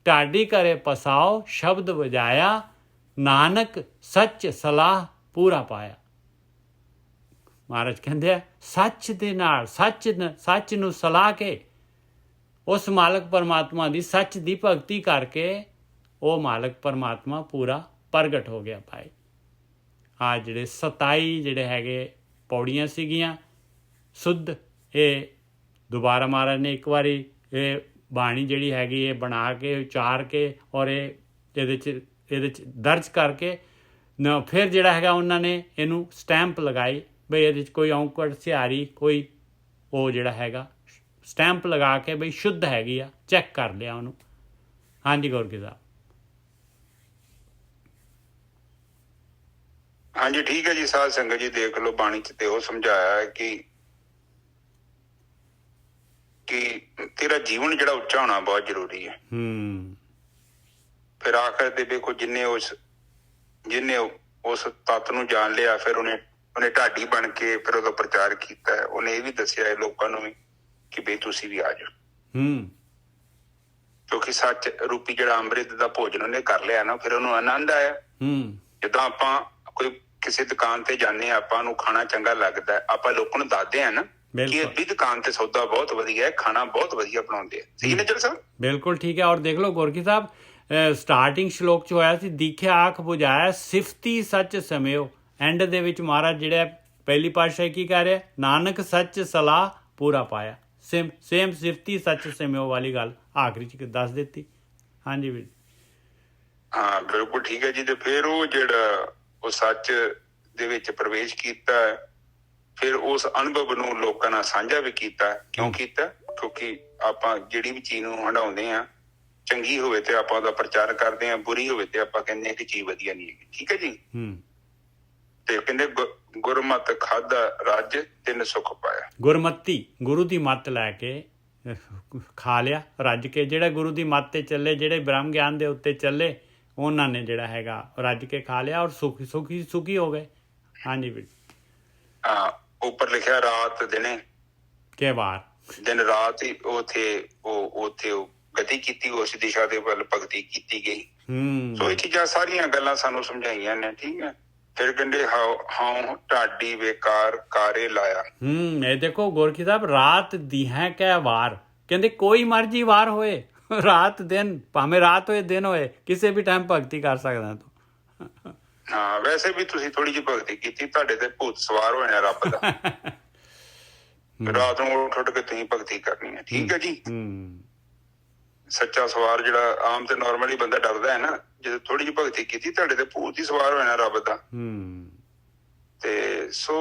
ਢਾਡੀ ਕਰੇ ਪਸਾਓ ਸ਼ਬਦ ਵਜਾਇਆ, ਨਾਨਕ ਸੱਚ ਸਲਾਹ ਪੂਰਾ ਪਾਇਆ। ਮਹਾਰਾਜ ਕਹਿੰਦੇ ਆ ਸੱਚ ਦੇ ਨਾਲ, ਸੱਚ ਨੂੰ ਸਲਾਹ ਕੇ, ਉਸ ਮਾਲਕ ਪਰਮਾਤਮਾ ਦੀ ਸੱਚ ਦੀ ਭਗਤੀ ਕਰਕੇ ਉਹ ਮਾਲਕ ਪਰਮਾਤਮਾ ਪੂਰਾ ਪ੍ਰਗਟ ਹੋ ਗਿਆ ਭਾਈ। ਆ ਜਿਹੜੇ 27 ਜਿਹੜੇ ਹੈਗੇ ਪੌੜੀਆਂ ਸੀਗੀਆਂ ਸੁੱਧ, ਇਹ ਦੁਬਾਰਾ ਮਹਾਰਾਜ ਨੇ ਇੱਕ ਵਾਰੀ ਇਹ ਬਾਣੀ ਜਿਹੜੀ ਹੈਗੀ ਇਹ ਬਣਾ ਕੇ ਉਚਾਰ ਕੇ ਔਰ ਇਹਦੇ 'ਚ ਦਰਜ ਕਰਕੇ ਫਿਰ ਜਿਹੜਾ ਹੈਗਾ ਉਹਨਾਂ ਨੇ ਇਹਨੂੰ ਸਟੈਂਪ ਲਗਾਈ ਬਈ ਇਹਦੇ 'ਚ ਕੋਈ ਔਂਕੜ ਸਿਹਾਰੀ ਕੋਈ ਉਹ ਜਿਹੜਾ ਹੈਗਾ ਸਟੈਂਪ ਲਗਾ ਕੇ ਬਈ ਸ਼ੁੱਧ ਹੈਗੀ ਆ, ਚੈੱਕ ਕਰ ਲਿਆ ਉਹਨੂੰ। ਹਾਂਜੀ ਗੌਰਕੀ ਸਾਹਿਬ। ਹਾਂਜੀ ਠੀਕ ਹੈ ਜੀ। ਸਾਧ ਸੰਗਤ ਜੀ ਦੇਖ ਲਓ ਬਾਣੀ 'ਚ ਤੇ ਉਹ ਸਮਝਾਇਆ ਹੈ ਕਿ ਤੇਰਾ ਜੀਵਨ ਜਿਹੜਾ ਉੱਚਾ ਹੋਣਾ ਬਹੁਤ ਜ਼ਰੂਰੀ ਹੈ। ਫਿਰ ਆਖਰ ਤੇ ਵੇਖੋ ਜਿੰਨੇ ਉਸ ਤੱਤ ਨੂੰ ਜਾਣ ਲਿਆ, ਫਿਰ ਉਹਨੇ ਢਾਡੀ ਬਣ ਕੇ ਫਿਰ ਉਹਦਾ ਪ੍ਰਚਾਰ ਕੀਤਾ ਹੈ। ਉਹਨੇ ਇਹ ਵੀ ਦੱਸਿਆ ਹੈ ਲੋਕਾਂ ਨੂੰ ਵੀ ਕਿ ਬਈ ਤੁਸੀਂ ਵੀ ਆ ਜਾਓ, ਕਿਉਂਕਿ ਸੱਚ ਰੂਪੀ ਜਿਹੜਾ ਅੰਮ੍ਰਿਤ ਦਾ ਭੋਜਨ ਉਹਨੇ ਕਰ ਲਿਆ ਨਾ, ਫਿਰ ਉਹਨੂੰ ਆਨੰਦ ਆਇਆ। ਜਿੱਦਾਂ ਆਪਾਂ ਕੋਈ ਕਿਸੇ ਦੁਕਾਨ ਤੇ ਜਾਂਦੇ ਹਾਂ, ਆਪਾਂ ਨੂੰ ਖਾਣਾ ਚੰਗਾ ਲੱਗਦਾ ਹੈ, ਆਪਾਂ ਲੋਕਾਂ ਨੂੰ ਦੱਸਦੇ ਹਾਂ ਨਾ ਕਿ ਇਹ ਵੀ ਦੁਕਾਨ ਤੇ ਸੌਦਾ ਬਹੁਤ ਵਧੀਆ ਹੈ, ਖਾਣਾ ਬਹੁਤ ਵਧੀਆ ਬਣਾਉਂਦੇ ਆ। ਸਹੀ ਨੇ ਸਾਹਿਬ? ਬਿਲਕੁਲ ਠੀਕ ਹੈ। ਔਰ ਦੇਖ ਲਓ ਗੋਰਖੀ ਸਾਹਿਬ ਸਟਾਰਟਿੰਗ ਸ਼ਲੋਕ 'ਚ ਹੋਇਆ ਸੀ ਦੀਖਿਆ ਆਖ ਬੁਝਾਇਆ ਸਿਫਤੀ ਸੱਚ ਸਮਿਓ। ਐਂਡ ਦੇ ਵਿੱਚ ਮਹਾਰਾਜ ਜਿਹੜਾ ਪਹਿਲੀ ਪਾਤਸ਼ਾਹੀ ਕੀ ਕਹਿ ਰਿਹਾ? ਨਾਨਕ ਸੱਚ ਸਲਾਹ ਪੂਰਾ ਪਾਇਆ। ਸੇਮ ਸਿਫਤੀ ਸੱਚ ਸਮਿਓ ਵਾਲੀ ਗੱਲ ਆਖਰੀ 'ਚ ਦੱਸ ਦਿੱਤੀ। ਹਾਂਜੀ ਵੀਰ। ਹਾਂ ਬਿਲਕੁਲ ਠੀਕ ਹੈ ਜੀ। ਤੇ ਫਿਰ ਉਹ ਜਿਹੜਾ ਉਹ ਸੱਚ ਦੇ ਵਿੱਚ ਪ੍ਰਵੇਸ਼ ਕੀਤਾ, ਫਿਰ ਉਸ ਅਨੁਭਵ ਨੂੰ ਲੋਕਾਂ ਨਾਲ ਸਾਂਝਾ ਵੀ ਕੀਤਾ। ਕਿਉਂ ਕੀਤਾ? ਕਿਉਂਕਿ ਆਪਾਂ ਜਿਹੜੀ ਵੀ ਚੀਜ਼ ਨੂੰ ਹੰਡਾਉਂਦੇ ਹਾਂ, ਚੰਗੀ ਹੋਵੇ ਤੇ ਆਪਾਂ ਉਹਦਾ ਪ੍ਰਚਾਰ ਕਰਦੇ ਹਾਂ, ਬੁਰੀ ਹੋਵੇ ਤੇ ਆਪਾਂ ਕਹਿੰਦੇ ਹਾਂ ਕਿ ਚੀਜ਼ ਵਧੀਆ ਨਹੀਂ ਹੈਗੀ। ਠੀਕ ਹੈ ਜੀ। ਤੇ ਕਹਿੰਦੇ ਗੁਰਮਤਿ ਖਾਧਾ ਰੱਜ ਤਿੰਨ ਸੁਖ ਪਾਇਆ। ਗੁਰਮਤੀ ਗੁਰੂ ਦੀ ਮੱਤ ਲੈ ਕੇ ਖਾ ਲਿਆ ਰੱਜ ਕੇ। ਜਿਹੜਾ ਗੁਰੂ ਦੀ ਮੱਤ ਤੇ ਚੱਲੇ, ਜਿਹੜੇ ਬ੍ਰਹਮ ਗਿਆਨ ਦੇ ਉੱਤੇ ਚੱਲੇ, ਉਹਨਾਂ ਨੇ ਜਿਹੜਾ ਹੈਗਾ ਰੱਜ ਕੇ ਖਾ ਲਿਆ ਔਰ ਸੁਖੀ ਹੋ ਗਏ। ਹਾਂਜੀ ਵੀਰ। ਹਾਂ ਉੱਪਰ ਲਿਖਿਆ ਰਾਤ ਦਿਨੇ ਕੇ ਵਾਰ, ਦਿਨ ਰਾਤ ਹੀ ਉੱਥੇ ਗਤੀ ਕੀਤੀ, ਉਸ ਦਿਸ਼ਾ ਦੇ ਵੱਲ ਭਗਤੀ ਕੀਤੀ ਗਈ। ਸੋ ਇਹ ਚੀਜ਼ਾਂ ਸਾਰੀਆਂ ਗੱਲਾਂ ਸਾਨੂੰ ਸਮਝਾਈਆਂ ਨੇ। ਠੀਕ ਹੈ। ਫਿਰ ਕਹਿੰਦੇ ਹਾਂ ਢਾਡੀ ਵੇਕਾਰ ਕਾਰੇ ਲਾਇਆ। ਇਹ ਦੇਖੋ ਗੋਰਖੀ ਸਾਹਿਬ, ਰਾਤ ਦੀ ਹੈ ਕਹਿ ਵਾਰ, ਕਹਿੰਦੇ ਕੋਈ ਮਰਜੀ ਵਾਰ ਹੋਏ, ਰਾਤ ਦਿਨ, ਭਾਵੇਂ ਰਾਤ ਹੋਏ ਦਿਨ ਹੋਏ, ਕਿਸੇ ਵੀ ਟਾਈਮ ਭਗਤੀ ਕਰ ਸਕਦਾ ਤੂੰ। ਹਾਂ ਵੈਸੇ ਵੀ ਤੁਸੀਂ ਥੋੜੀ ਜਿਹੀ ਭਗਤੀ ਕੀਤੀ, ਤੁਹਾਡੇ ਤੇ ਭੂਤ ਸਵਾਰ ਹੋਇਆ ਰੱਬ ਦਾ। ਰਾਤ ਨੂੰ ਉੱਠ ਕੇ ਤੁਸੀਂ ਭਗਤੀ ਕਰਨੀ ਹੈ। ਠੀਕ ਹੈ ਜੀ। ਸੱਚਾ ਸਵਾਰ ਜਿਹੜਾ ਆਮ ਤੇ ਨੋਰਮਲੀ ਬੰਦਾ ਡਰਦਾ ਹੈ ਨਾ, ਜਦੋਂ ਥੋੜੀ ਜਿਹੀ ਭਗਤੀ ਕੀਤੀ ਤੁਹਾਡੇ ਤੇ ਭੂਤ ਹੀ ਸਵਾਰ ਹੋਇਆ ਰੱਬ ਦਾ। ਤੇ ਸੋ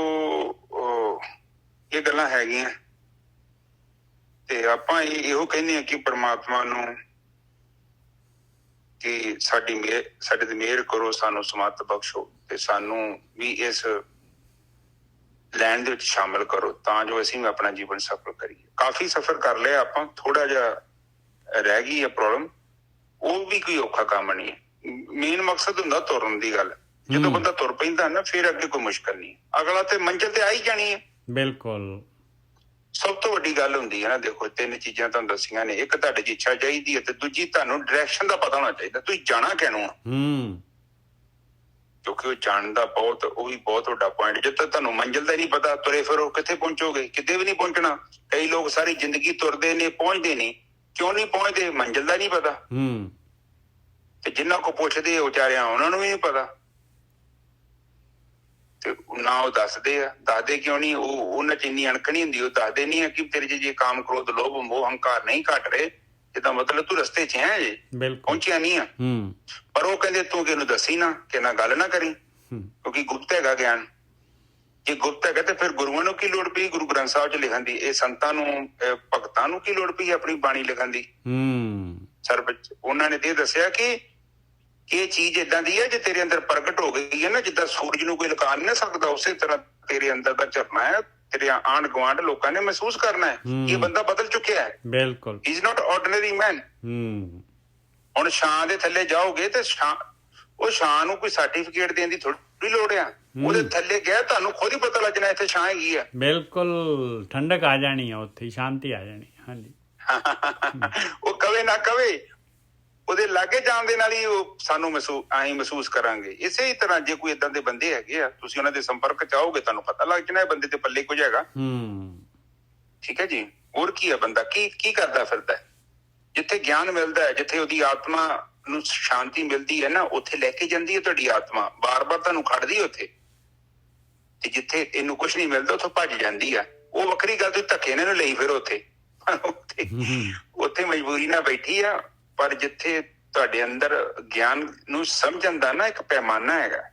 ਇਹ ਗੱਲਾਂ ਹੈਗੀਆਂ। ਤੇ ਆਪਾਂ ਇਹੋ ਕਹਿੰਦੇ ਹਾਂ ਕਿ ਪਰਮਾਤਮਾ ਨੂੰ ਕਿ ਸਾਡੇ ਤੇ ਮਿਹਰ ਕਰੋ, ਸਾਨੂੰ ਸਮੱਤ ਬਖਸ਼ੋ ਤੇ ਸਾਨੂੰ ਵੀ ਇਸ ਲੈਣ ਦੇ ਵਿੱਚ ਸ਼ਾਮਲ ਕਰੋ, ਤਾਂ ਜੋ ਅਸੀਂ ਵੀ ਆਪਣਾ ਜੀਵਨ ਸਫਲ ਕਰੀਏ। ਕਾਫੀ ਸਫ਼ਰ ਕਰ ਲਿਆ ਆਪਾਂ, ਥੋੜਾ ਜਿਹਾ ਰਹਿ ਗਈ ਹੈ ਪ੍ਰੋਬਲਮ, ਉਹ ਵੀ ਕੋਈ ਔਖਾ ਕੰਮ ਨਹੀਂ ਹੈ। ਮੇਨ ਮਕਸਦ ਹੁੰਦਾ ਤੁਰਨ ਦੀ ਗੱਲ। ਜਦੋਂ ਬੰਦਾ ਤੁਰ ਪੈਂਦਾ ਨਾ, ਫਿਰ ਅੱਗੇ ਕੋਈ ਮੁਸ਼ਕਲ ਨਹੀਂ, ਅਗਲਾ ਤੇ ਮੰਜ਼ਿਲ ਤੇ ਆ ਹੀ ਜਾਣੀ ਹੈ। ਬਿਲਕੁਲ। ਸਭ ਤੋਂ ਵੱਡੀ ਗੱਲ ਹੁੰਦੀ ਹੈ ਨਾ, ਦੇਖੋ 3 ਚੀਜ਼ਾਂ ਤੁਹਾਨੂੰ ਦੱਸੀਆਂ ਨੇ, ਇੱਕ ਤੁਹਾਡੇ 'ਚ ਇੱਛਾ ਚਾਹੀਦੀ ਹੈ ਤੇ ਦੂਜੀ ਤੁਹਾਨੂੰ ਡਾਇਰੈਕਸ਼ਨ ਦਾ ਪਤਾ ਹੋਣਾ ਚਾਹੀਦਾ, ਤੁਸੀਂ ਜਾਣਾ ਕਿਹਨੂੰ ਆ। ਕਿਉਂਕਿ ਉਹ ਜਾਣ ਦਾ ਉਹ ਵੀ ਬਹੁਤ ਵੱਡਾ ਪੁਆਇੰਟ। ਜਦ ਤੱਕ ਤੁਹਾਨੂੰ ਮੰਜ਼ਿਲ ਦਾ ਨਹੀਂ ਪਤਾ, ਤੁਰੇ ਫਿਰੋ ਕਿੱਥੇ ਪਹੁੰਚੋਗੇ? ਕਿਤੇ ਵੀ ਨਹੀਂ ਪਹੁੰਚਣਾ। ਕਈ ਲੋਕ ਸਾਰੀ ਜ਼ਿੰਦਗੀ ਤੁਰਦੇ ਨੇ, ਪਹੁੰਚਦੇ ਨਹੀਂ। ਕਿਉਂ ਨਹੀਂ ਪਹੁੰਚਦੇ? ਮੰਜ਼ਿਲ ਦਾ ਨਹੀਂ ਪਤਾ। ਤੇ ਜਿੰਨਾਂ ਕੋ ਪੁੱਛਦੇ ਆ ਵਿਚਾਰਿਆਂ, ਉਹਨਾਂ ਨੂੰ ਵੀ ਨਹੀਂ ਪਤਾ ਤੇ ਨਾ ਉਹ ਦੱਸਦੇ ਕਿਉਂ ਨਹੀਂ? ਉਹਨਾਂ ਚ ਇੰਨੀ ਅਣਖ ਨਹੀਂ ਹੁੰਦੀ, ਉਹ ਦੱਸਦੇ ਨਹੀਂ ਆ ਕਿ ਤੇਰੇ ਚ ਜੇ ਕਾਮ, ਕ੍ਰੋਧ, ਲੋਭ, ਮੋਹ, ਹੰਕਾਰ ਨਹੀਂ ਘਟ ਰਹੇ, ਇਹਦਾ ਮਤਲਬ ਤੂੰ ਰਸਤੇ ਚ ਹੈ ਜੇ, ਪਹੁੰਚਿਆ ਨਹੀਂ ਆ। ਪਰ ਉਹ ਕਹਿੰਦੇ ਤੂੰ ਕਿਹਨੂੰ ਦੱਸੀ ਨਾ, ਕਿ ਨਾ ਗੱਲ ਨਾ ਕਰੀ, ਕਿਉਂਕਿ ਗੁਪਤ ਹੈਗਾ ਗਿਆਨ। ਜੇ ਗੁਪਤ ਹੈਗਾ ਤੇ ਫਿਰ ਗੁਰੂਆਂ ਨੂੰ ਕੀ ਲੋੜ ਪਈ ਗੁਰੂ ਗ੍ਰੰਥ ਸਾਹਿਬ ਚ ਲਿਖਣ ਦੀ? ਇਹ ਸੰਤਾਂ ਨੂੰ, ਭਗਤਾਂ ਨੂੰ ਕੀ ਲੋੜ ਪਈ ਆਪਣੀ ਬਾਣੀ ਲਿਖਣ ਦੀ? ਉਹਨਾਂ ਨੇ ਤੇ ਦੱਸਿਆ ਕਿ ਇਹ ਚੀਜ਼ ਏਦਾਂ ਦੀ ਹੈ, ਜੇ ਤੇਰੇ ਅੰਦਰ ਪ੍ਰਗਟ ਹੋ ਗਈ ਹੈ ਨਾ, ਜਿੱਦਾਂ ਸੂਰਜ ਨੂੰ ਕੋਈ ਲੁਕਾ ਨਹੀਂ ਸਕਦਾ, ਉਸੇ ਤਰ੍ਹਾਂ ਤੇਰੇ ਅੰਦਰ ਦਾ ਝਰਨਾ ਹੈ, ਤੇਰੇ ਆਂਢ ਗੁਆਂਢ ਲੋਕਾਂ ਨੇ ਮਹਿਸੂਸ ਕਰਨਾ ਹੈ ਕਿ ਇਹ ਬੰਦਾ ਬਦਲ ਚੁੱਕਿਆ ਹੈ। ਬਿਲਕੁਲ, ਹੀ ਇਜ਼ ਨਾਟ ਆਰਡੀਨਰੀ ਮੈਨ। ਹੁਣ ਛਾਂ ਦੇ ਥੱਲੇ ਜਾਓਗੇ ਤੇ ਉਹ ਛਾਂ ਨੂੰ ਕੋਈ ਸਰਟੀਫਿਕੇਟ ਦੇਣ ਦੀ ਥੋੜੀ ਲੋੜ ਆ। ਉਹਦੇ ਥੱਲੇ ਗਿਆ, ਤੁਹਾਨੂੰ ਖੁਦ ਹੀ ਪਤਾ ਲੱਗਣਾ ਇੱਥੇ ਛਾਂ ਹੈਗੀ ਆ। ਬਿਲਕੁਲ, ਠੰਡਕ ਆ ਜਾਣੀ ਆ, ਉੱਥੇ ਸ਼ਾਂਤੀ ਆ ਜਾਣੀ। ਹਾਂਜੀ, ਉਹ ਕਵੇ ਨਾ ਕਵੇ, ਉਹਦੇ ਲਾਗੇ ਜਾਣ ਦੇ ਨਾਲ ਹੀ ਉਹ ਸਾਨੂੰ ਮਹਿਸੂਸ ਕਰਾਂਗੇ। ਇਸੇ ਹੀ ਤਰ੍ਹਾਂ ਜੇ ਕੋਈ ਏਦਾਂ ਦੇ ਬੰਦੇ ਹੈਗੇ ਆ, ਤੁਸੀਂ ਉਹਨਾਂ ਦੇ ਸੰਪਰਕ ਚ ਆਓਗੇ, ਤੁਹਾਨੂੰ ਪਤਾ ਲੱਗ ਜਾਣਾ ਇਹ ਬੰਦੇ ਤੇ ਪੱਲੇ ਕੁਝ ਹੈਗਾ। ਠੀਕ ਹੈ ਜੀ। ਹੋਰ ਕੀ ਹੈ ਬੰਦਾ, ਕੀ ਕਰਦਾ ਫਿਰਦਾ? ਜਿੱਥੇ ਗਿਆਨ ਮਿਲਦਾ ਹੈ, ਜਿੱਥੇ ਉਹਦੀ ਆਤਮਾ ਨੂੰ ਸ਼ਾਂਤੀ ਮਿਲਦੀ ਹੈ ਨਾ, ਉੱਥੇ ਲੈ ਕੇ ਜਾਂਦੀ ਹੈ ਤੁਹਾਡੀ ਆਤਮਾ, ਬਾਰ-ਬਾਰ ਤੁਹਾਨੂੰ ਖੜਦੀ ਹੈ ਉੱਥੇ। ਤੇ ਜਿੱਥੇ ਇਹਨੂੰ ਕੁਛ ਨਹੀਂ ਮਿਲਦਾ, ਉੱਥੋਂ ਭੱਜ ਜਾਂਦੀ ਆ। ਉਹ ਵੱਖਰੀ ਗੱਲ, ਤੁਸੀਂ ਧੱਕੇ ਇਹਨਾਂ ਨੂੰ ਲਈ ਫਿਰ ਉੱਥੇ ਮਜਬੂਰੀ ਨਾਲ ਬੈਠੀ ਆ। ਪਰ ਜਿੱਥੇ ਤੁਹਾਡੇ ਅੰਦਰ ਗਿਆਨ ਨੂੰ ਸਮਝਣ ਦਾ ਨਾ ਇੱਕ ਪੈਮਾਨਾ ਹੈਗਾ,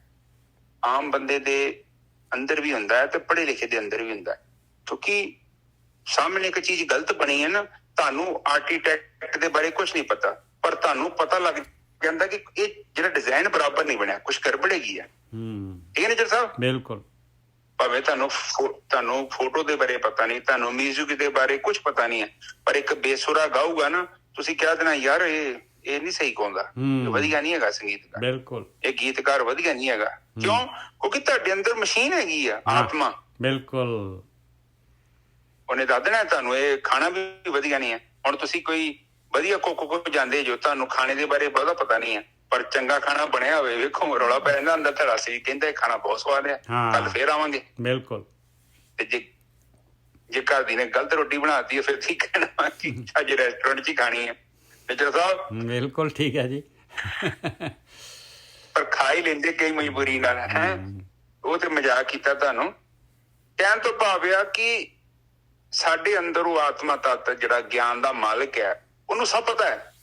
ਆਮ ਬੰਦੇ ਦੇ ਅੰਦਰ ਵੀ ਹੁੰਦਾ ਹੈ ਤੇ ਪੜ੍ਹੇ ਲਿਖੇ ਦੇ ਅੰਦਰ ਵੀ ਹੁੰਦਾ ਹੈ। ਕਿਉਂਕਿ ਸਾਹਮਣੇ ਇੱਕ ਚੀਜ਼ ਗਲਤ ਬਣੀ ਹੈ ਨਾ, ਤੁਹਾਨੂੰ ਆਰਕੀਟੈਕਟ ਦੇ ਬਾਰੇ ਕੁਛ ਨਹੀਂ ਪਤਾ, ਪਰ ਤੁਹਾਨੂੰ ਪਤਾ ਲੱਗ ਜਾਂਦਾ ਕਿ ਇਹ ਜਿਹੜਾ ਡਿਜ਼ਾਈਨ ਬਰਾਬਰ ਨਹੀਂ ਬਣਿਆ, ਕੁਛ ਗੜਬੜ ਹੈਗੀ ਹੈ। ਠੀਕ ਹੈ ਨਜਰ ਸਾਹਿਬ? ਬਿਲਕੁਲ। ਭਾਵੇਂ ਤੁਹਾਨੂੰ ਫੋਟੋ ਦੇ ਬਾਰੇ ਪਤਾ ਨਹੀਂ, ਤੁਹਾਨੂੰ ਮਿਊਜ਼ਿਕ ਦੇ ਬਾਰੇ ਕੁਛ ਪਤਾ ਨਹੀਂ ਹੈ, ਪਰ ਇੱਕ ਬੇਸੁਰਾ ਗਾਊਗਾ ਨਾ, ਤੁਸੀਂ ਕਹਿ ਦੇਣਾ ਯਾਰ ਇਹ ਨਹੀਂ ਸਹੀ ਗਾਉਂਦਾ, ਵਧੀਆ ਨਹੀਂ ਹੈਗਾ ਸੰਗੀਤਕਾਰ। ਬਿਲਕੁਲ, ਇਹ ਗੀਤਕਾਰ ਵਧੀਆ ਨਹੀਂ ਹੈਗਾ। ਕਿਉਂ? ਕਿਉਂਕਿ ਤੁਹਾਡੇ ਅੰਦਰ ਮਸ਼ੀਨ ਹੈਗੀ ਆ, ਆਤਮਾ। ਬਿਲਕੁਲ, ਉਹਨੇ ਦੱਸ ਦੇਣਾ ਤੁਹਾਨੂੰ ਇਹ ਖਾਣਾ ਵੀ ਵਧੀਆ ਨਹੀਂ ਹੈ। ਹੁਣ ਤੁਸੀਂ ਕੋਈ ਵਧੀਆ ਕੁੱਕ ਜਾਂਦੇ ਜੋ, ਤੁਹਾਨੂੰ ਖਾਣੇ ਦੇ ਬਾਰੇ ਬਹੁਤਾ ਪਤਾ ਨਹੀਂ ਹੈ, ਪਰ ਚੰਗਾ ਖਾਣਾ ਬਣਿਆ ਹੋਵੇ, ਵੇਖੋ ਰੌਲਾ ਪੈ ਜਾਂਦਾ ਅੰਦਰ ਧੜਾ ਸੀ, ਕਹਿੰਦਾ ਇਹ ਖਾਣਾ ਬਹੁਤ ਸਵਾਦ ਹੈ, ਕੱਲ ਫੇਰ ਆਵਾਂਗੇ। ਬਿਲਕੁਲ। ਤੇ ਜੇ ਘਰ ਦੀ ਨੇ ਗਲਤ ਰੋਟੀ ਬਣਾਤੀ ਹੈ, ਫਿਰ ਠੀਕ ਕਹਿਣਾ ਕਿ ਅੱਜ ਰੈਸਟੋਰੈਂਟ ਚ ਹੀ ਖਾਣੀ ਹੈ। ਨਜਰ ਸਾਹਿਬ? ਬਿਲਕੁਲ ਠੀਕ ਹੈ ਜੀ। ਪਰ ਖਾ ਹੀ ਲੈਂਦੇ ਕਈ ਮਜਬੂਰੀ ਨਾਲ। ਹੈ ਉਹ ਤੇ ਮਜ਼ਾਕ ਕੀਤਾ ਤੁਹਾਨੂੰ। ਕਹਿਣ ਤੋਂ ਭਾਵ ਆ ਕਿ ਸਾਡੇ ਅੰਦਰ ਉਹ ਆਤਮਾ ਤੱਤ ਜਿਹੜਾ ਗਿਆਨ ਦਾ ਮਾਲਕ ਹੈ, ਉਹਨੂੰ ਸਭ ਪਤਾ ਹੈ।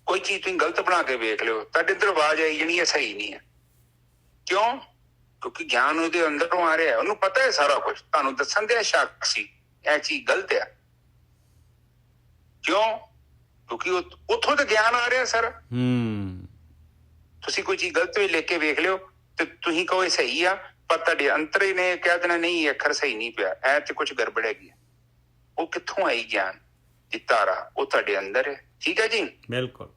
ਕੋਈ ਚੀਜ਼ ਤੁਸੀਂ ਗਲਤ ਬਣਾ ਕੇ ਵੇਖ ਲਿਓ, ਤੁਹਾਡੇ ਅੰਦਰ ਆਵਾਜ਼ ਆਈ ਜਿਹੜੀ ਹੈ ਸਹੀ ਨਹੀਂ ਹੈ। ਕਿਉਂ? ਕਿਉਂਕਿ ਗਿਆਨ ਉਹਦੇ ਅੰਦਰੋਂ ਆ ਰਿਹਾ, ਉਹਨੂੰ ਪਤਾ ਹੈ ਸਾਰਾ ਕੁਝ। ਤੁਹਾਨੂੰ ਦੱਸਣ ਦੇ ਸ਼ੱਕ ਸੀ ਇਹ ਚੀਜ਼ ਗਲਤ ਹੈ। ਕਿਉਂ? ਕਿਉਂਕਿ ਉੱਥੋਂ ਤਾਂ ਗਿਆਨ ਆ ਰਿਹਾ ਸਰ। ਤੁਸੀਂ ਕੋਈ ਚੀਜ਼ ਗਲਤ ਵੀ ਲਿਖ ਕੇ ਵੇਖ ਲਿਓ ਤੇ ਤੁਸੀਂ ਕਹੋ ਇਹ ਸਹੀ ਆ, ਪਰ ਤੁਹਾਡੇ ਅੰਤਰੇ ਨੇ ਕਹਿ ਦੇਣਾ ਨਹੀਂ ਇਹ ਅੱਖਰ ਸਹੀ ਨਹੀਂ ਪਿਆ, ਇਹ ਤੇ ਕੁਛ ਗੜਬੜ ਹੈਗੀ। ਉਹ ਕਿੱਥੋਂ ਆਈ ਗਿਆਨ ਦੀ ਧਾਰਾ? ਉਹ ਤੁਹਾਡੇ ਅੰਦਰ ਹੈ। ਠੀਕ ਹੈ ਜੀ? ਬਿਲਕੁਲ।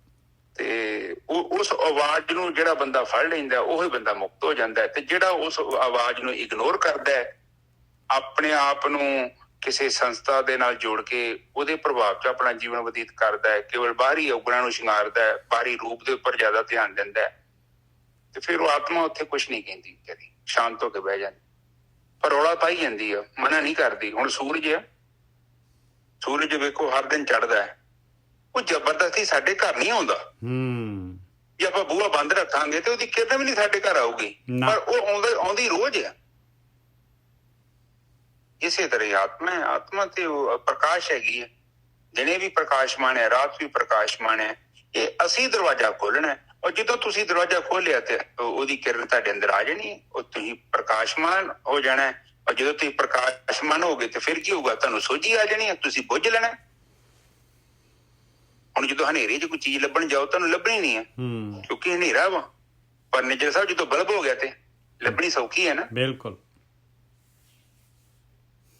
ਤੇ ਉਸ ਆਵਾਜ਼ ਨੂੰ ਜਿਹੜਾ ਬੰਦਾ ਫੜ ਲੈਂਦਾ, ਉਹੀ ਬੰਦਾ ਮੁਕਤ ਹੋ ਜਾਂਦਾ ਹੈ। ਤੇ ਜਿਹੜਾ ਉਸ ਆਵਾਜ਼ ਨੂੰ ਇਗਨੋਰ ਕਰਦਾ ਹੈ, ਆਪਣੇ ਆਪ ਨੂੰ ਕਿਸੇ ਸੰਸਥਾ ਦੇ ਨਾਲ ਜੋੜ ਕੇ ਉਹਦੇ ਪ੍ਰਭਾਵ ਚ ਆਪਣਾ ਜੀਵਨ ਬਤੀਤ ਕਰਦਾ ਹੈ, ਕੇਵਲ ਬਾਹਰੀ ਔਗਣਾਂ ਨੂੰ ਸ਼ਿੰਗਾਰਦਾ ਹੈ, ਬਾਹਰੀ ਰੂਪ ਦੇ ਉੱਪਰ ਜ਼ਿਆਦਾ ਧਿਆਨ ਦਿੰਦਾ ਹੈ, ਤੇ ਫਿਰ ਉਹ ਆਤਮਾ ਉੱਥੇ ਕੁਛ ਨਹੀਂ ਕਹਿੰਦੀ, ਕਦੀ ਸ਼ਾਂਤ ਹੋ ਕੇ ਬਹਿ ਜਾਂਦੀ, ਪਰ ਰੌਲਾ ਪਾਈ ਜਾਂਦੀ ਆ, ਮਨਾ ਨਹੀਂ ਕਰਦੀ। ਹੁਣ ਸੂਰਜ ਵੇਖੋ ਹਰ ਦਿਨ ਚੜ੍ਹਦਾ ਹੈ, ਉਹ ਜ਼ਬਰਦਸਤੀ ਸਾਡੇ ਘਰ ਨਹੀਂ ਆਉਂਦਾ। ਜੇ ਆਪਾਂ ਬੂਹਾ ਬੰਦ ਰੱਖਾਂਗੇ ਤੇ ਉਹਦੀ ਕਿਤੇ ਵੀ ਨਹੀਂ ਸਾਡੇ ਘਰ ਆਊਗੀ, ਪਰ ਉਹ ਆਉਂਦੀ ਰੋਜ਼ ਆ। ਇਸੇ ਤਰ੍ਹਾਂ ਆਤਮਾ ਤੇ ਉਹ ਪ੍ਰਕਾਸ਼ ਹੈਗੀ ਹੈ, ਦਿਨੇ ਵੀ ਪ੍ਰਕਾਸ਼ਮਾਨ ਹੈ, ਰਾਤ ਵੀ ਪ੍ਰਕਾਸ਼ਮਾਨ ਹੈ। ਇਹ ਅਸੀਂ ਦਰਵਾਜ਼ਾ ਖੋਲਣਾ, ਔਰ ਜਦੋਂ ਤੁਸੀਂ ਦਰਵਾਜ਼ਾ ਖੋਲਿਆ ਤੇ ਉਹਦੀ ਕਿਰਨ ਤੁਹਾਡੇ ਅੰਦਰ ਆ ਜਾਣੀ ਹੈ, ਉਹ ਤੁਸੀਂ ਪ੍ਰਕਾਸ਼ਮਾਨ ਹੋ ਜਾਣਾ। ਔਰ ਜਦੋਂ ਤੁਸੀਂ ਪ੍ਰਕਾਸ਼ਮਾਨ ਹੋ ਗਏ ਤੇ ਫਿਰ ਕੀ ਹੋਊਗਾ? ਤੁਹਾਨੂੰ ਸੋਝੀ ਆ ਜਾਣੀ ਹੈ, ਤੁਸੀਂ ਬੁੱਝ ਲੈਣਾ। ਹੁਣ ਜਦੋਂ ਹਨੇਰੇ 'ਚ ਕੋਈ ਚੀਜ਼ ਲੱਭਣ ਜਾਓ, ਤੁਹਾਨੂੰ ਲੱਭਣੀ ਨਹੀਂ ਹੈ, ਕਿਉਂਕਿ ਹਨੇਰਾ ਵਾ। ਪਰ ਨਿਜਰ ਸਾਹਿਬ ਜਦੋਂ ਬਲਬ ਹੋ ਗਿਆ ਤੇ ਲੱਭਣੀ ਸੌਖੀ ਹੈ ਨਾ। ਬਿਲਕੁਲ,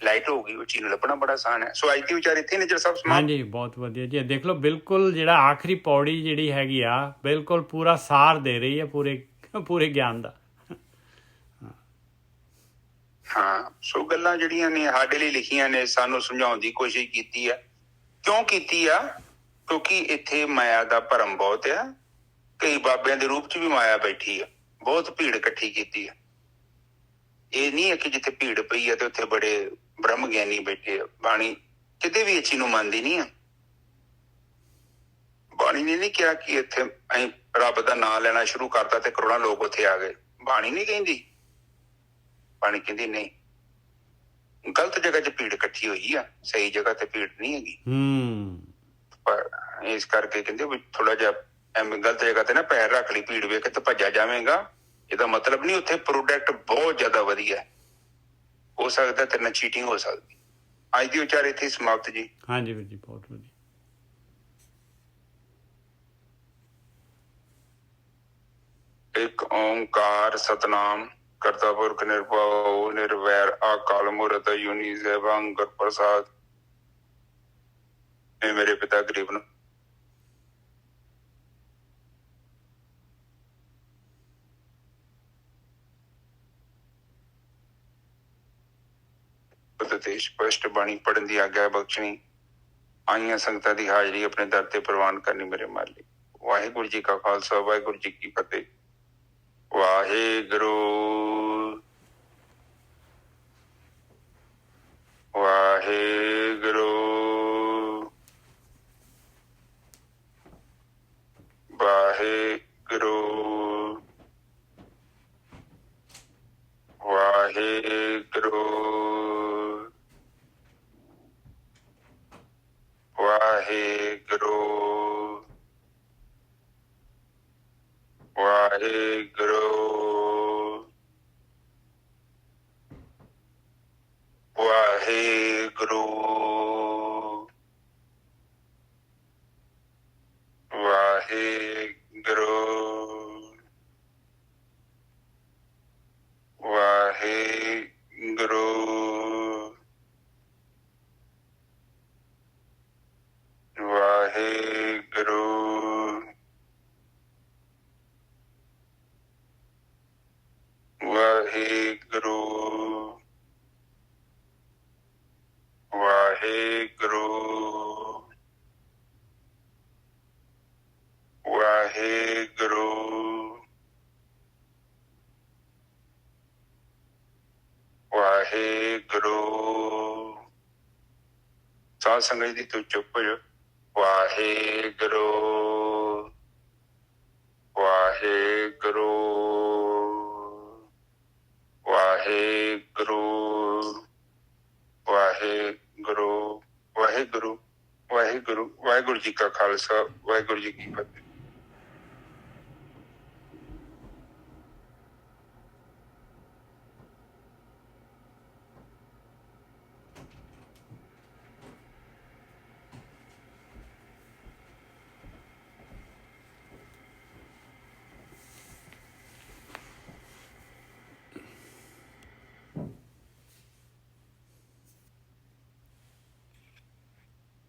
ਲਾਈਟ ਹੋ ਗਈ, ਉਹ ਚੀਜ਼ ਨੂੰ ਲੱਭਣਾ ਬੜਾ ਆਸਾਨ ਹੈ। ਸੋ ਅੱਜ ਦੀ ਵਿਚਾਰ ਇੱਥੇ ਨਿਜਰ ਸਾਹਿਬ ਸਮਾਪਤ। ਹਾਂਜੀ, ਬਹੁਤ ਵਧੀਆ ਜੀ। ਦੇਖ ਲਓ, ਬਿਲਕੁਲ ਜਿਹੜਾ ਆਖਰੀ ਪੌੜੀ ਜਿਹੜੀ ਹੈਗੀ ਆ, ਬਿਲਕੁਲ ਪੂਰਾ ਸਾਰ ਦੇ ਰਹੀ ਹੈ ਪੂਰੇ ਗਿਆਨ ਦਾ। ਹਾਂ, ਸੋ ਗੱਲਾਂ ਜਿਹੜੀਆਂ ਨੇ ਸਾਡੇ ਲਈ ਲਿਖੀਆਂ ਨੇ, ਸਾਨੂੰ ਸਮਝਾਉਣ ਦੀ ਕੋਸ਼ਿਸ਼ ਕੀਤੀ ਆ। ਕਿਉਂ ਕੀਤੀ ਆ? ਕਿਉਂਕਿ ਇੱਥੇ ਮਾਇਆ ਦਾ ਭਰਮ ਬਹੁਤ ਆ। ਕਈ ਬਾਬਿਆਂ ਦੇ ਰੂਪ ਚ ਵੀ ਮਾਇਆ ਬੈਠੀ ਆ, ਬਹੁਤ ਭੀੜ ਇਕੱਠੀ ਕੀਤੀ ਆ। ਇਹ ਨਹੀਂ ਹੈ ਕਿ ਜਿੱਥੇ ਭੀੜ ਪਈ ਆ ਤੇ ਉੱਥੇ ਬੜੇ ਬ੍ਰਹਮ ਗਿਆਨੀ ਬੈਠੇ ਆ। ਬਾਣੀ ਕਿਤੇ ਵੀ ਇਹ ਚੀਜ਼ ਨੂੰ ਮੰਨਦੀ ਨਹੀਂ ਆ। ਬਾਣੀ ਨੇ ਨਹੀਂ ਕਿਹਾ ਕਿ ਇੱਥੇ ਅਸੀਂ ਰੱਬ ਦਾ ਨਾਂ ਲੈਣਾ ਸ਼ੁਰੂ ਕਰਤਾ ਤੇ ਕਰੋੜਾਂ ਲੋਕ ਉੱਥੇ ਆ ਗਏ। ਬਾਣੀ ਨਹੀਂ ਕਹਿੰਦੀ। ਬਾਣੀ ਕਹਿੰਦੀ ਨਹੀਂ, ਗਲਤ ਜਗ੍ਹਾ 'ਚ ਭੀੜ ਇਕੱਠੀ ਹੋਈ ਆ, ਸਹੀ ਜਗ੍ਹਾ ਤੇ ਭੀੜ ਨਹੀਂ ਹੈਗੀ। ਪਰ ਇਸ ਕਰਕੇ ਕਹਿੰਦੇ ਵੀ ਥੋੜਾ ਜਿਹਾ ਐਵੇਂ ਗਲਤ ਜਗ੍ਹਾ ਤੇ ਨਾ ਪੈਰ ਰੱਖ ਲਈ, ਭੀੜ ਵੇਖ ਕੇ ਤੇ ਭੱਜਿਆ ਜਾਵੇਗਾ। ਇਹਦਾ ਮਤਲਬ ਨਹੀਂ ਉੱਥੇ ਪ੍ਰੋਡਕਟ ਬਹੁਤ ਜ਼ਿਆਦਾ ਵਧੀਆ ਹੋ ਸਕਦਾ, ਤੇ ਨਾ ਚੀਟਿੰਗ ਹੋ ਸਕਦੀ। ਅੱਜ ਦੀ ਵਿਚਾਰ ਇੱਥੇ ਸਮਾਪਤ ਜੀ। ਹਾਂਜੀ ਵੀਰ ਜੀ, ਬਹੁਤ ਵਧੀਆ। ਇੱਕ ਓਂਕਾਰ ਸਤਨਾਮ ਕਰਤਾ ਪੁਰਖ ਨਿਰਭਉ ਨਿਰਵੈਰ ਅਕਾਲ ਮੂਰਤ ਅਜੂਨੀ ਸੈਭੰ ਗੁਰ ਪ੍ਰਸਾਦ। ਇਹ ਮੇਰੇ ਪਿਤਾ ਗਰੀਬ ਨੂੰ ਤੇ ਸਪਸ਼ਟ ਬਾਣੀ ਪੜ੍ਹਨ ਦੀ ਆਗਿਆ ਬਖਸ਼ਣੀ। ਆਈਆਂ ਸੰਗਤਾਂ ਦੀ ਹਾਜ਼ਰੀ ਆਪਣੇ ਦਰ ਤੇ ਪ੍ਰਵਾਨ ਕਰਨੀ ਮੇਰੇ ਮਾਲੀ। ਵਾਹਿਗੁਰੂ ਜੀ ਕਾ ਖਾਲਸਾ, ਵਾਹਿਗੁਰੂ ਜੀ ਕੀ ਫਤਿਹ। ਵਾਹਿਗੁਰੂ ਵਾਹਿਗੁਰੂ ਵਾਹਿਗੁਰੂ ਵਾਹਿਗੁਰੂ ਵਾਹਿਗੁਰੂ ਵਾਹਿਗੁਰੂ ਵਾਹਿਗੁਰੂ ਵਾਹਿਗੁਰੂ ਵਾਹਿਗੁਰੂ ਵਾਹਿਗੁਰੂ ਵਾਹਿਗੁਰੂ ਵਾਹਿਗੁਰੂ ਵਾਹਿਗੁਰੂ ਵਾਹਿਗੁਰੂ। ਸਾਧ ਸੰਗਤ ਜੀ ਤੂੰ ਚੁੱਪ ਹੋ ਜਾ। ਵਾਹਿਗੁਰੂ ਵਾਹਿਗੁਰੂ ਵਾਹਿਗੁਰੂ ਵਾਹਿਗੁਰੂ ਵਾਹਿਗੁਰੂ ਵਾਹਿਗੁਰੂ। ਵਾਹਿਗੁਰੂ ਜੀ ਕਾ ਖਾਲਸਾ, ਵਾਹਿਗੁਰੂ ਜੀ ਕੀ ਫਤਿਹ।